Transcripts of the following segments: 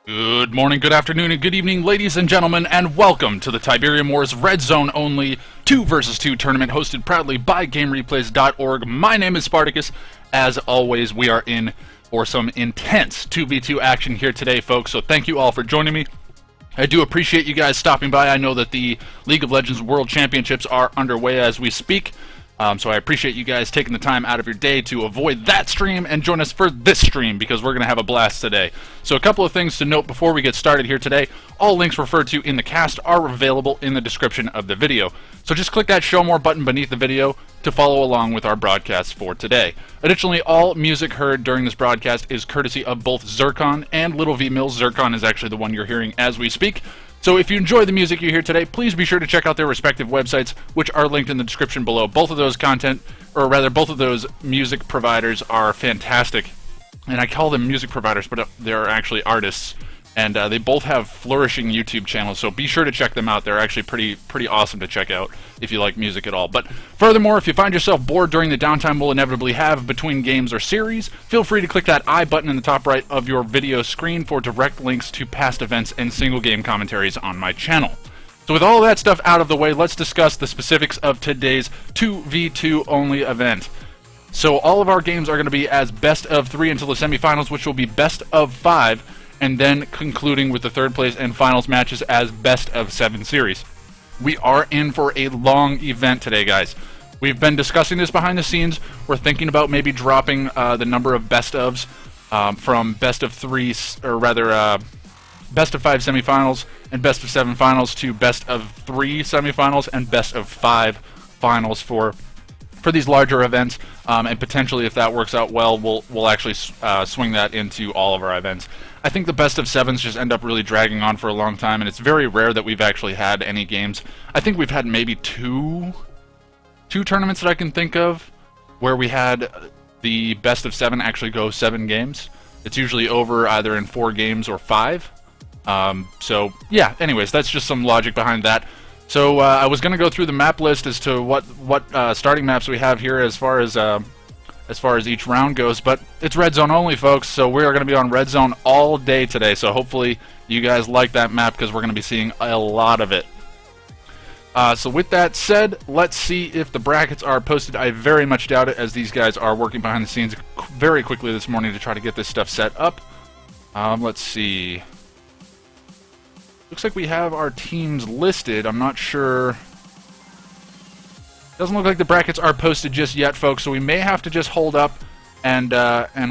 Good morning, good afternoon, and good evening, ladies and gentlemen, and welcome to the Tiberium Wars Redzone Only 2 vs 2 tournament hosted proudly by GameReplays.org. My name is Spartacus. As always, we are in for some intense 2v2 action here today, folks, so thank you all for joining me. I do appreciate you guys stopping by. I know that the League of Legends World Championships are underway as we speak. So I appreciate you guys taking the time out of your day to avoid that stream and join us for this stream because we're going to have a blast today. So a couple of things to note before we get started here today. All links referred to in the cast are available in the description of the video. So just click that show more button beneath the video to follow along with our broadcast for today. Additionally, all music heard during this broadcast is courtesy of both Zircon and Little V Mills. Zircon is actually the one you're hearing as we speak. So if you enjoy the music you hear today, please be sure to check out their respective websites, which are linked in the description below. Both of those both of those music providers are fantastic. And I call them music providers, but they're actually artists. And they both have flourishing YouTube channels, so be sure to check them out. They're actually pretty awesome to check out if you like music at all. But furthermore, if you find yourself bored during the downtime we'll inevitably have between games or series, feel free to click that I button in the top right of your video screen for direct links to past events and single game commentaries on my channel. So with all of that stuff out of the way, let's discuss the specifics of today's 2v2 only event. So all of our games are going to be as best of 3 until the semifinals, which will be best of 5. And then concluding with the third place and finals matches as best of 7 series. We are in for a long event today, guys. We've been discussing this behind the scenes. We're thinking about maybe dropping the number of best ofs from best of 3, or rather best of 5 semifinals and best of 7 finals to best of 3 semifinals and best of 5 finals for these larger events, and potentially if that works out well, we'll actually swing that into all of our events. I think the best of 7s just end up really dragging on for a long time, and it's very rare that we've actually had any games. I think we've had maybe two tournaments that I can think of where we had the best of 7 actually go 7 games. It's usually over either in 4 games or 5. So yeah, anyways, that's just some logic behind that. So I was going to go through the map list as to what starting maps we have here as far as each round goes, but it's Red Zone only, folks, so we are going to be on Red Zone all day today, so hopefully you guys like that map because we're going to be seeing a lot of it. So with that said, let's see if the brackets are posted. I very much doubt it, as these guys are working behind the scenes very quickly this morning to try to get this stuff set up. Let's see. Looks like we have our teams listed. I'm not sure. Doesn't look like the brackets are posted just yet, folks, so we may have to just hold up and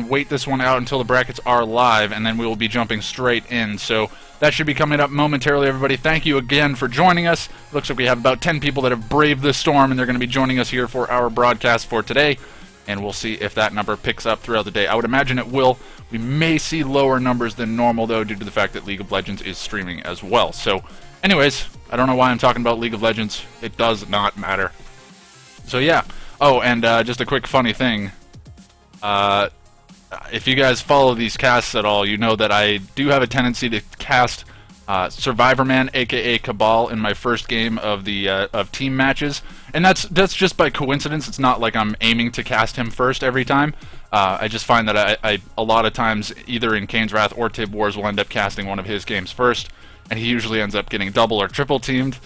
wait this one out until the brackets are live, and then we will be jumping straight in. So that should be coming up momentarily, everybody. Thank you again for joining us. Looks like we have about 10 people that have braved the storm, and they're going to be joining us here for our broadcast for today, and we'll see if that number picks up throughout the day. I would imagine it will. We may see lower numbers than normal, though, due to the fact that League of Legends is streaming as well. So, anyways, I don't know why I'm talking about League of Legends. It does not matter. So, yeah. Oh, and just a quick funny thing. If you guys follow these casts at all, you know that I do have a tendency to cast Survivor Man, aka Cabal, in my first game of the of team matches, and that's just by coincidence. It's not like I'm aiming to cast him first every time. I just find that I a lot of times, either in Kane's Wrath or Tib Wars, will end up casting one of his games first, and he usually ends up getting double or triple teamed.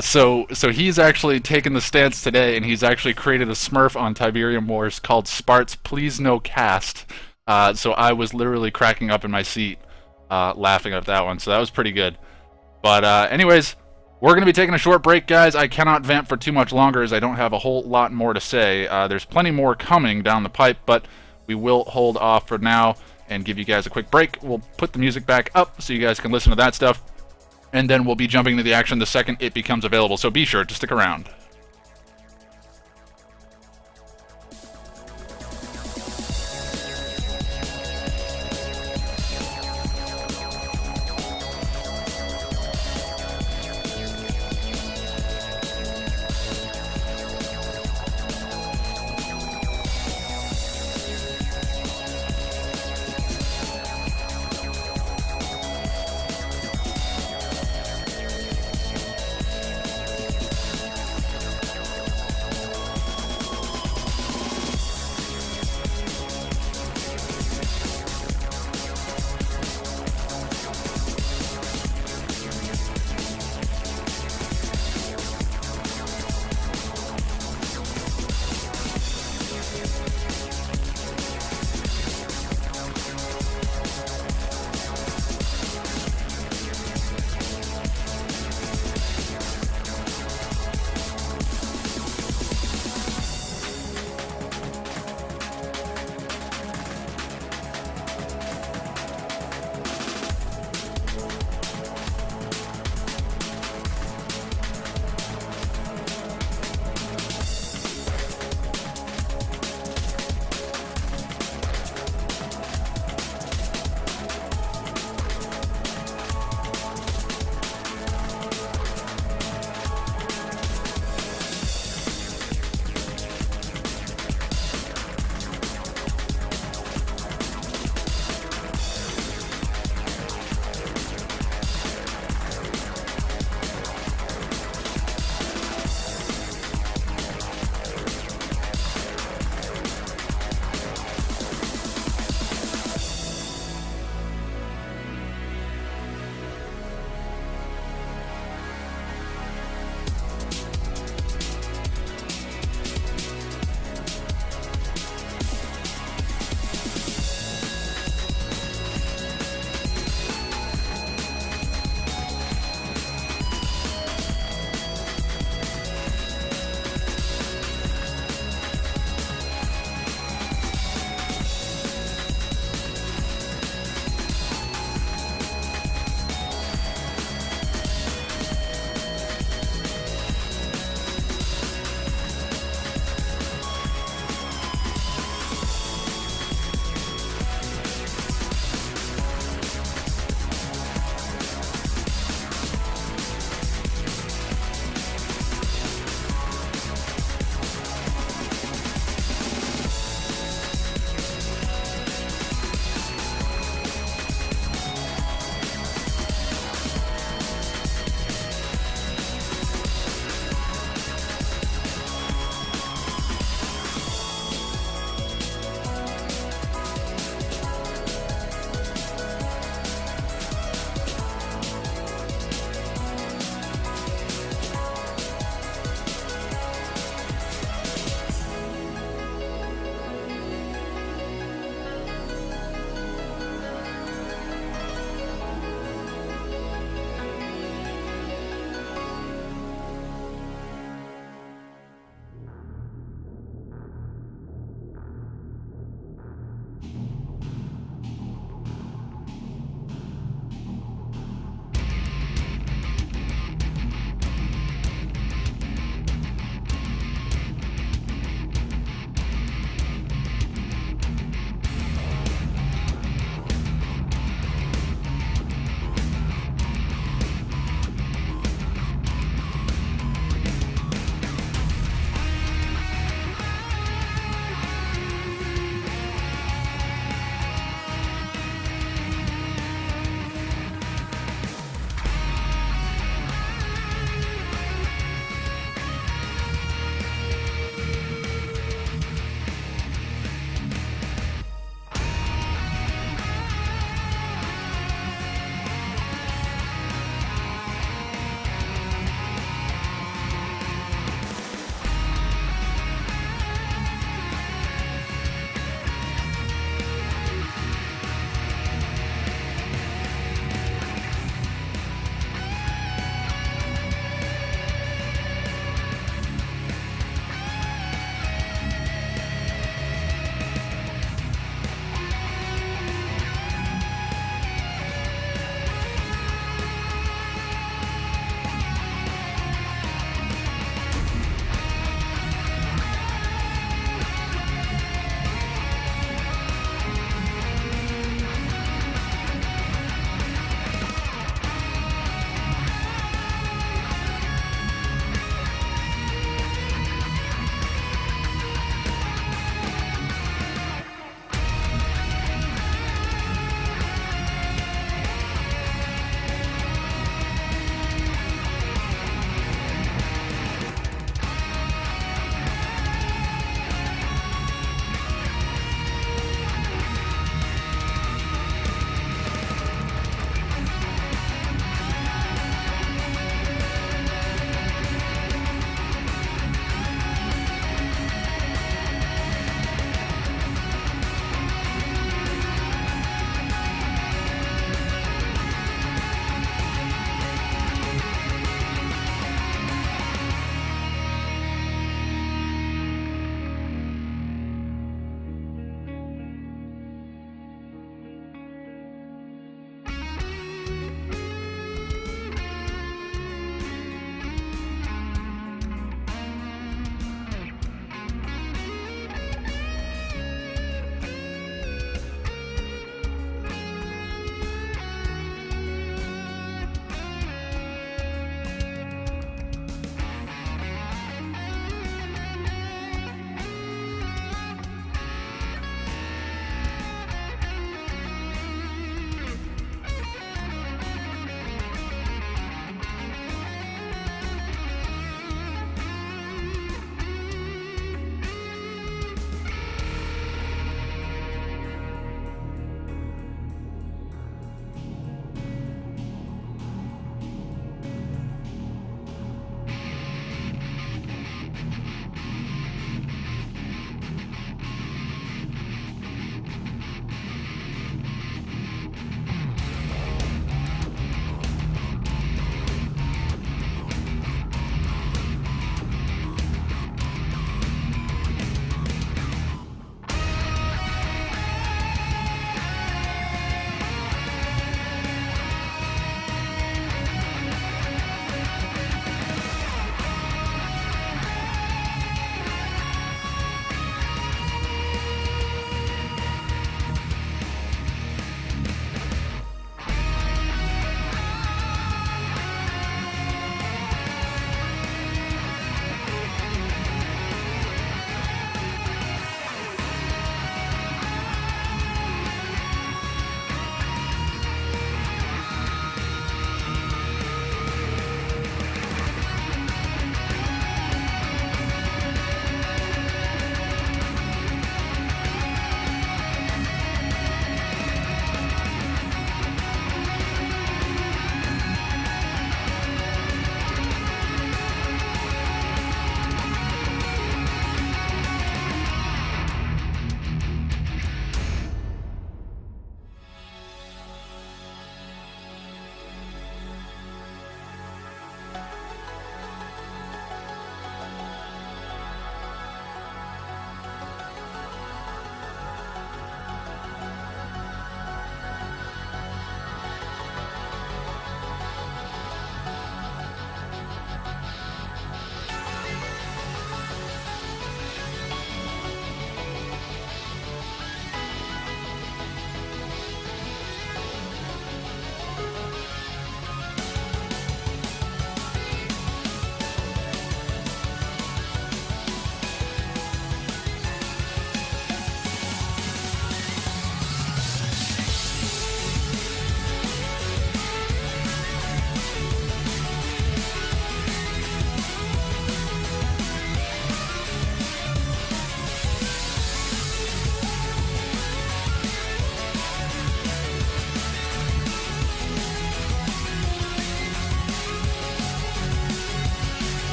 So he's actually taken the stance today, and he's actually created a Smurf on Tiberium Wars called Sparts Please No Cast. So I was literally cracking up in my seat laughing at that one, so that was pretty good. But anyways, we're going to be taking a short break, guys. I cannot vamp for too much longer as I don't have a whole lot more to say. There's plenty more coming down the pipe, but we will hold off for now and give you guys a quick break. We'll put the music back up so you guys can listen to that stuff, and then we'll be jumping into the action the second it becomes available, so be sure to stick around.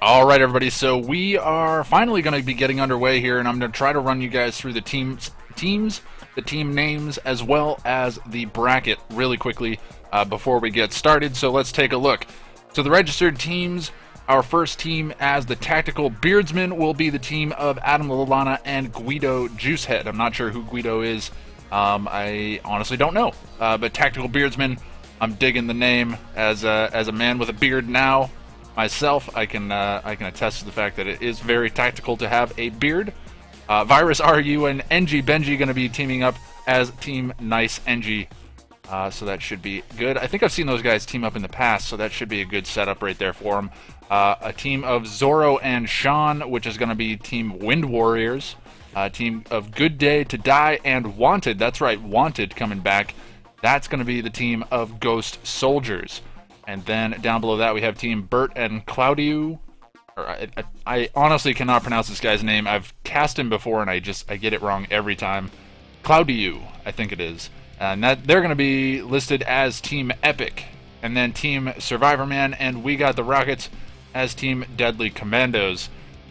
Alright everybody, so we are finally going to be getting underway here, and I'm going to try to run you guys through the teams, the team names, as well as the bracket really quickly before we get started. So let's take a look. So the registered teams, our first team as the Tactical Beardsmen will be the team of Adam Lalana and Guido Juicehead. I'm not sure who Guido is. I honestly don't know. But Tactical Beardsmen, I'm digging the name as a man with a beard now. Myself, I can attest to the fact that it is very tactical to have a beard. Virus RU and NG Benji going to be teaming up as Team Nice NG, so that should be good. I think I've seen those guys team up in the past, so that should be a good setup right there for them. A team of Zoro and Sean, which is going to be Team Wind Warriors. A team of Good Day to Die and Wanted. That's right, Wanted coming back. That's going to be the team of Ghost Soldiers. And then down below that we have Team Bert and Claudio. I honestly cannot pronounce this guy's name. I've cast him before and I get it wrong every time. Claudio, I think it is. And that they're going to be listed as Team Epic. And then Team Survivor Man and We Got the Rockets as Team Deadly Commandos.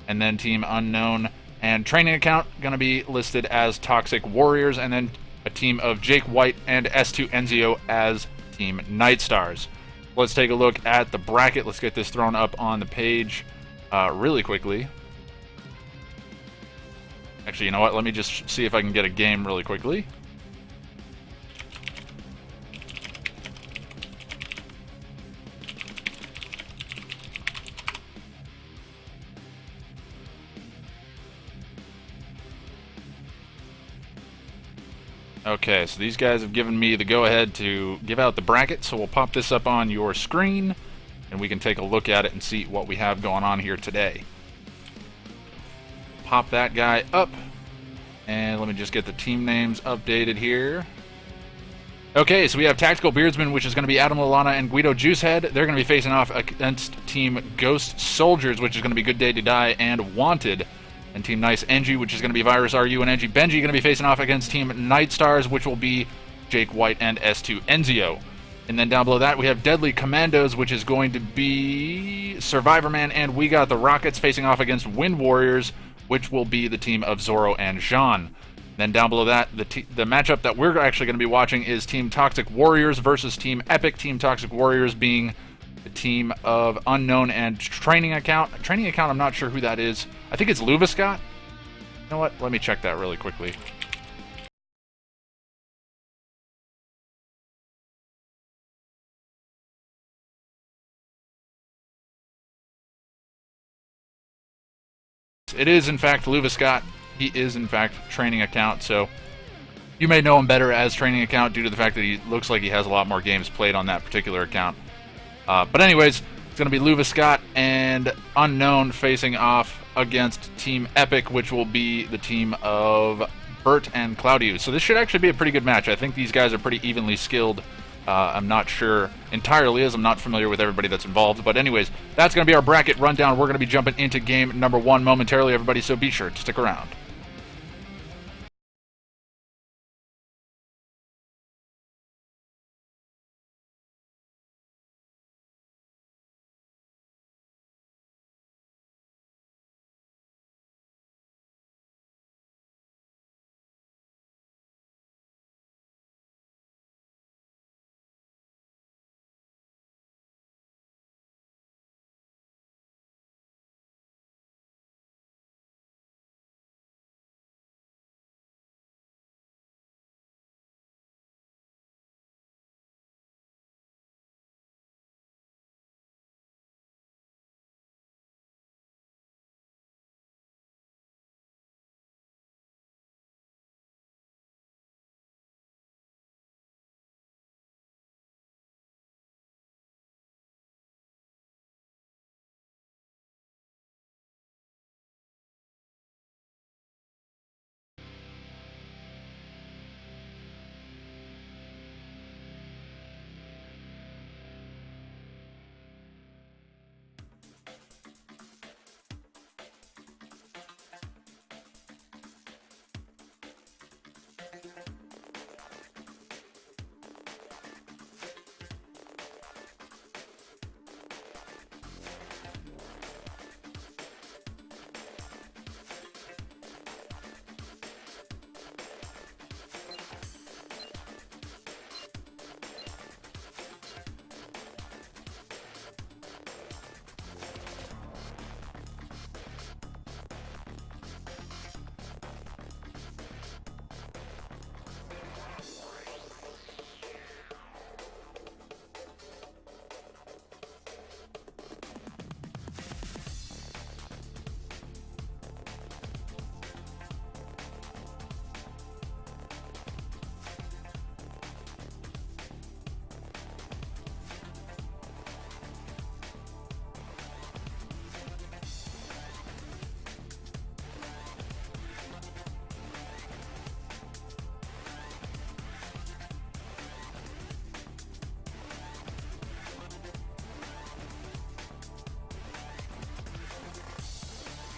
And then Team Unknown and Training Account going to be listed as Toxic Warriors. And then a team of Jake White and S2 Enzio as Team Night Stars. Let's take a look at the bracket. Let's get this thrown up on the page really quickly. Actually, you know what? Let me just see if I can get a game really quickly. Okay, so these guys have given me the go-ahead to give out the bracket, so we'll pop this up on your screen, and we can take a look at it and see what we have going on here today. Pop that guy up, and let me just get the team names updated here. Okay, so we have Tactical Beardsman, which is going to be Adam Lalana and Guido Juicehead. They're going to be facing off against Team Ghost Soldiers, which is going to be Good Day to Die and Wanted. And Team Nice Engie, which is going to be Virus RU and Engie Benji, going to be facing off against Team Night Stars, which will be Jake White and S2 Enzio. And then down below that, we have Deadly Commandos, which is going to be Survivor Man and We Got the Rockets facing off against Wind Warriors, which will be the team of Zoro and Jean. Then down below that, the matchup that we're actually going to be watching is Team Toxic Warriors versus Team Epic. Team Toxic Warriors being the team of Unknown and Training Account. Training Account, I'm not sure who that is. I think it's Luviscott. You know what? Let me check that really quickly. It is, in fact, Luviscott. He is, in fact, Training Account, so you may know him better as Training Account due to the fact that he looks like he has a lot more games played on that particular account. But anyways, it's going to be Luviscott and Unknown facing off against Team Epic, which will be the team of Bert and Claudius. So this should actually be a pretty good match. I think these guys are pretty evenly skilled. I'm not sure entirely, as I'm not familiar with everybody that's involved. But anyways, that's going to be our bracket rundown. We're going to be jumping into game number 1 momentarily, everybody, so be sure to stick around.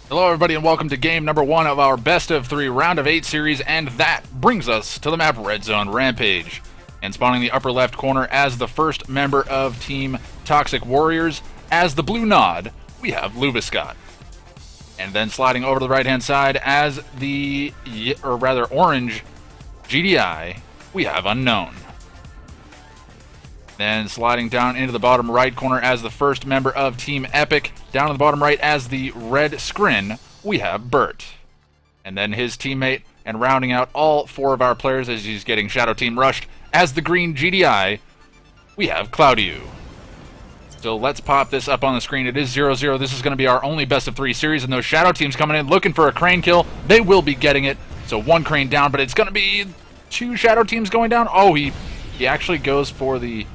Hello everybody and welcome to game number 1 of our best of 3 round of 8 series, and that brings us to the map Red Zone Rampage. And spawning the upper left corner as the first member of Team Toxic Warriors, as the blue nod, we have Luviscott. And then sliding over to the right hand side as the, or rather orange GDI, we have Unknown. Then sliding down into the bottom right corner as the first member of Team Epic, down to the bottom right as the red scrin, we have Bert. And then his teammate, and rounding out all 4 of our players as he's getting Shadow Team rushed, as the green GDI, we have Claudiu. So let's pop this up on the screen. It is 0-0. This is going to be our only best of 3 series, and those Shadow Teams coming in looking for a crane kill. They will be getting it. So 1 crane down, but it's going to be 2 shadow teams going down. Oh, he actually goes for the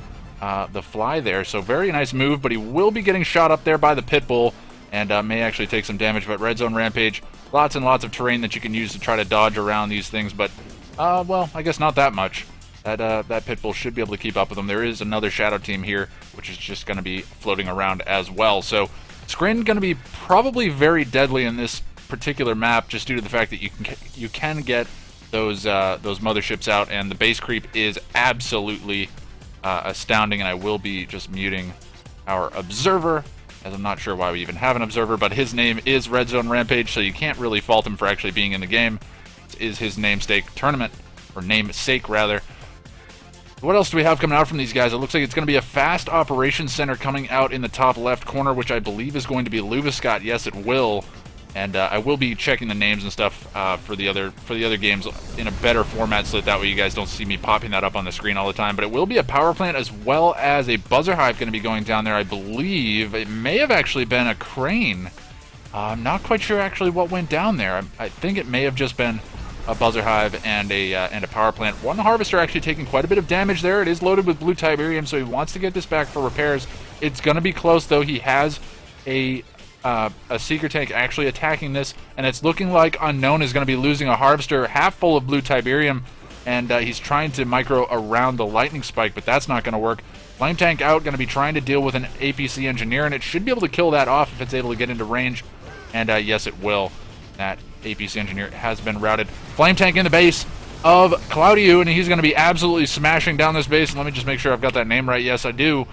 fly there. So very nice move, but he will be getting shot up there by the Pitbull and may actually take some damage. But Red Zone Rampage, lots and lots of terrain that you can use to try to dodge around these things. But, well, I guess not that much. That Pitbull should be able to keep up with them. There is another shadow team here, which is just going to be floating around as well. So Scrin going to be probably very deadly in this particular map, just due to the fact that you can get those motherships out, and the base creep is absolutely astounding. And I will be just muting our observer, as I'm not sure why we even have an observer, but his name is Red Zone Rampage, so you can't really fault him for actually being in the game. This is his namesake tournament, or namesake rather. What else do we have coming out from these guys? It looks like it's going to be a fast operations center coming out in the top left corner, which I believe is going to be Luviscott. Yes, it will. And I will be checking the names and stuff for the other games in a better format, so that way you guys don't see me popping that up on the screen all the time. But it will be a power plant as well as a buzzer hive going to be going down there. I believe it may have actually been a crane. I'm not quite sure actually what went down there. I think it may have just been a buzzer hive and a power plant. One harvester actually taking quite a bit of damage there. It is loaded with blue Tiberium, so he wants to get this back for repairs. It's going to be close though. He has a Seeker tank actually attacking this, and it's looking like Unknown is going to be losing a harvester half full of blue Tiberium, and he's trying to micro around the lightning spike, but that's not going to work. Flame tank out, going to be trying to deal with an APC engineer, and it should be able to kill that off if it's able to get into range, and yes, it will. That APC engineer has been routed. Flame tank in the base of Cloudiu, and he's going to be absolutely smashing down this base. And let me just make sure I've got that name right. Yes, I do.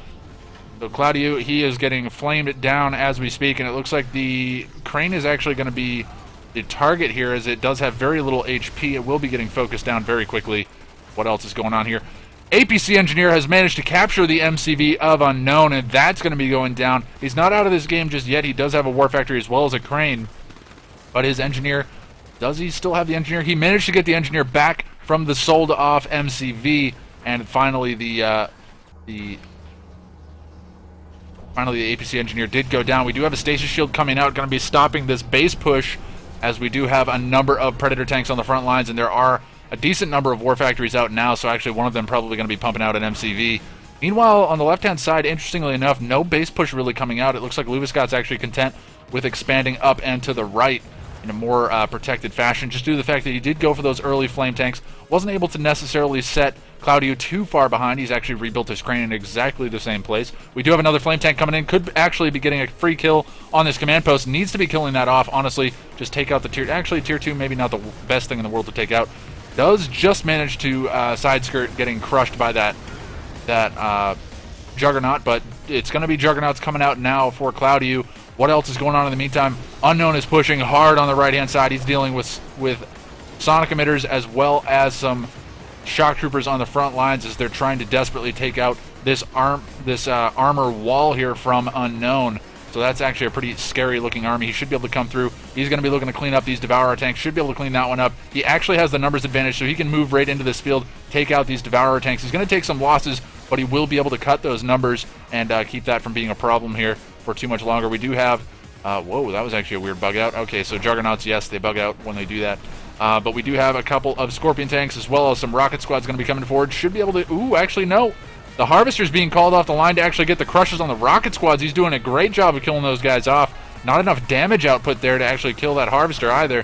So Cloudiu, he is getting flamed down as we speak, and it looks like the crane is actually going to be the target here, as it does have very little HP. It will be getting focused down very quickly. What else is going on here? APC engineer has managed to capture the MCV of Unknown, and that's going to be going down. He's not out of this game just yet. He does have a war factory as well as a crane, but his engineer, does he still have the engineer? He managed to get the engineer back from the sold off MCV, and finally the APC engineer did go down. We do have a stasis shield coming out, going to be stopping this base push, as we do have a number of Predator tanks on the front lines, and there are a decent number of war factories out now, so actually one of them probably going to be pumping out an MCV. Meanwhile, on the left-hand side, interestingly enough, no base push really coming out. It looks like Luviscott's actually content with expanding up and to the right in a more protected fashion, just due to the fact that he did go for those early flame tanks. Wasn't able to necessarily set Cloudiu too far behind. He's actually rebuilt his crane in exactly the same place. We do have another flame tank coming in. Could actually be getting a free kill on this command post. Needs to be killing that off, honestly. Just take out the tier... Actually, tier 2, maybe not the best thing in the world to take out. Does just manage to side skirt getting crushed by that Juggernaut, but it's going to be Juggernauts coming out now for Cloudiu. What else is going on in the meantime? Unknown is pushing hard on the right-hand side. He's dealing with sonic emitters as well as some shock troopers on the front lines, as they're trying to desperately take out this armor wall here from Unknown. So that's actually a pretty scary-looking army. He should be able to come through. He's going to be looking to clean up these Devourer tanks. Should be able to clean that one up. He actually has the numbers advantage, so he can move right into this field, take out these Devourer tanks. He's going to take some losses, but he will be able to cut those numbers and keep that from being a problem here for too much longer. We do have... whoa, that was actually a weird bug out. Okay, so Juggernauts, yes, they bug out when they do that. But we do have a couple of Scorpion tanks, as well as some rocket squads going to be coming forward. Should be able to... Ooh, actually, no. The Harvester's being called off the line to actually get the crushes on the rocket squads. He's doing a great job of killing those guys off. Not enough damage output there to actually kill that Harvester either.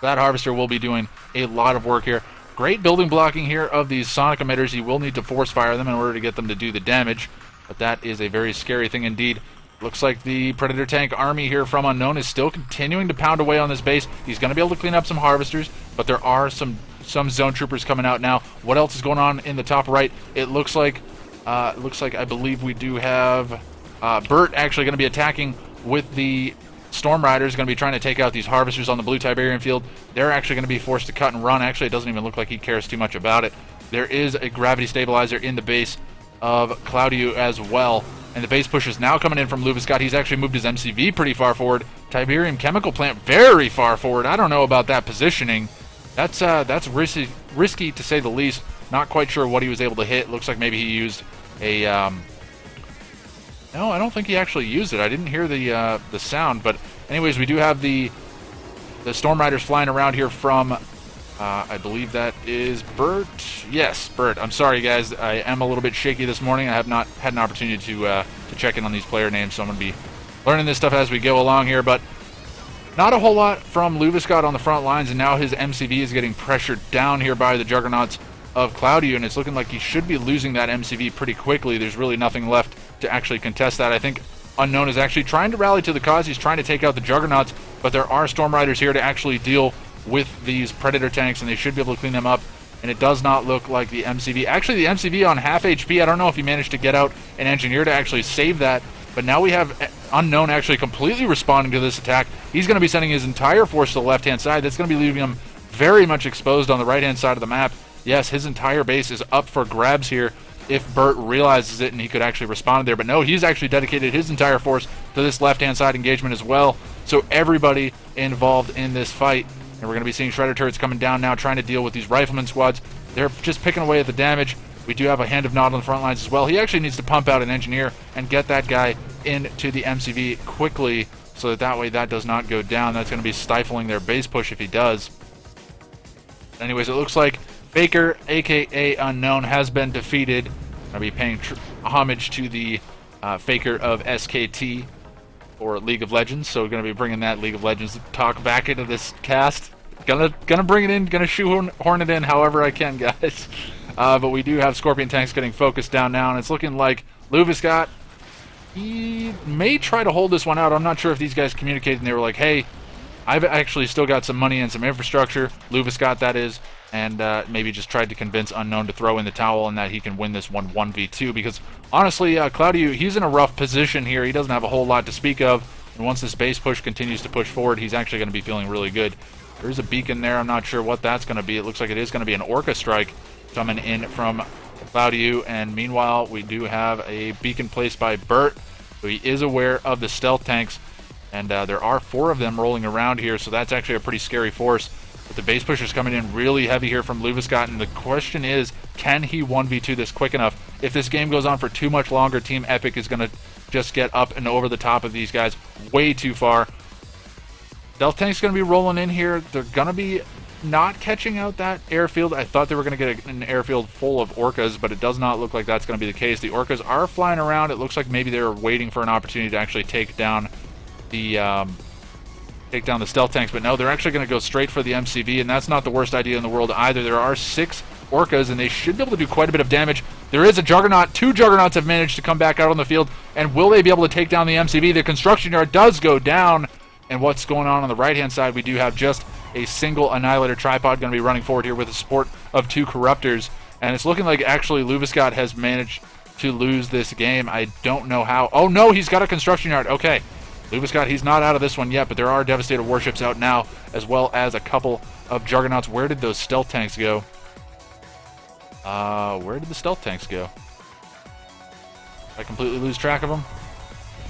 That Harvester will be doing a lot of work here. Great building blocking here of these sonic emitters. He will need to force fire them in order to get them to do the damage, but that is a very scary thing indeed. Looks like the Predator tank army here from Unknown is still continuing to pound away on this base. He's going to be able to clean up some Harvesters, but there are some zone troopers coming out now. What else is going on in the top right? It looks like I believe we do have Bert actually going to be attacking with the Storm Riders, going to be trying to take out these Harvesters on the blue Tiberium field. They're actually going to be forced to cut and run. Actually, it doesn't even look like he cares too much about it. There is a gravity stabilizer in the base of Cloudiu as well, and the base push is now coming in from Luviscott. He's actually moved his MCV pretty far forward. Tiberium chemical plant very far forward. I don't know about that positioning. That's risky to say the least. Not quite sure what he was able to hit. Looks like maybe he used a... No, I don't think he actually used it. I didn't hear the sound. But anyways, we do have the Storm Riders flying around here from I believe that is Bert. Yes, Bert. I'm sorry, guys. I am a little bit shaky this morning. I have not had an opportunity to check in on these player names, so I'm going to be learning this stuff as we go along here. But not a whole lot from Luviscott on the front lines, and now his MCV is getting pressured down here by the Juggernauts of Cloudiu, and it's looking like he should be losing that MCV pretty quickly. There's really nothing left to actually contest that. I think Unknown is actually trying to rally to the cause. He's trying to take out the Juggernauts, but there are Storm Riders here to actually deal with these Predator tanks, and they should be able to clean them up. And it does not look like the MCV. Actually, the MCV on half HP, I don't know if he managed to get out an Engineer to actually save that, but now we have Unknown actually completely responding to this attack. He's going to be sending his entire force to the left-hand side. That's going to be leaving him very much exposed on the right-hand side of the map. Yes, his entire base is up for grabs here if Bert realizes it and he could actually respond there. But no, he's actually dedicated his entire force to this left-hand side engagement as well. So everybody involved in this fight. And we're going to be seeing Shredder turrets coming down now, trying to deal with these rifleman squads. They're just picking away at the damage. We do have a Hand of Nod on the front lines as well. He actually needs to pump out an Engineer and get that guy into the MCV quickly, so that way that does not go down. That's going to be stifling their base push if he does. Anyways, it looks like Faker, aka Unknown, has been defeated. I'll be paying homage to the Faker of SKT, or League of Legends, so we're going to be bringing that League of Legends talk back into this cast. Gonna bring it in, gonna shoehorn it in however I can, guys. But we do have Scorpion tanks getting focused down now, and it's looking like Luviscott, he may try to hold this one out. I'm not sure if these guys communicated and they were like, hey, I've actually still got some money and some infrastructure, Luviscott that is, and maybe just tried to convince Unknown to throw in the towel and that he can win this one 1v2, because honestly, Cloudiu, he's in a rough position here. He doesn't have a whole lot to speak of, and once this base push continues to push forward, he's actually going to be feeling really good. There's a beacon there. I'm not sure what that's going to be. It looks like it is going to be an Orca strike coming in from Cloudiu, and meanwhile, we do have a beacon placed by Bert, so he is aware of the stealth tanks, and there are 4 of them rolling around here, so that's actually a pretty scary force. But the base pushers coming in really heavy here from Luviscott, and the question is, can he 1v2 this quick enough? If this game goes on for too much longer, Team Epic is going to just get up and over the top of these guys way too far. Stealth tank's going to be rolling in here. They're going to be not catching out that airfield. I thought they were going to get an airfield full of Orcas, but it does not look like that's going to be the case. The Orcas are flying around. It looks like maybe they're waiting for an opportunity to actually take down the stealth tanks, but no, they're actually going to go straight for the MCV, and that's not the worst idea in the world either. There are 6 Orcas, and they should be able to do quite a bit of damage. There is a Juggernaut. 2 Juggernauts have managed to come back out on the field, and will they be able to take down the MCV? The construction yard does go down, and what's going on the right-hand side, we do have just a single Annihilator tripod going to be running forward here with the support of 2 Corruptors, and it's looking like actually Luviscott has managed to lose this game. I don't know how. Oh no, he's got a construction yard. Okay. Luviscott, he's not out of this one yet, but there are Devastator warships out now, as well as a couple of Juggernauts. Where did those stealth tanks go? Where did the stealth tanks go? I completely lose track of them.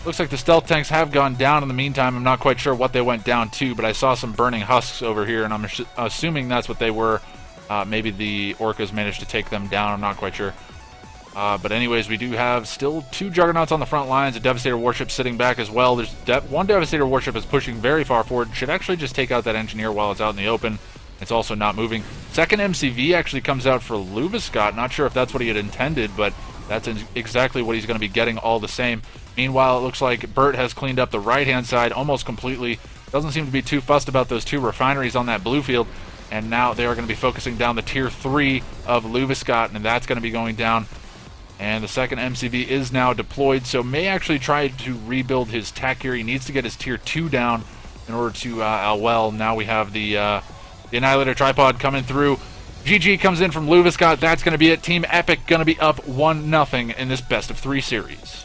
Looks like the stealth tanks have gone down in the meantime. I'm not quite sure what they went down to, but I saw some burning husks over here, and I'm assuming that's what they were. Maybe the Orcas managed to take them down. I'm not quite sure. But anyways, we do have still 2 Juggernauts on the front lines, a Devastator warship sitting back as well. There's one Devastator warship is pushing very far forward. Should actually just take out that Engineer while it's out in the open. It's also not moving. Second MCV actually comes out for Luviscott. Not sure if that's what he had intended, but that's exactly what he's going to be getting all the same. Meanwhile, it looks like Bert has cleaned up the right-hand side almost completely. Doesn't seem to be too fussed about those 2 refineries on that blue field. And now they are going to be focusing down the Tier 3 of Luviscott, and that's going to be going down. And the second MCV is now deployed, so may actually try to rebuild his tech here. He needs to get his Tier 2 down in order to, well, now we have the Annihilator tripod coming through. GG comes in from Luviscott. That's going to be it. Team Epic going to be up 1-0 in this best-of-3 series.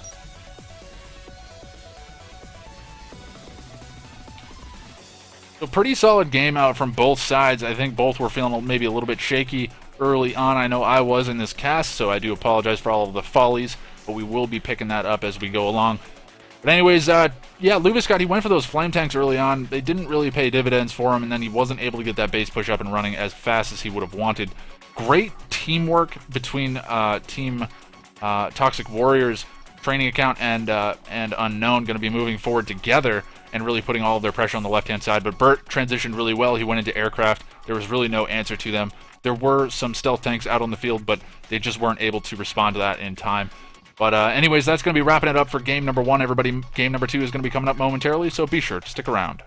So pretty solid game out from both sides. I think both were feeling maybe a little bit shaky early on. I know I was in this cast, so I do apologize for all of the follies, but we will be picking that up as we go along. But anyways, yeah, Luviscott, he went for those flame tanks early on. They didn't really pay dividends for him, and then he wasn't able to get that base push up and running as fast as he would have wanted. Great teamwork between Team Toxic Warriors training account and Unknown, going to be moving forward together. and really putting all of their pressure on the left-hand side. But Burt transitioned really well. He went into aircraft. There was really no answer to them. There were some stealth tanks out on the field, but they just weren't able to respond to that in time. But anyways, that's going to be wrapping it up for game number 1, everybody. Game number 2 is going to be coming up momentarily, so be sure to stick around.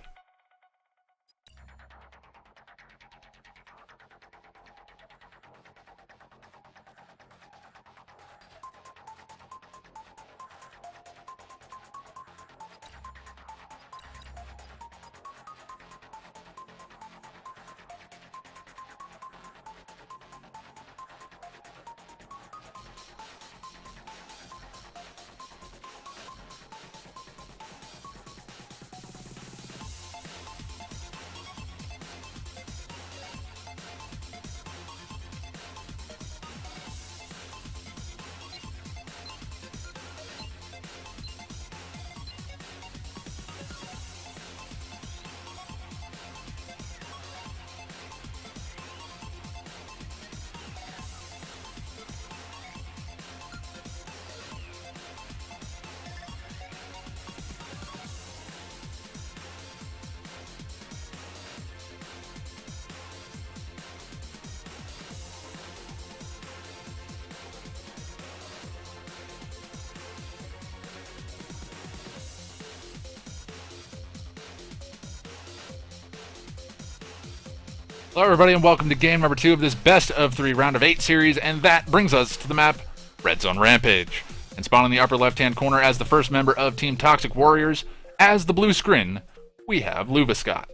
Hello everybody and welcome to game number 2 of this best of 3 round of 8 series, and that brings us to the map Redzone Rampage. And spawn in the upper left hand corner as the first member of Team Toxic Warriors, as the blue screen, we have Luviscott.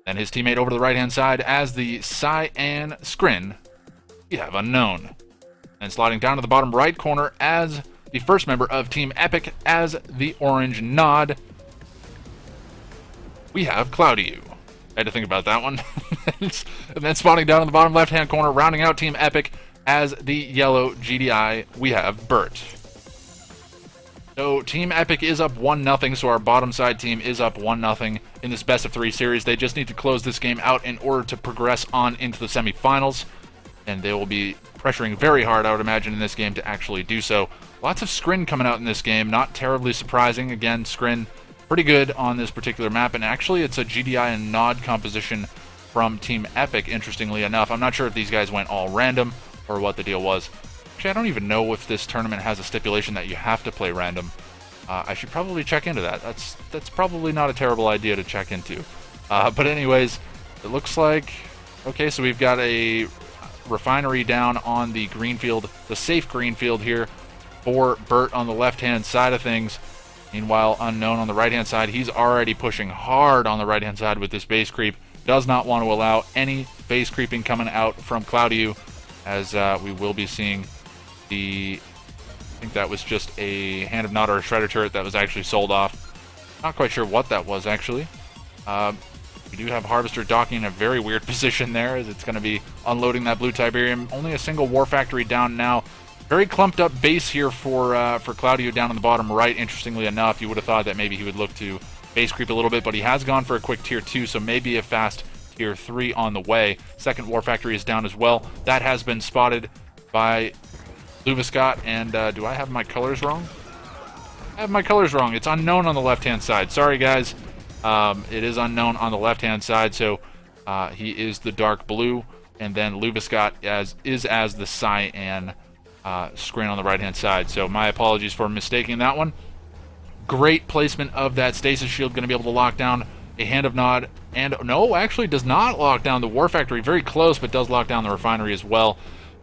Then his teammate over to the right hand side as the cyan screen, we have Unknown. And sliding down to the bottom right corner as the first member of Team Epic as the orange nod, we have Cloudy. I had to think about that one. And then spawning down in the bottom left-hand corner, rounding out Team Epic as the yellow GDI, we have Burt. So Team Epic is up 1-0, so our bottom side team is up 1-0 in this best of 3 series. They just need to close this game out in order to progress on into the semifinals, and they will be pressuring very hard, I would imagine, in this game to actually do so. Lots of Skrin coming out in this game, not terribly surprising. Again, Skrin pretty good on this particular map, and actually it's a GDI and Nod composition from Team Epic, interestingly enough. I'm not sure if these guys went all random or what the deal was. Actually, I don't even know if this tournament has a stipulation that you have to play random. I should probably check into that. That's probably not a terrible idea to check into. But anyways, it looks like... Okay, so we've got a refinery down on the green field, the safe green field here for Burt on the left-hand side of things. Meanwhile, Unknown on the right-hand side, he's already pushing hard on the right-hand side with this base creep. Does not want to allow any base creeping coming out from Cloudy, as we will be seeing the... I think that was just a Hand of Nod or a Shredder turret that was actually sold off. Not quite sure what that was, actually. We do have Harvester docking in a very weird position there, as it's going to be unloading that blue Tiberium. Only a single War Factory down now. Very clumped up base here for Cloudy down on the bottom right. Interestingly enough, you would have thought that maybe he would look to base creep a little bit, but he has gone for a quick tier 2, so maybe a fast tier 3 on the way. Second War Factory is down as well. That has been spotted by Luviscott, and do I have my colors wrong? I have my colors wrong. It's Unknown on the left-hand side. Sorry, guys. It is Unknown on the left-hand side, so he is the dark blue, and then Luviscott is as the cyan screen on the right-hand side. So my apologies for mistaking that one. Great placement of that stasis shield, going to be able to lock down a Hand of Nod, and no, actually does not lock down the War Factory. Very close, but does lock down the refinery as well.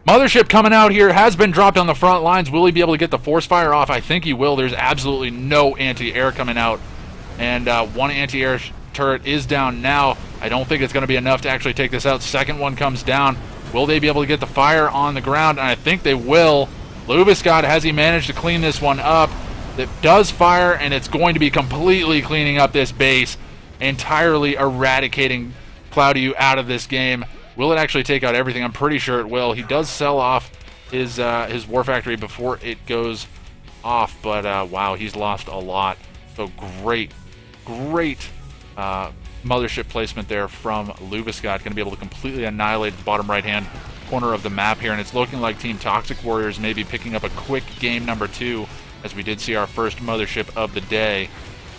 Mothership coming out here, has been dropped on the front lines. Will he be able to get the force fire off? I think he will. There's absolutely no anti-air coming out, and one anti-air turret is down now. I don't think it's going to be enough to actually take this out. Second one comes down. Will they be able to get the fire on the ground? And I think they will. Luviscott, has he managed to clean this one up? It does fire, and it's going to be completely cleaning up this base, entirely eradicating Cloudy out of this game. Will it actually take out everything? I'm pretty sure it will. He does sell off his War Factory before it goes off, but wow, he's lost a lot. So great mothership placement there from Luviscott. Going to be able to completely annihilate the bottom right-hand corner of the map here, and it's looking like Team Toxic Warriors may be picking up a quick game number 2, as we did see our first mothership of the day.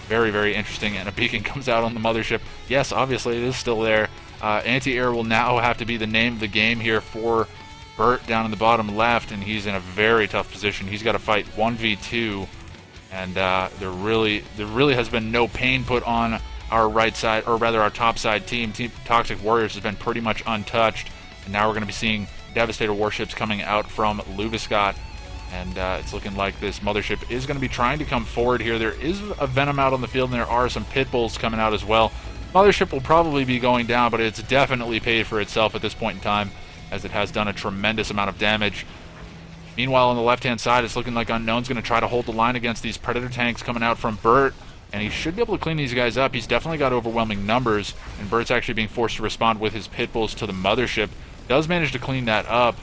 Very, very interesting. And a beacon comes out on the mothership. Yes, obviously it is still there. Anti-air will now have to be the name of the game here for Bert down in the bottom left, and he's in a very tough position. He's got to fight 1v2, and there really has been no pain put on our right side, or rather our top side team. Team Toxic Warriors has been pretty much untouched, and now we're going to be seeing Devastator warships coming out from Luviscott, and it's looking like this mothership is going to be trying to come forward here. There is a Venom out on the field, and there are some Pit Bulls coming out as well. Mothership will probably be going down, but it's definitely paid for itself at this point in time, as it has done a tremendous amount of damage. Meanwhile, on the left-hand side, it's looking like Unknown's going to try to hold the line against these Predator tanks coming out from Bert, and he should be able to clean these guys up. He's definitely got overwhelming numbers, and Bert's actually being forced to respond with his Pit Bulls to the mothership. Does manage to clean that up,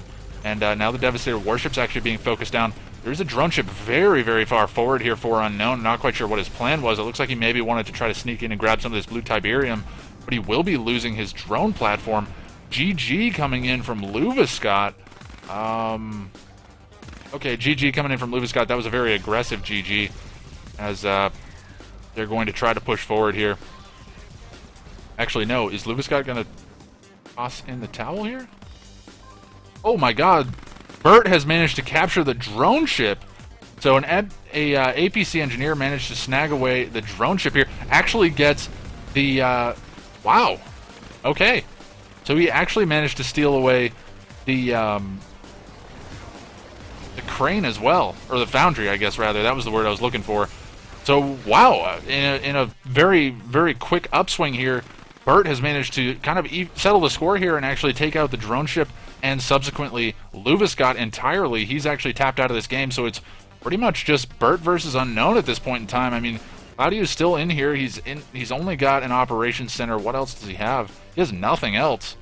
and now the Devastator warship's actually being focused down. There's a drone ship very, very far forward here for Unknown. Not quite sure what his plan was. It looks like he maybe wanted to try to sneak in and grab some of this blue Tiberium, but he will be losing his drone platform. GG coming in from Luviscott. Okay, GG coming in from Luviscott. That was a very aggressive GG, as they're going to try to push forward here. Actually, no. Is Luviscott going to toss in the towel here? Oh my god. Bert has managed to capture the drone ship. So an APC engineer managed to snag away the drone ship here. Actually gets the... wow. Okay. So he actually managed to steal away the crane as well. Or the foundry, I guess, rather. That was the word I was looking for. So, wow. In a very, very quick upswing here, Bert has managed to kind of settle the score here and actually take out the drone ship and subsequently Luviscott entirely. He's actually tapped out of this game, so it's pretty much just Bert versus Unknown at this point in time. I mean, Claudio's still in here. He's only got an operations center. What else does he have? He has nothing else.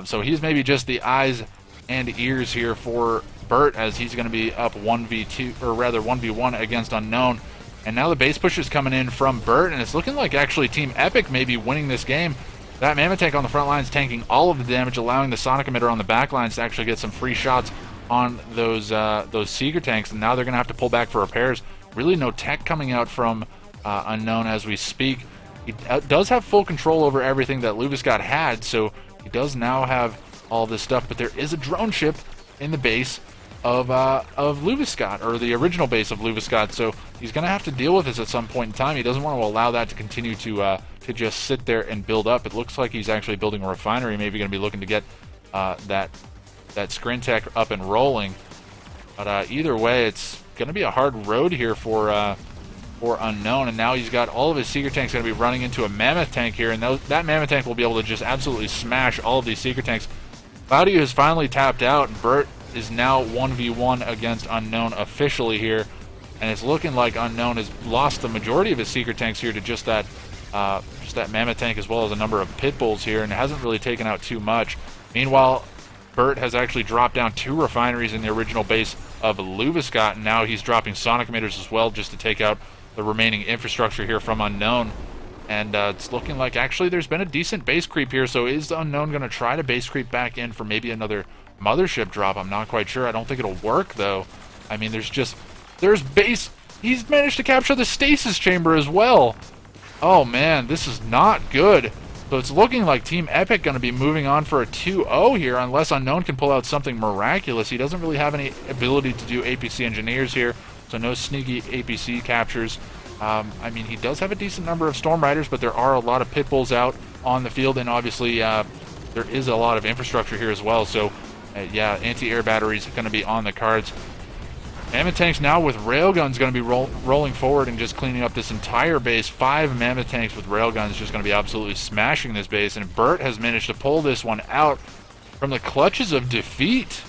So he's maybe just the eyes and ears here for Bert, as he's going to be up 1v2, or rather 1v1 against Unknown. And now the base push is coming in from Bert, and it's looking like actually Team Epic may be winning this game. That Mammoth tank on the front lines tanking all of the damage, allowing the Sonic Emitter on the back lines to actually get some free shots on those Seeker tanks, and now they're going to have to pull back for repairs. Really no tech coming out from Unknown as we speak. He does have full control over everything that Luviscott had, so he does now have all this stuff, but there is a drone ship in the base of Luviscott, or the original base of Luviscott, so he's going to have to deal with this at some point in time. He doesn't want to allow that to continue to just sit there and build up. It looks like he's actually building a refinery, maybe going to be looking to get that screen tech up and rolling. But either way, it's going to be a hard road here for Unknown, and now he's got all of his Seeker tanks going to be running into a Mammoth tank here, and that Mammoth tank will be able to just absolutely smash all of these Seeker tanks. Claudio has finally tapped out, and Bert is now 1v1 against Unknown officially here, and it's looking like Unknown has lost the majority of his Seeker tanks here to just that Mammoth tank, as well as a number of Pit Bulls here, and hasn't really taken out too much. Meanwhile, Bert has actually dropped down 2 refineries in the original base of Luviscott, and now he's dropping Sonic Emitters as well just to take out the remaining infrastructure here from Unknown. And it's looking like actually there's been a decent base creep here, so is Unknown going to try to base creep back in for maybe another mothership drop? I'm not quite sure. I don't think it'll work, though. I mean, there's base... He's managed to capture the stasis chamber as well. Oh, man, this is not good. So it's looking like Team Epic going to be moving on for a 2-0 here, unless Unknown can pull out something miraculous. He doesn't really have any ability to do APC engineers here, so no sneaky APC captures. I mean, he does have a decent number of Storm Riders, but there are a lot of Pit Bulls out on the field, and obviously there is a lot of infrastructure here as well. So, yeah, anti-air batteries are going to be on the cards. Mammoth tanks now with railguns going to be rolling forward and just cleaning up this entire base. 5 Mammoth tanks with railguns just going to be absolutely smashing this base, and Bert has managed to pull this one out from the clutches of defeat.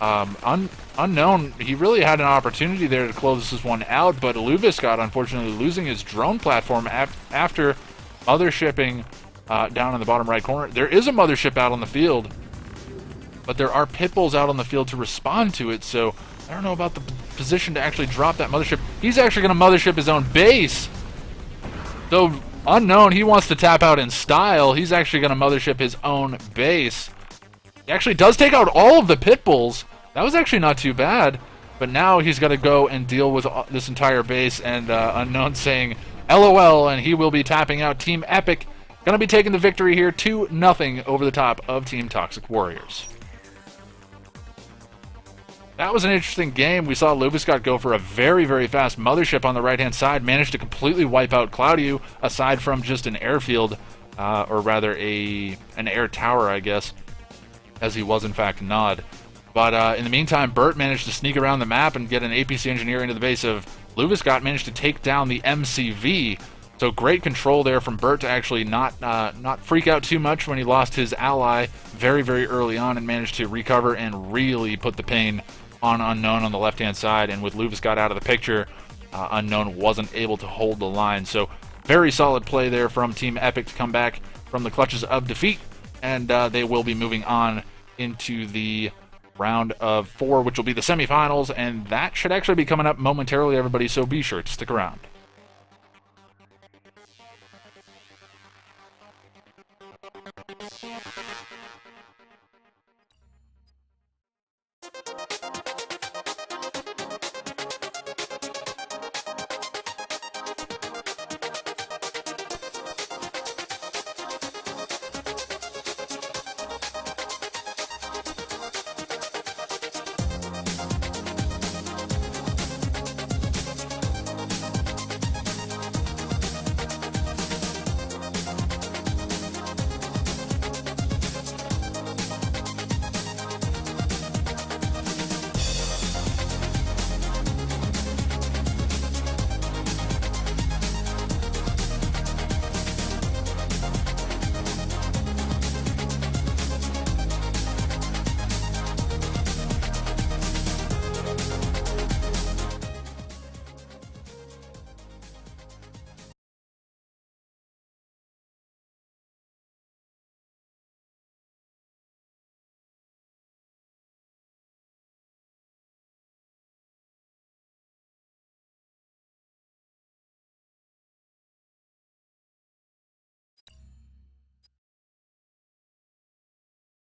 Unknown, he really had an opportunity there to close this one out, but Luviscott unfortunately losing his drone platform after mothershipping down in the bottom right corner. There is a mothership out on the field, but there are Pit Bulls out on the field to respond to it, so I don't know about the position to actually drop that mothership. He's actually going to mothership his own base. So Unknown, he wants to tap out in style. He's actually going to mothership his own base. He actually does take out all of the Pit Bulls. That was actually not too bad. But now he's got to go and deal with this entire base, and Unknown saying LOL, and he will be tapping out Team Epic. Going to be taking the victory here 2-0 over the top of Team Toxic Warriors. That was an interesting game. We saw Lubiscott go for a very, very fast mothership on the right-hand side, managed to completely wipe out Claudio, aside from just an airfield, or rather an air tower, I guess, as he was in fact Nod. But in the meantime, Bert managed to sneak around the map and get an APC engineer into the base of Lubiscott, managed to take down the MCV. So great control there from Bert to actually not freak out too much when he lost his ally very, very early on, and managed to recover and really put the pain on Unknown on the left-hand side. And with Lubiscott out of the picture, Unknown wasn't able to hold the line. So very solid play there from Team Epic to come back from the clutches of defeat, and they will be moving on into the round of 4, which will be the semifinals, and that should actually be coming up momentarily, everybody, so be sure to stick around.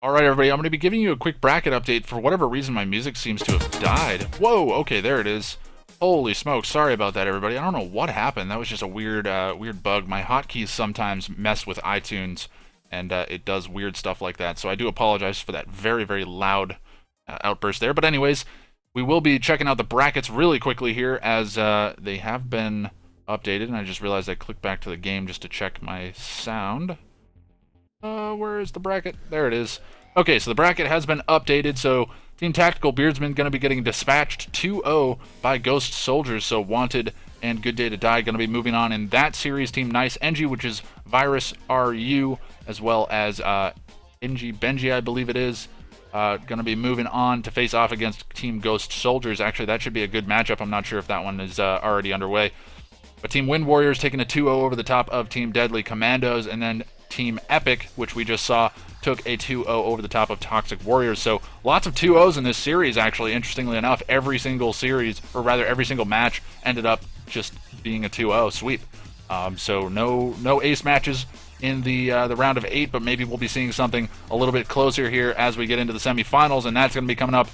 Alright, everybody, I'm going to be giving you a quick bracket update. For whatever reason, my music seems to have died. Whoa, okay, there it is. Holy smoke, sorry about that, everybody. I don't know what happened. That was just a weird bug. My hotkeys sometimes mess with iTunes, and it does weird stuff like that. So I do apologize for that very, very loud outburst there. But anyways, we will be checking out the brackets really quickly here, as they have been updated. And I just realized I clicked back to the game just to check my sound. Where is the bracket? There it is. Okay, so the bracket has been updated, so Team Tactical Beardsman going to be getting dispatched 2-0 by Ghost Soldiers, so Wanted and Good Day to Die going to be moving on in that series. Team Nice Engie, which is Virus RU, as well as Engie Benji, I believe it is, going to be moving on to face off against Team Ghost Soldiers. Actually, that should be a good matchup. I'm not sure if that one is already underway. But Team Wind Warriors taking a 2-0 over the top of Team Deadly Commandos, and then Team Epic, which we just saw, took a 2-0 over the top of Toxic Warriors. So lots of 2-0s in this series, actually. Interestingly enough, every single series, or rather every single match, ended up just being a 2-0 sweep. So no ace matches in the round of 8, but maybe we'll be seeing something a little bit closer here as we get into the semifinals, and that's going to be coming up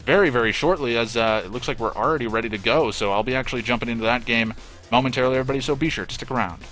very, very shortly, as it looks like we're already ready to go. So I'll be actually jumping into that game momentarily, everybody, so be sure to stick around.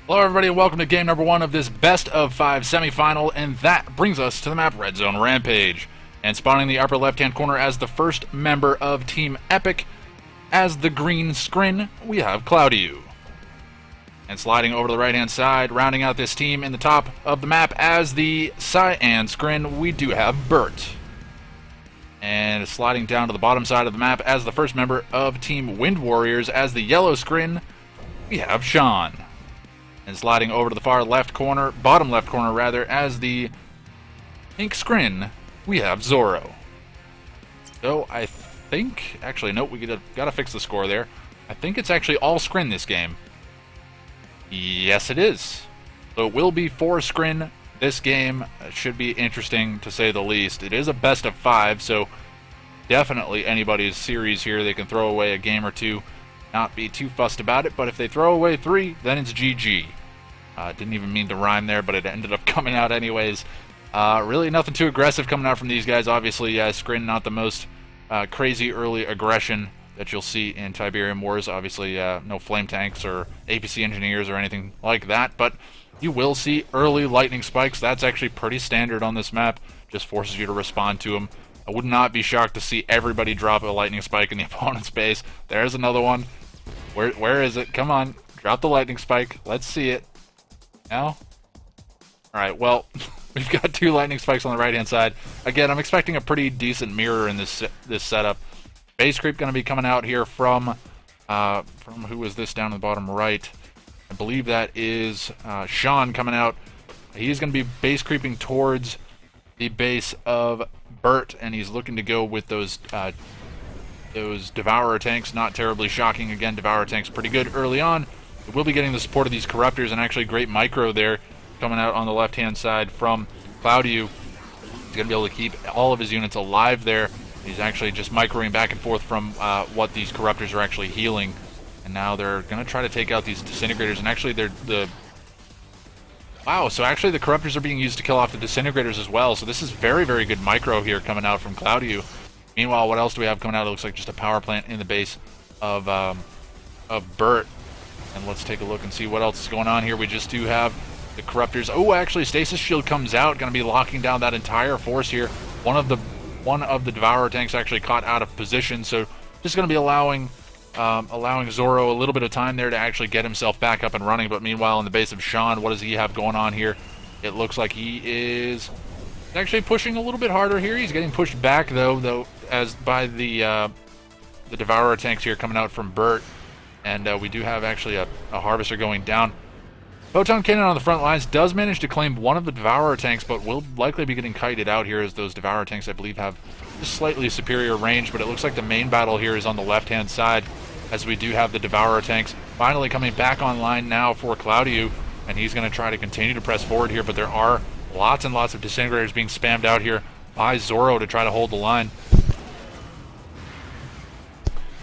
Hello everybody and welcome to game number 1 of this best of 5 semifinal, and that brings us to the map Red Zone Rampage. And spawning in the upper left hand corner as the first member of Team Epic, as the green screen, we have Cloudy. And sliding over to the right hand side, rounding out this team in the top of the map as the cyan screen, we do have Bert. And sliding down to the bottom side of the map as the first member of Team Wind Warriors, as the yellow screen, we have Sean. And sliding over to the far left corner, bottom left corner rather, as the pink screen, we have Zorro. So I think, actually nope, we gotta fix the score there. I think it's actually all screen this game. Yes it is. So it will be 4 screen this game. It should be interesting to say the least. It is a best of 5, so definitely anybody's series here. They can throw away a game or two, not be too fussed about it, but if they throw away 3, then it's GG. Didn't even mean to rhyme there, but it ended up coming out anyways. Really nothing too aggressive coming out from these guys. Obviously, Scrin not the most crazy early aggression that you'll see in Tiberium Wars. Obviously, no flame tanks or APC engineers or anything like that, but you will see early lightning spikes. That's actually pretty standard on this map. Just forces you to respond to them. I would not be shocked to see everybody drop a lightning spike in the opponent's base. There's another one. Where is it? Come on, drop the lightning spike. Let's see it. Now? Alright, well, we've got 2 lightning spikes on the right-hand side. Again, I'm expecting a pretty decent mirror in this setup. Base creep going to be coming out here from who is this down in the bottom right? I believe that is Sean coming out. He's going to be base creeping towards the base of Bert, and he's looking to go with those Devourer tanks. Not terribly shocking. Again, Devourer tanks pretty good early on. We'll be getting the support of these Corruptors, and actually great micro there coming out on the left-hand side from Cloudy. He's going to be able to keep all of his units alive there. He's actually just microing back and forth from what these Corruptors are actually healing. And now they're going to try to take out these Disintegrators, and actually wow, so actually the Corruptors are being used to kill off the Disintegrators as well. So this is very, very good micro here coming out from Cloudy. Meanwhile, what else do we have coming out? It looks like just a power plant in the base of Bert. And let's take a look and see what else is going on here. We just do have the Corruptors. Oh, actually, Stasis Shield comes out, going to be locking down that entire force here. One of the Devourer tanks actually caught out of position, so just going to be allowing Zorro a little bit of time there to actually get himself back up and running. But meanwhile, in the base of Sean, what does he have going on here? It looks like he is actually pushing a little bit harder here. He's getting pushed back though as by the Devourer tanks here coming out from Bert. And we do have actually a Harvester going down. Photon Cannon on the front lines does manage to claim one of the Devourer tanks, but will likely be getting kited out here, as those Devourer tanks, I believe, have just slightly superior range. But it looks like the main battle here is on the left-hand side, as we do have the Devourer tanks finally coming back online now for Cloudy, and he's going to try to continue to press forward here. But there are lots and lots of Disintegrators being spammed out here by Zorro to try to hold the line.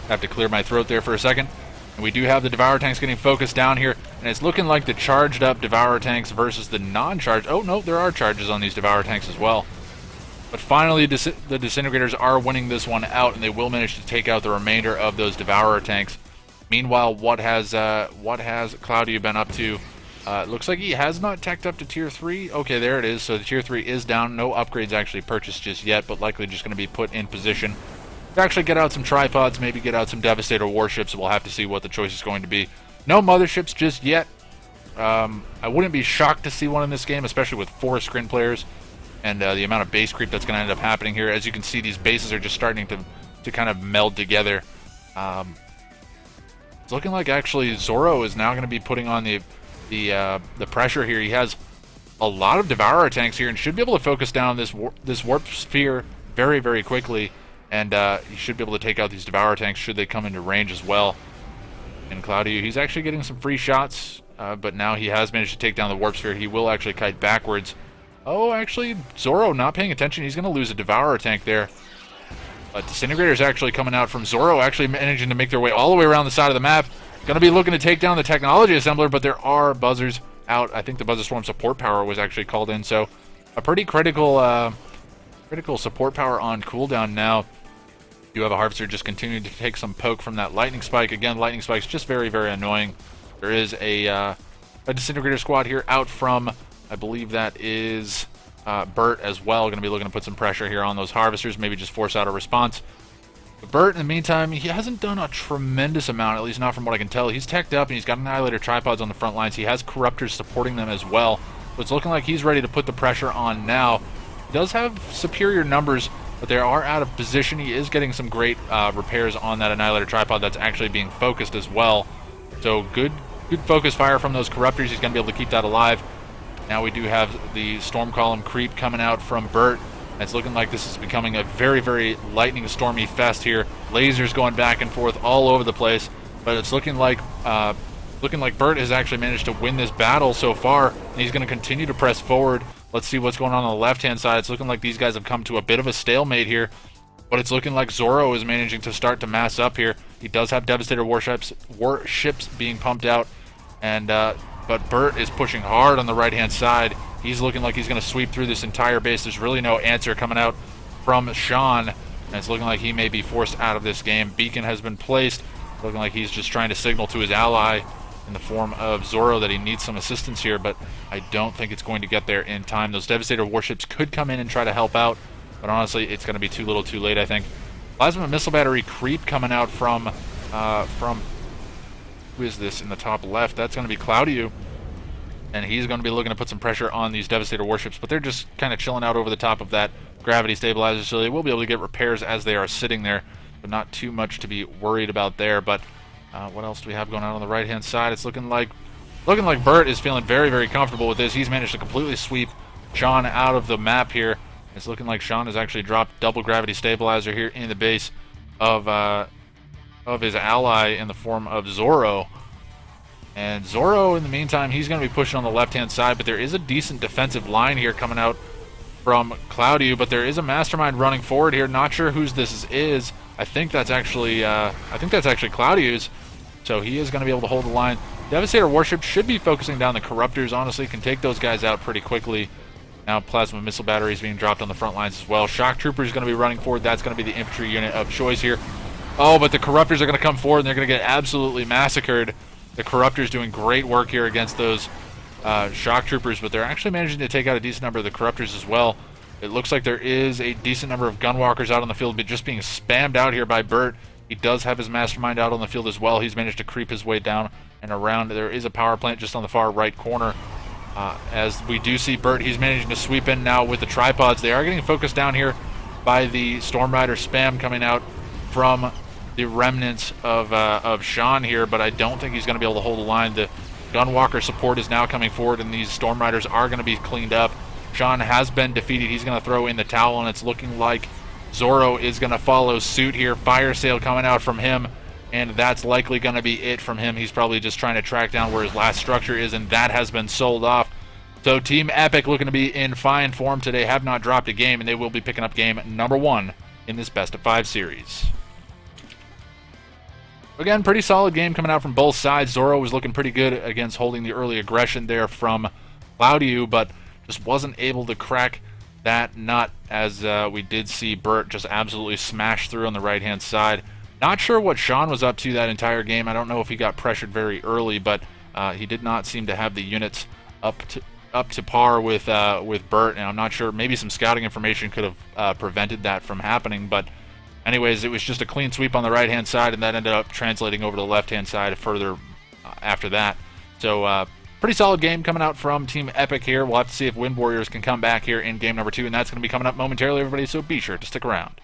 Have to clear my throat there for a second. And we do have the Devourer tanks getting focused down here, and it's looking like the charged up Devourer tanks versus the non-charged. Oh no, there are charges on these Devourer tanks as well. But finally, the Disintegrators are winning this one out, and they will manage to take out the remainder of those Devourer tanks. Meanwhile, what has Cloudy been up to? It looks like he has not teched up to tier 3. Okay, there it is. So the tier 3 is down. No upgrades actually purchased just yet, but likely just going to be put in position to actually get out some tripods, maybe get out some Devastator warships. We'll have to see what the choice is going to be. No motherships just yet. I wouldn't be shocked to see one in this game, especially with 4 screen players and the amount of base creep that's going to end up happening here. As you can see, these bases are just starting to kind of meld together. It's looking like actually Zorro is now going to be putting on the pressure here. He has a lot of Devourer tanks here and should be able to focus down this warp sphere very, very quickly. And he should be able to take out these Devourer tanks should they come into range as well. And Cloudy, he's actually getting some free shots, but now he has managed to take down the Warp Sphere. He will actually kite backwards. Oh, actually, Zorro not paying attention. He's going to lose a Devourer tank there. Disintegrators actually coming out from Zorro, actually managing to make their way all the way around the side of the map. Going to be looking to take down the Technology Assembler, but there are buzzers out. I think the Buzzer Swarm support power was actually called in, so a pretty critical support power on cooldown now. You have a Harvester just continuing to take some poke from that Lightning Spike. Again, Lightning Spike's just very, very annoying. There is a a disintegrator squad here out from, I believe that is Bert as well. Going to be looking to put some pressure here on those harvesters, maybe just force out a response. But Bert, in the meantime, he hasn't done a tremendous amount, at least not from what I can tell. He's teched up, and he's got Annihilator tripods on the front lines. He has Corruptors supporting them as well. So it's looking like he's ready to put the pressure on now. He does have superior numbers, but they are out of position. He is getting some great repairs on that Annihilator tripod that's actually being focused as well. So good focus fire from those Corruptors. He's going to be able to keep that alive. Now we do have the Storm Column creep coming out from Bert. It's looking like this is becoming a very, very lightning stormy fest here. Lasers going back and forth all over the place, but it's looking like Bert has actually managed to win this battle so far, and he's going to continue to press forward. Let's see what's going on the left-hand side. It's looking like these guys have come to a bit of a stalemate here, but it's looking like Zoro is managing to start to mass up here. He does have Devastator warships being pumped out, and but Bert is pushing hard on the right-hand side. He's looking like he's going to sweep through this entire base. There's really no answer coming out from Sean, and it's looking like he may be forced out of this game. Beacon has been placed. It's looking like he's just trying to signal to his ally in the form of Zoro that he needs some assistance here, but I don't think it's going to get there in time. Those Devastator warships could come in and try to help out, but honestly, it's going to be too little too late, I think. Plasma Missile Battery creep coming out from who is this in the top left? That's going to be Claudio. And he's going to be looking to put some pressure on these Devastator warships, but they're just kind of chilling out over the top of that gravity stabilizer, so they will be able to get repairs as they are sitting there, but not too much to be worried about there. But what else do we have going on the right-hand side? It's looking like Bert is feeling very, very comfortable with this. He's managed to completely sweep Sean out of the map here. It's looking like Sean has actually dropped double gravity stabilizer here in the base of his ally in the form of Zoro. And Zoro, in the meantime, he's going to be pushing on the left-hand side, but there is a decent defensive line here coming out from Claudio, but there is a mastermind running forward here. Not sure whose this is. I think that's actually Claudio's. So he is going to be able to hold the line. Devastator warship should be focusing down the Corruptors. Honestly, can take those guys out pretty quickly. Now Plasma Missile Batteries being dropped on the front lines as well. Shock Trooper is going to be running forward. That's going to be the infantry unit of choice here. Oh, but the Corruptors are going to come forward, and they're going to get absolutely massacred. The Corruptors doing great work here against those Shock Troopers, but they're actually managing to take out a decent number of the Corruptors as well. It looks like there is a decent number of Gunwalkers out on the field, but just being spammed out here by Bert. He does have his mastermind out on the field as well. He's managed to creep his way down and around. There is a power plant just on the far right corner. As we do see Bert, he's managing to sweep in now with the tripods. They are getting focused down here by the Storm Rider spam coming out from the remnants of Sean here, but I don't think he's going to be able to hold the line. The Gunwalker support is now coming forward, and these Storm Riders are going to be cleaned up. Sean has been defeated. He's going to throw in the towel, and it's looking like Zoro is going to follow suit here. Fire sale coming out from him, and that's likely going to be it from him. He's probably just trying to track down where his last structure is, and that has been sold off. So Team Epic looking to be in fine form today, have not dropped a game, and they will be picking up game number 1 in this best-of-5 series. Again, pretty solid game coming out from both sides. Zoro was looking pretty good against holding the early aggression there from Claudio, but just wasn't able to crack that nut, as we did see Bert just absolutely smash through on the right-hand side. Not sure what Sean was up to that entire game. I don't know if he got pressured very early, but he did not seem to have the units up to par with Bert, and I'm not sure. Maybe some scouting information could have prevented that from happening, but anyways, it was just a clean sweep on the right-hand side, and that ended up translating over to the left-hand side further after that. So pretty solid game coming out from Team Epic here. We'll have to see if Wind Warriors can come back here in game number 2, and that's going to be coming up momentarily, everybody, so be sure to stick around.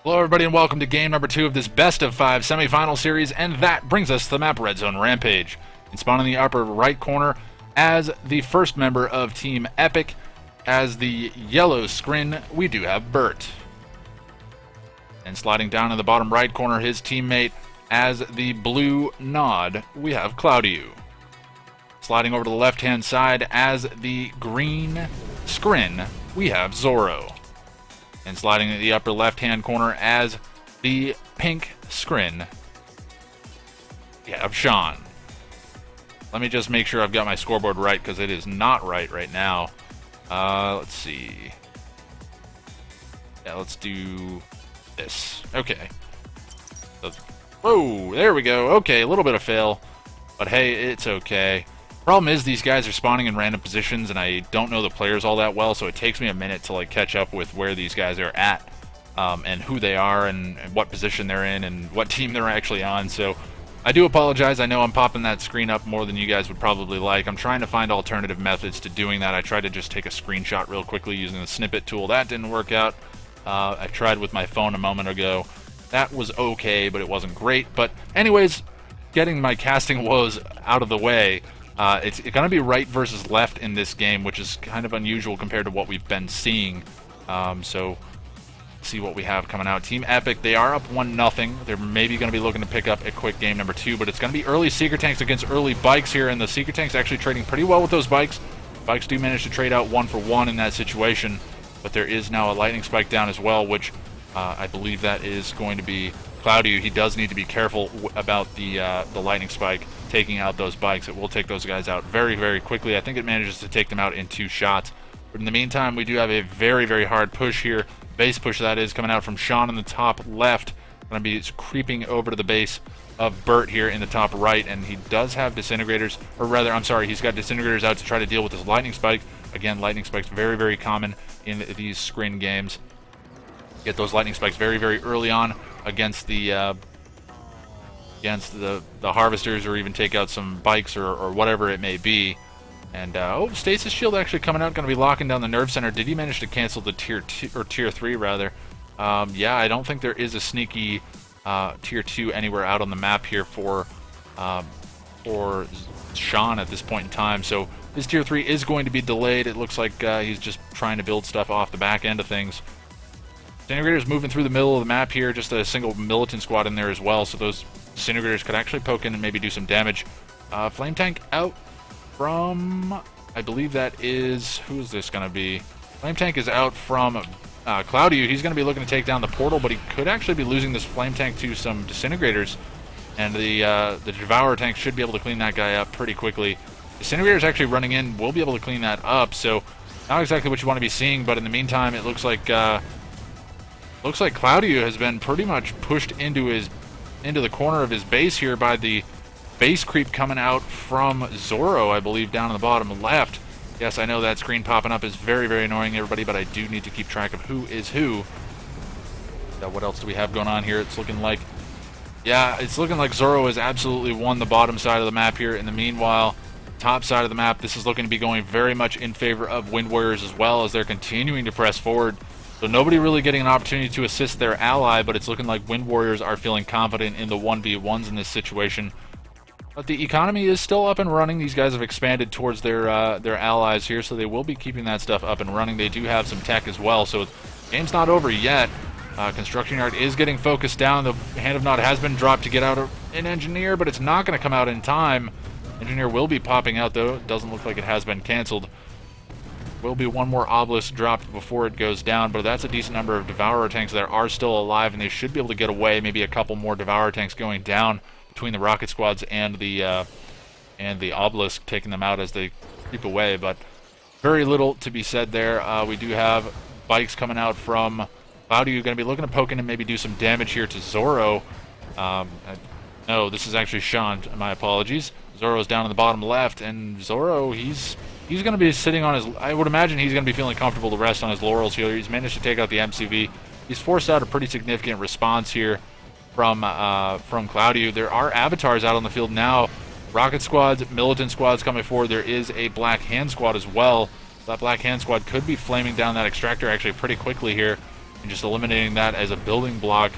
Hello everybody and welcome to game number 2 of this best of 5 semifinal series, and that brings us to the map Red Zone Rampage. And spawn in the upper right corner as the first member of Team Epic, as the yellow screen, we do have Bert. And sliding down in the bottom right corner, his teammate, as the blue nod, we have Claudio. Sliding over to the left hand side as the green screen, we have Zorro. And sliding in the upper left-hand corner as the pink screen, we have Sean. Let me just make sure I've got my scoreboard right, because it is not right now. Let's see. Yeah, let's do this. Okay. Whoa, there we go. Okay, a little bit of fail, but hey, it's okay. Problem is, these guys are spawning in random positions, and I don't know the players all that well, so it takes me a minute to catch up with where these guys are at, and who they are, and what position they're in, and what team they're actually on. So I do apologize. I know I'm popping that screen up more than you guys would probably like. I'm trying to find alternative methods to doing that. I tried to just take a screenshot real quickly using the snippet tool. That didn't work out. I tried with my phone a moment ago. That was okay, but it wasn't great. But anyways, getting my casting woes out of the way, it's going to be right versus left in this game, which is kind of unusual compared to what we've been seeing. So, see what we have coming out. Team Epic, they are up 1-0. They're maybe going to be looking to pick up a quick game number 2, but it's going to be early Seeker Tanks against early Bikes here, and the Seeker Tanks actually trading pretty well with those Bikes. Bikes do manage to trade out 1 for 1 in that situation, but there is now a Lightning Spike down as well, which I believe that is going to be Claudio. He does need to be careful about the Lightning Spike taking out those Bikes. It will take those guys out very, very quickly. I think it manages to take them out in 2 shots. But in the meantime, we do have a very, very hard push here. Base push, that is, coming out from Sean in the top left. Going to be creeping over to the base of Bert here in the top right. And he does have disintegrators, or rather, I'm sorry, he's got disintegrators out to try to deal with this Lightning Spike. Again, Lightning Spike's very, very common in these screen games. Get those Lightning Spikes very, very early on against the harvesters, or even take out some Bikes or whatever it may be. And oh, Stasis Shield actually coming out, going to be locking down the Nerve Center. Did he manage to cancel the tier 2 or tier 3 rather? Yeah, I don't think there is a sneaky tier 2 anywhere out on the map here for Sean at this point in time. So his tier 3 is going to be delayed. It looks like he's just trying to build stuff off the back end of things. Disintegrators moving through the middle of the map here, just a single militant squad in there as well, so those Disintegrators could actually poke in and maybe do some damage. Flame Tank out from, I believe that is, who is this going to be? Flame Tank is out from Claudio. He's going to be looking to take down the portal, but he could actually be losing this Flame Tank to some Disintegrators, and the Devourer Tank should be able to clean that guy up pretty quickly. Disintegrators actually running in will be able to clean that up, so not exactly what you want to be seeing, but in the meantime, it looks like Claudio has been pretty much pushed into the corner of his base here by the base creep coming out from Zorro, I believe, down in the bottom left. Yes, I know that screen popping up is very, very annoying, everybody, but I do need to keep track of who is who. What else do we have going on here? It's looking like Zorro has absolutely won the bottom side of the map here. In the meanwhile, top side of the map, this is looking to be going very much in favor of Wind Warriors as well, as they're continuing to press forward. So nobody really getting an opportunity to assist their ally, but it's looking like Wind Warriors are feeling confident in the 1v1s in this situation. But the economy is still up and running. These guys have expanded towards their allies here, so they will be keeping that stuff up and running. They do have some tech as well, so game's not over yet. Construction Yard is getting focused down. The Hand of Nod has been dropped to get out an Engineer, but it's not going to come out in time. Engineer will be popping out, though. It doesn't look like it has been canceled. Will be one more Obelisk dropped before it goes down, but that's a decent number of Devourer Tanks that are still alive, and they should be able to get away. Maybe a couple more Devourer Tanks going down between the rocket squads and the Obelisk, taking them out as they creep away, but very little to be said there. We do have Bikes coming out from Claudio, going to be looking to poke in and maybe do some damage here to Zorro. No, this is actually Sean, my apologies. Zorro's down in the bottom left, and Zorro, he's going to be sitting on his... I would imagine he's going to be feeling comfortable to rest on his laurels here. He's managed to take out the MCV. He's forced out a pretty significant response here from Claudio. There are avatars out on the field now. Rocket squads, militant squads coming forward. There is a Black Hand squad as well. So that Black Hand squad could be flaming down that extractor actually pretty quickly here. and just eliminating that as a building block.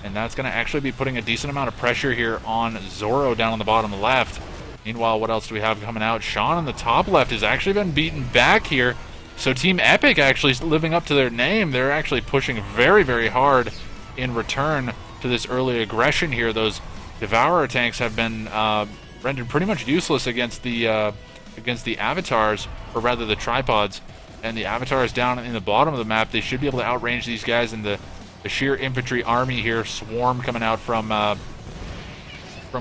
And that's going to actually be putting a decent amount of pressure here on Zoro down on the bottom left. Meanwhile, what else do we have coming out? Sean on the top left has actually been beaten back here. So Team Epic actually living up to their name. They're actually pushing very, very hard in return to this early aggression here. Those Devourer tanks have been rendered pretty much useless against the avatars, or rather the tripods. And the avatars down in the bottom of the map, they should be able to outrange these guys in the sheer infantry army here. Swarm coming out from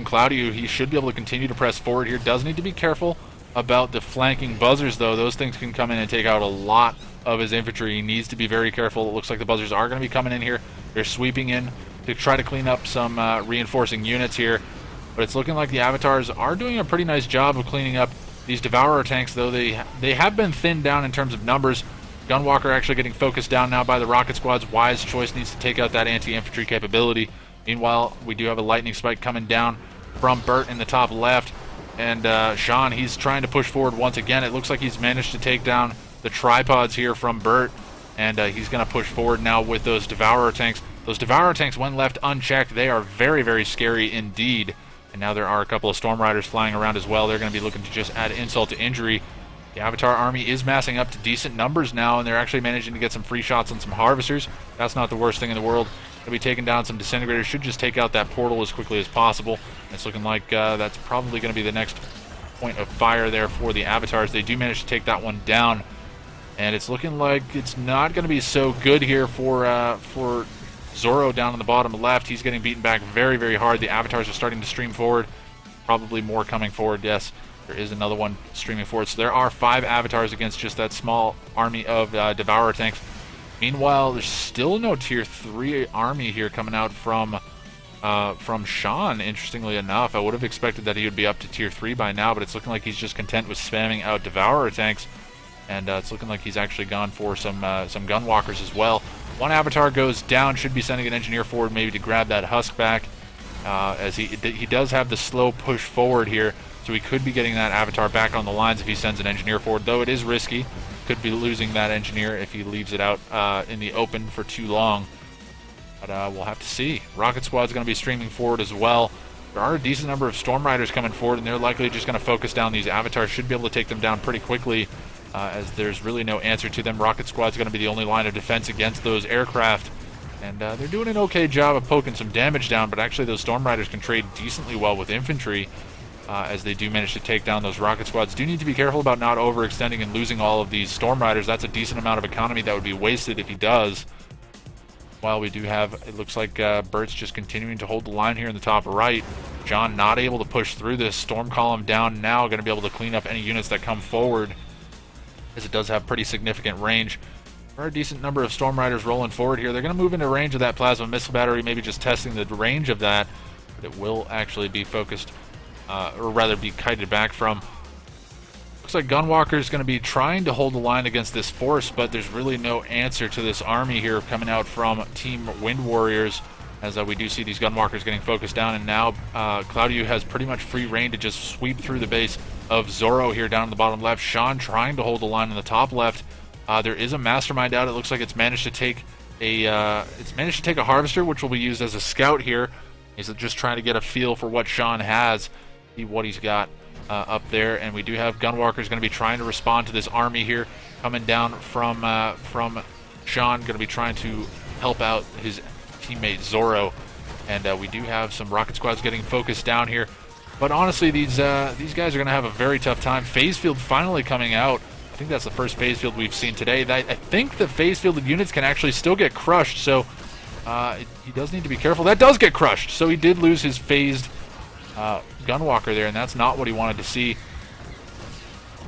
Claudio. He should be able to continue to press forward here. Does need to be careful about the flanking buzzers, though. Those things can come in and take out a lot of his infantry. He needs to be very careful. It looks like the buzzers are going to be coming in here. They're sweeping in to try to clean up some reinforcing units here. But it's looking like the avatars are doing a pretty nice job of cleaning up these Devourer tanks, though they have been thinned down in terms of numbers. Gunwalker actually getting focused down now by the rocket squads. Wise choice, needs to take out that anti-infantry capability. Meanwhile, we do have a lightning spike coming down from Bert in the top left. And Sean, he's trying to push forward once again. It looks like he's managed to take down the tripods here from Bert. And he's going to push forward now with those Devourer tanks. Those Devourer tanks, when left unchecked, they are very, very scary indeed. And now there are a couple of Storm Riders flying around as well. They're going to be looking to just add insult to injury. The Avatar army is massing up to decent numbers now, and they're actually managing to get some free shots on some Harvesters. That's not the worst thing in the world. They'll be taking down some Disintegrators. Should just take out that portal as quickly as possible. And it's looking like that's probably going to be the next point of fire there for the Avatars. They do manage to take that one down. And it's looking like it's not going to be so good here for Zoro down on the bottom left. He's getting beaten back very, very hard. The Avatars are starting to stream forward. Probably more coming forward, yes. There is another one streaming forward. So there are 5 Avatars against just that small army of Devourer tanks. Meanwhile, there's still no Tier 3 army here coming out from Sean, interestingly enough. I would have expected that he would be up to Tier 3 by now, but it's looking like he's just content with spamming out Devourer tanks. And it's looking like he's actually gone for some Gunwalkers as well. One Avatar goes down, should be sending an Engineer forward maybe to grab that Husk back. As he does have the slow push forward here, so he could be getting that Avatar back on the lines if he sends an Engineer forward, though it is risky. Could be losing that Engineer if he leaves it out in the open for too long. But we'll have to see. Rocket Squad's going to be streaming forward as well. There are a decent number of Storm Riders coming forward, and they're likely just going to focus down these Avatars. Should be able to take them down pretty quickly, as there's really no answer to them. Rocket Squad's going to be the only line of defense against those aircraft. And they're doing an okay job of poking some damage down, but actually those Storm Riders can trade decently well with infantry, as they do manage to take down those Rocket Squads. Do need to be careful about not overextending and losing all of these Storm Riders. That's a decent amount of economy that would be wasted if he does. While we do have, it looks like Bert's just continuing to hold the line here in the top right. John not able to push through this. Storm Column down now, going to be able to clean up any units that come forward, as it does have pretty significant range. There are a decent number of Storm Riders rolling forward here. They're going to move into range of that Plasma Missile Battery, maybe just testing the range of that, but it will actually be focused, or rather be kited back from. Looks like Gunwalker is going to be trying to hold the line against this force, but there's really no answer to this army here coming out from Team Wind Warriors, as we do see these Gunwalkers getting focused down, and now Claudio has pretty much free reign to just sweep through the base of Zoro here down in the bottom left. Sean trying to hold the line on the top left. There is a Mastermind out. It looks like it's managed to take a Harvester, which will be used as a scout here. He's just trying to get a feel for what Sean has, see what he's got up there. And we do have Gunwalkers going to be trying to respond to this army here coming down from Sean. Going to be trying to help out his teammate Zoro. And we do have some Rocket Squads getting focused down here. But honestly, these guys are going to have a very tough time. Phase Field finally coming out. I think that's the first phase field we've seen today. I think the phase fielded units can actually still get crushed, so he does need to be careful. That does get crushed, so he did lose his phased Gunwalker there, and that's not what he wanted to see.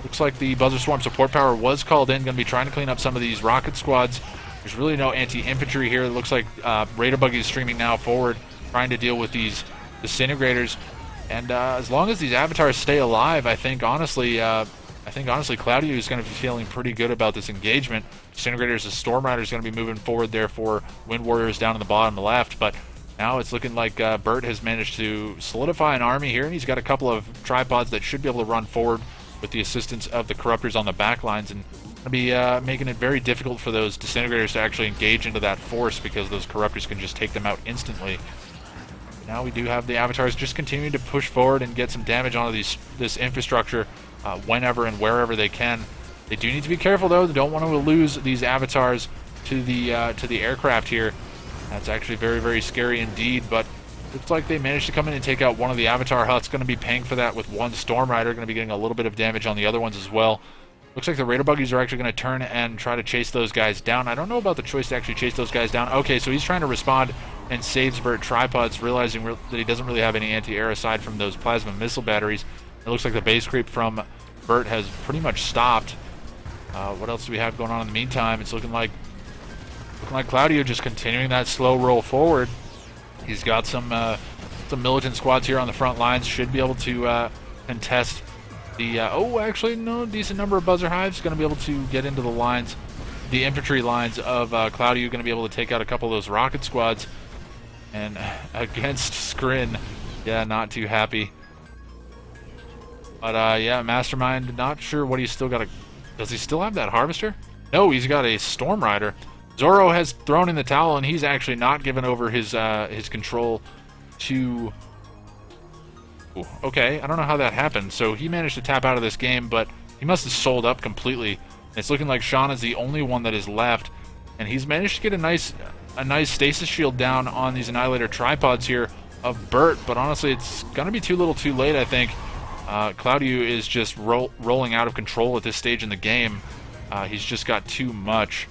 Looks like the Buzzer Swarm support power was called in, going to be trying to clean up some of these Rocket Squads. There's really no anti-infantry here. It looks like Raider Buggy is streaming now forward, trying to deal with these Disintegrators. And as long as these Avatars stay alive, I think honestly Claudio is going to be feeling pretty good about this engagement. Disintegrators, the Storm Rider is going to be moving forward there for Wind Warriors down in the bottom left, but now it's looking like Bert has managed to solidify an army here, and he's got a couple of tripods that should be able to run forward with the assistance of the Corruptors on the back lines, and going to to be making it very difficult for those disintegrators to actually engage into that force, because those corruptors can just take them out instantly. Now we do have the avatars just continuing to push forward and get some damage onto this infrastructure whenever and wherever they can. They do need to be careful, though. They don't want to lose these avatars to the aircraft here. That's actually very, very scary indeed, but looks like they managed to come in and take out one of the avatar huts. Going to be paying for that with one Storm Rider. Going to be getting a little bit of damage on the other ones as well. Looks like the Raider Buggies are actually going to turn and try to chase those guys down. I don't know about the choice to actually chase those guys down. Okay, so he's trying to respond and saves Burt tripods, realizing that he doesn't really have any anti-air aside from those plasma missile batteries. It looks like the base creep from Burt has pretty much stopped. What else do we have going on in the meantime? It's looking like Claudio just continuing that slow roll forward. He's got some militant squads here on the front lines. Should be able to contest the... oh, actually, no, decent number of buzzer hives. Going to be able to get into the lines, the infantry lines of Claudio. Going to be able to take out a couple of those rocket squads. And against Skrin, yeah, not too happy. But, yeah, Mastermind, not sure what he's still got. Does he still have that Harvester? No, he's got a Storm Rider. Zoro has thrown in the towel, and he's actually not given over his control to... Ooh, okay, I don't know how that happened. So he managed to tap out of this game, but he must have sold up completely. It's looking like Sean is the only one that is left, and he's managed to get a nice stasis shield down on these Annihilator tripods here of Burt, but honestly, it's going to be too little too late, I think. Claudio is just rolling out of control at this stage in the game. He's just got too much.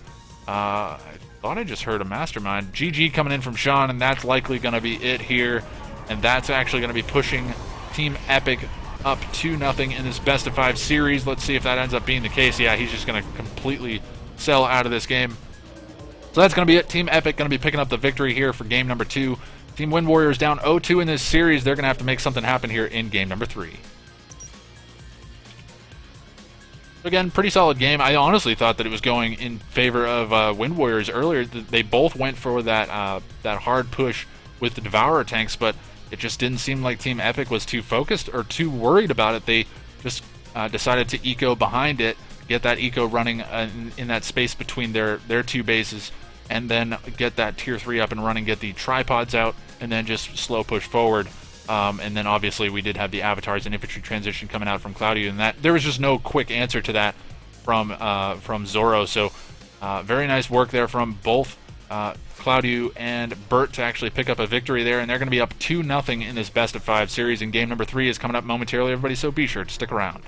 I thought I just heard a Mastermind. GG coming in from Sean, and that's likely going to be it here. And that's actually going to be pushing Team Epic up 2-0 in this best-of-5 series. Let's see if that ends up being the case. Yeah, he's just going to completely sell out of this game. So that's going to be it. Team Epic going to be picking up the victory here for game number 2. Team Wind Warriors down 0-2 in this series. They're going to have to make something happen here in game number 3. Again, pretty solid game. I honestly thought that it was going in favor of Wind Warriors earlier. They both went for that hard push with the Devourer tanks, but it just didn't seem like Team Epic was too focused or too worried about it. They just decided to eco behind it, get that eco running in that space between their two bases, and then get that tier 3 up and running, get the tripods out, and then just slow push forward. And then obviously we did have the avatars and infantry transition coming out from Claudio, and that there was just no quick answer to that from Zoro. So very nice work there from both Claudio and Burt to actually pick up a victory there, and they're going to be up 2-0 in this best-of-5 series, and game number 3 is coming up momentarily, everybody, so be sure to stick around.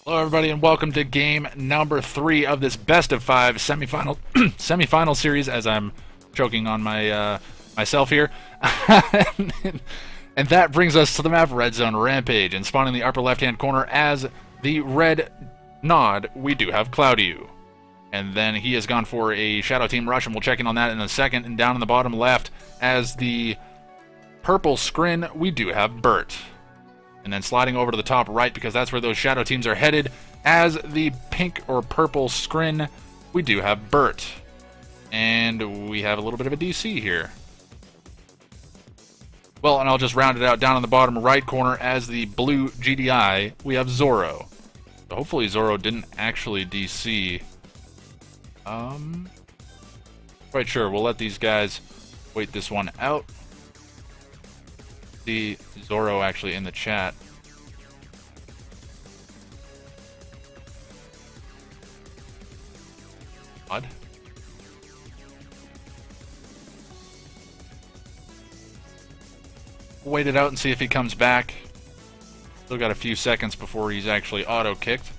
Hello, everybody, and welcome to game number 3 of this best-of-5 semifinal series. As I'm choking on my myself here, and that brings us to the map Red Zone Rampage, and spawning in the upper left-hand corner as the red Nod, we do have Cloudiu. And then he has gone for a Shadow Team Rush, and we'll check in on that in a second. And down in the bottom left, as the purple scrin, we do have Bert. And then sliding over to the top right, because that's where those Shadow Teams are headed, as the pink or purple scrin, we do have Bert. And we have a little bit of a DC here. Well, and I'll just round it out down in the bottom right corner as the blue GDI, we have Zoro. So hopefully Zoro didn't actually DC. Quite sure. We'll let these guys wait this one out. See Zoro actually in the chat. Odd. We'll wait it out and see if he comes back. Still got a few seconds before he's actually auto-kicked.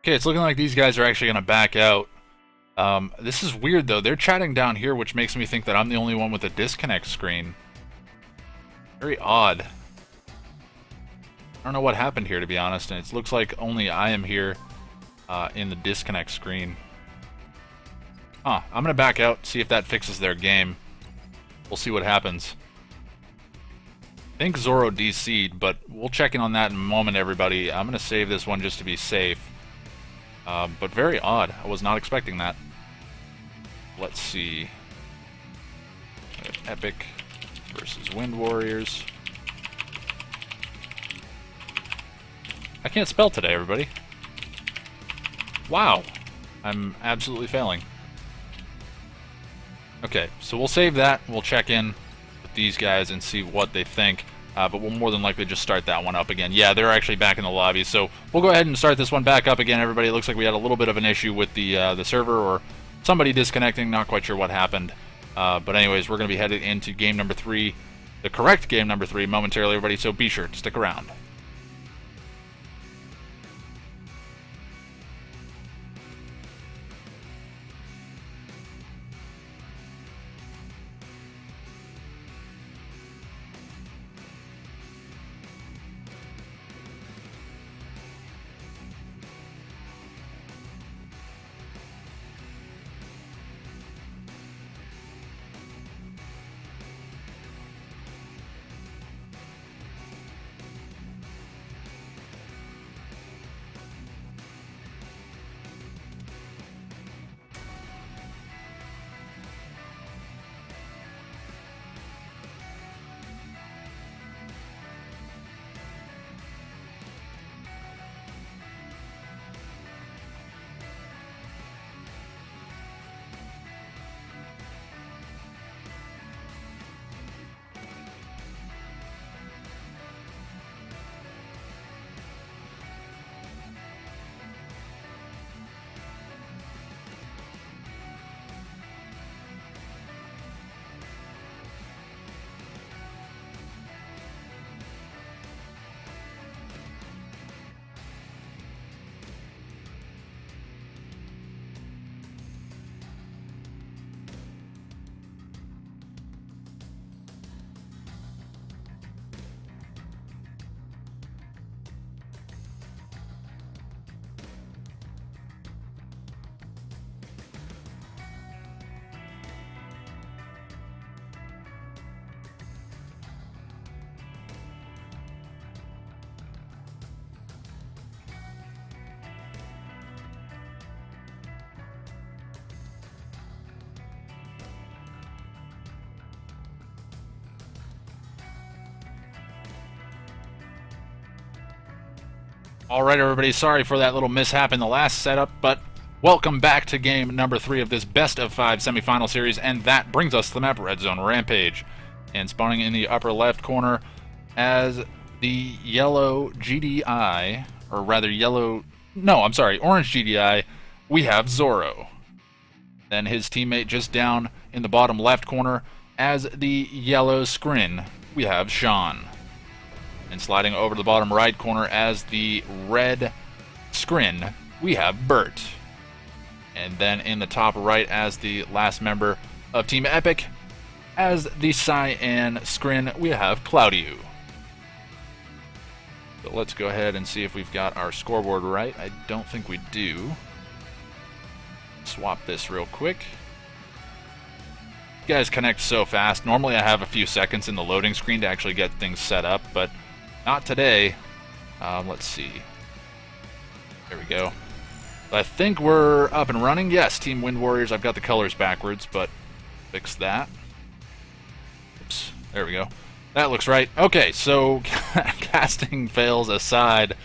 Okay, it's looking like these guys are actually going to back out. This is weird, though. They're chatting down here, which makes me think that I'm the only one with a disconnect screen. Very odd. I don't know what happened here, to be honest, and it looks like only I am here in the disconnect screen. I'm going to back out, see if that fixes their game. We'll see what happens. I think Zoro DC'd, but we'll check in on that in a moment, everybody. I'm going to save this one just to be safe. But very odd. I was not expecting that. Let's see. Epic versus Wind Warriors. I can't spell today, everybody. Wow. I'm absolutely failing. Okay, so we'll save that. We'll check in with these guys and see what they think. But we'll more than likely just start that one up again. Yeah, they're actually back in the lobby, so we'll go ahead and start this one back up again, everybody. It looks like we had a little bit of an issue with the server, or somebody disconnecting. Not quite sure what happened. But anyways, we're going to be headed into game number 3, the correct game number 3, momentarily, everybody, so be sure to stick around. Alright, everybody, sorry for that little mishap in the last setup, but welcome back to game number 3 of this best of 5 semifinal series, and that brings us to the map Red Zone Rampage. And spawning in the upper left corner as the yellow GDI, or rather orange GDI, we have Zoro. Then his teammate just down in the bottom left corner as the yellow Scrin, we have Sean. And sliding over to the bottom right corner as the red Scrin, we have Bert. And then in the top right as the last member of Team Epic, as the cyan Scrin, we have Claudio. So let's go ahead and see if we've got our scoreboard right. I don't think we do. Swap this real quick. You guys connect so fast. Normally I have a few seconds in the loading screen to actually get things set up, but not today. Let's see. There we go. I think we're up and running. Yes, Team Wind Warriors. I've got the colors backwards, but fix that. Oops. There we go. That looks right. Okay, so casting fails aside,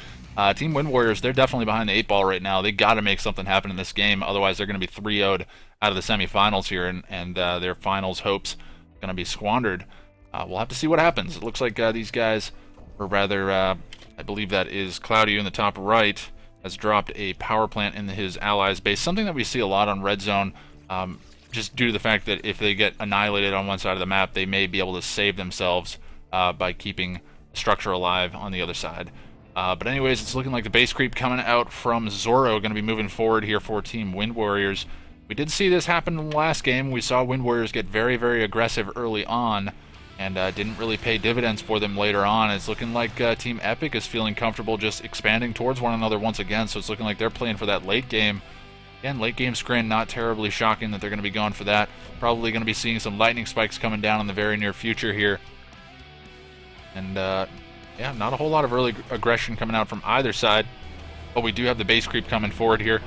Team Wind Warriors, they're definitely behind the 8-ball right now. They got to make something happen in this game, otherwise they're going to be 3-0'd out of the semifinals here, and their finals hopes going to be squandered. We'll have to see what happens. It looks like these guys, or rather, I believe that is Claudio in the top right, has dropped a power plant in his allies' base, something that we see a lot on Red Zone, just due to the fact that if they get annihilated on one side of the map, they may be able to save themselves by keeping the structure alive on the other side. But anyways, it's looking like the base creep coming out from Zoro, going to be moving forward here for Team Wind Warriors. We did see this happen in the last game. We saw Wind Warriors get very, very aggressive early on, and didn't really pay dividends for them later on. It's looking like Team Epic is feeling comfortable just expanding towards one another once again, so it's looking like they're playing for that late game. Again, late game screen, not terribly shocking that they're going to be going for that. Probably going to be seeing some lightning spikes coming down in the very near future here. And yeah, not a whole lot of early aggression coming out from either side, but we do have the base creep coming forward here.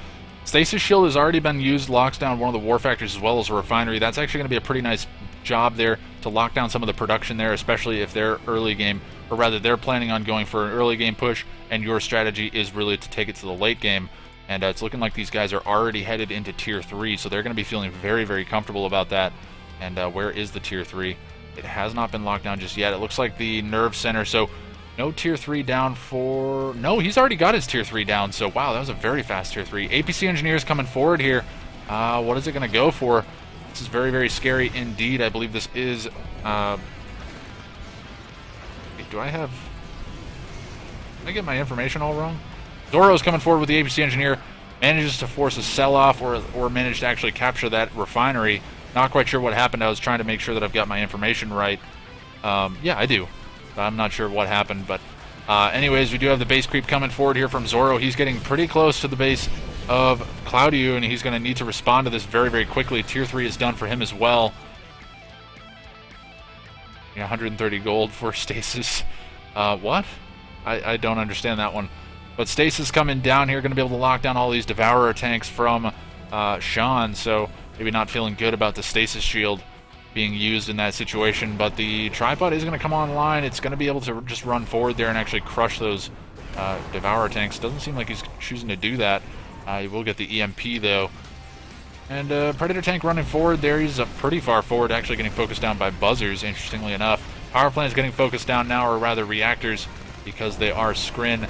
Stasis Shield has already been used, locks down one of the war factors as well as a refinery. That's actually going to be a pretty nice job there to lock down some of the production there, especially if they're early game, or rather they're planning on going for an early game push, and your strategy is really to take it to the late game. And it's looking like these guys are already headed into Tier 3, so they're going to be feeling very, very comfortable about that. And where is the Tier 3? It has not been locked down just yet. It looks like the Nerve Center, so no Tier 3 down for... No, he's already got his Tier 3 down, so wow, that was a very fast Tier 3. APC Engineers coming forward here. What is it going to go for? This is very, very scary indeed. I believe this is... Wait, do I have... Did I get my information all wrong? Zoro's coming forward with the APC Engineer. Manages to force a sell-off or manage to actually capture that refinery. Not quite sure what happened. I was trying to make sure that I've got my information right. Yeah, I do. I'm not sure what happened, but anyways, we do have the base creep coming forward here from Zoro. He's getting pretty close to the base of Claudio, and he's going to need to respond to this very, very quickly. Tier 3 is done for him as well. Yeah, 130 gold for Stasis. What? I don't understand that one. But Stasis coming down here, going to be able to lock down all these Devourer tanks from Sean, so maybe not feeling good about the Stasis Shield being used in that situation, but the tripod is going to come online. It's going to be able to just run forward there and actually crush those Devourer tanks. Doesn't seem like he's choosing to do that. He will get the EMP though. And Predator tank running forward there. He's pretty far forward, actually getting focused down by buzzers, interestingly enough. Power plant is getting focused down now, or rather reactors, because they are Scrin.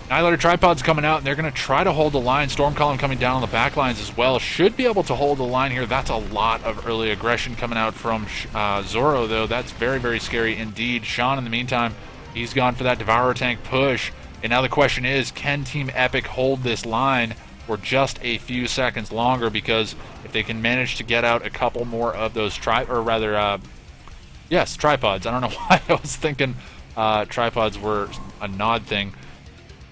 Annihilator Tripod's coming out, and they're going to try to hold the line. Storm Column coming down on the back lines as well. Should be able to hold the line here. That's a lot of early aggression coming out from Zoro, though. That's very, very scary indeed. Sean, in the meantime, he's gone for that Devourer tank push. And now the question is, can Team Epic hold this line for just a few seconds longer? Because if they can manage to get out a couple more of those tripods. I don't know why I was thinking tripods were a nod thing.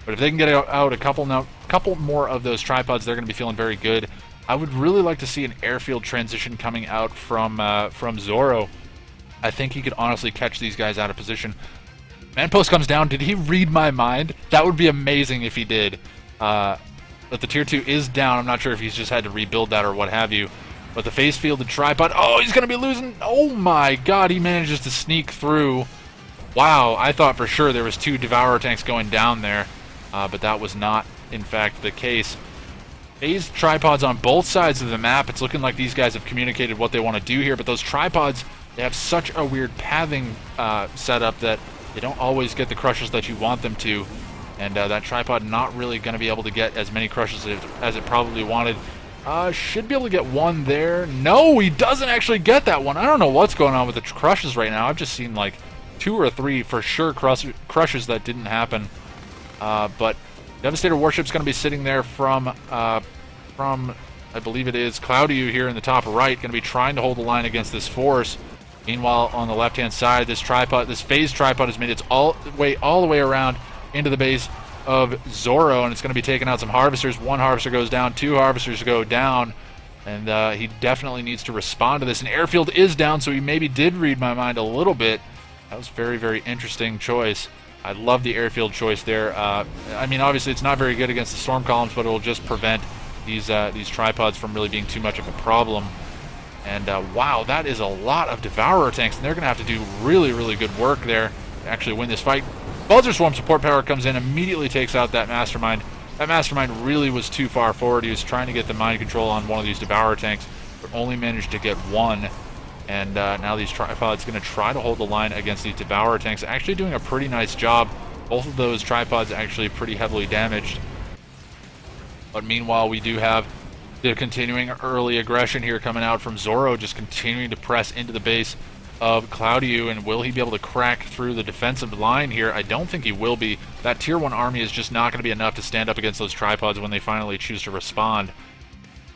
But if they can get out a couple more of those tripods, they're going to be feeling very good. I would really like to see an airfield transition coming out from Zoro. I think he could honestly catch these guys out of position. Manpost comes down. Did he read my mind? That would be amazing if he did. But the Tier 2 is down. I'm not sure if he's just had to rebuild that or what have you. But the face fielded tripod. Oh, he's going to be losing. Oh my god, he manages to sneak through. Wow, I thought for sure there was 2 Devourer tanks going down there. But that was not, in fact, the case. Phased tripods on both sides of the map. It's looking like these guys have communicated what they want to do here, but those tripods they have such a weird pathing setup that they don't always get the crushes that you want them to. And that tripod not really going to be able to get as many crushes as it probably wanted. Should be able to get one there. No, he doesn't actually get that one. I don't know what's going on with the crushes right now. I've just seen like 2 or 3 for sure crushes that didn't happen. But Devastator Warship's going to be sitting there from I believe it is Cloudiu here in the top right, going to be trying to hold the line against this force. Meanwhile, on the left-hand side, this phase tripod has made its all the way around into the base of Zoro, and it's going to be taking out some harvesters. 1 harvester goes down, 2 harvesters go down, and he definitely needs to respond to this. An airfield is down, so he maybe did read my mind a little bit. That was very, very interesting choice. I love the airfield choice there. I mean, obviously it's not very good against the storm columns, but it will just prevent these tripods from really being too much of a problem. And wow, that is a lot of Devourer tanks, and they're going to have to do really, really good work there to actually win this fight. Buzzer Swarm support power comes in, immediately takes out that Mastermind. That Mastermind really was too far forward. He was trying to get the mind control on one of these Devourer tanks, but only managed to get 1. And now these tripods going to try to hold the line against these Devourer tanks. Actually doing a pretty nice job. Both of those tripods actually pretty heavily damaged. But meanwhile, we do have the continuing early aggression here coming out from Zoro, just continuing to press into the base of Cloudiu, and will he be able to crack through the defensive line here? I don't think he will be. That tier 1 army is just not going to be enough to stand up against those tripods when they finally choose to respond.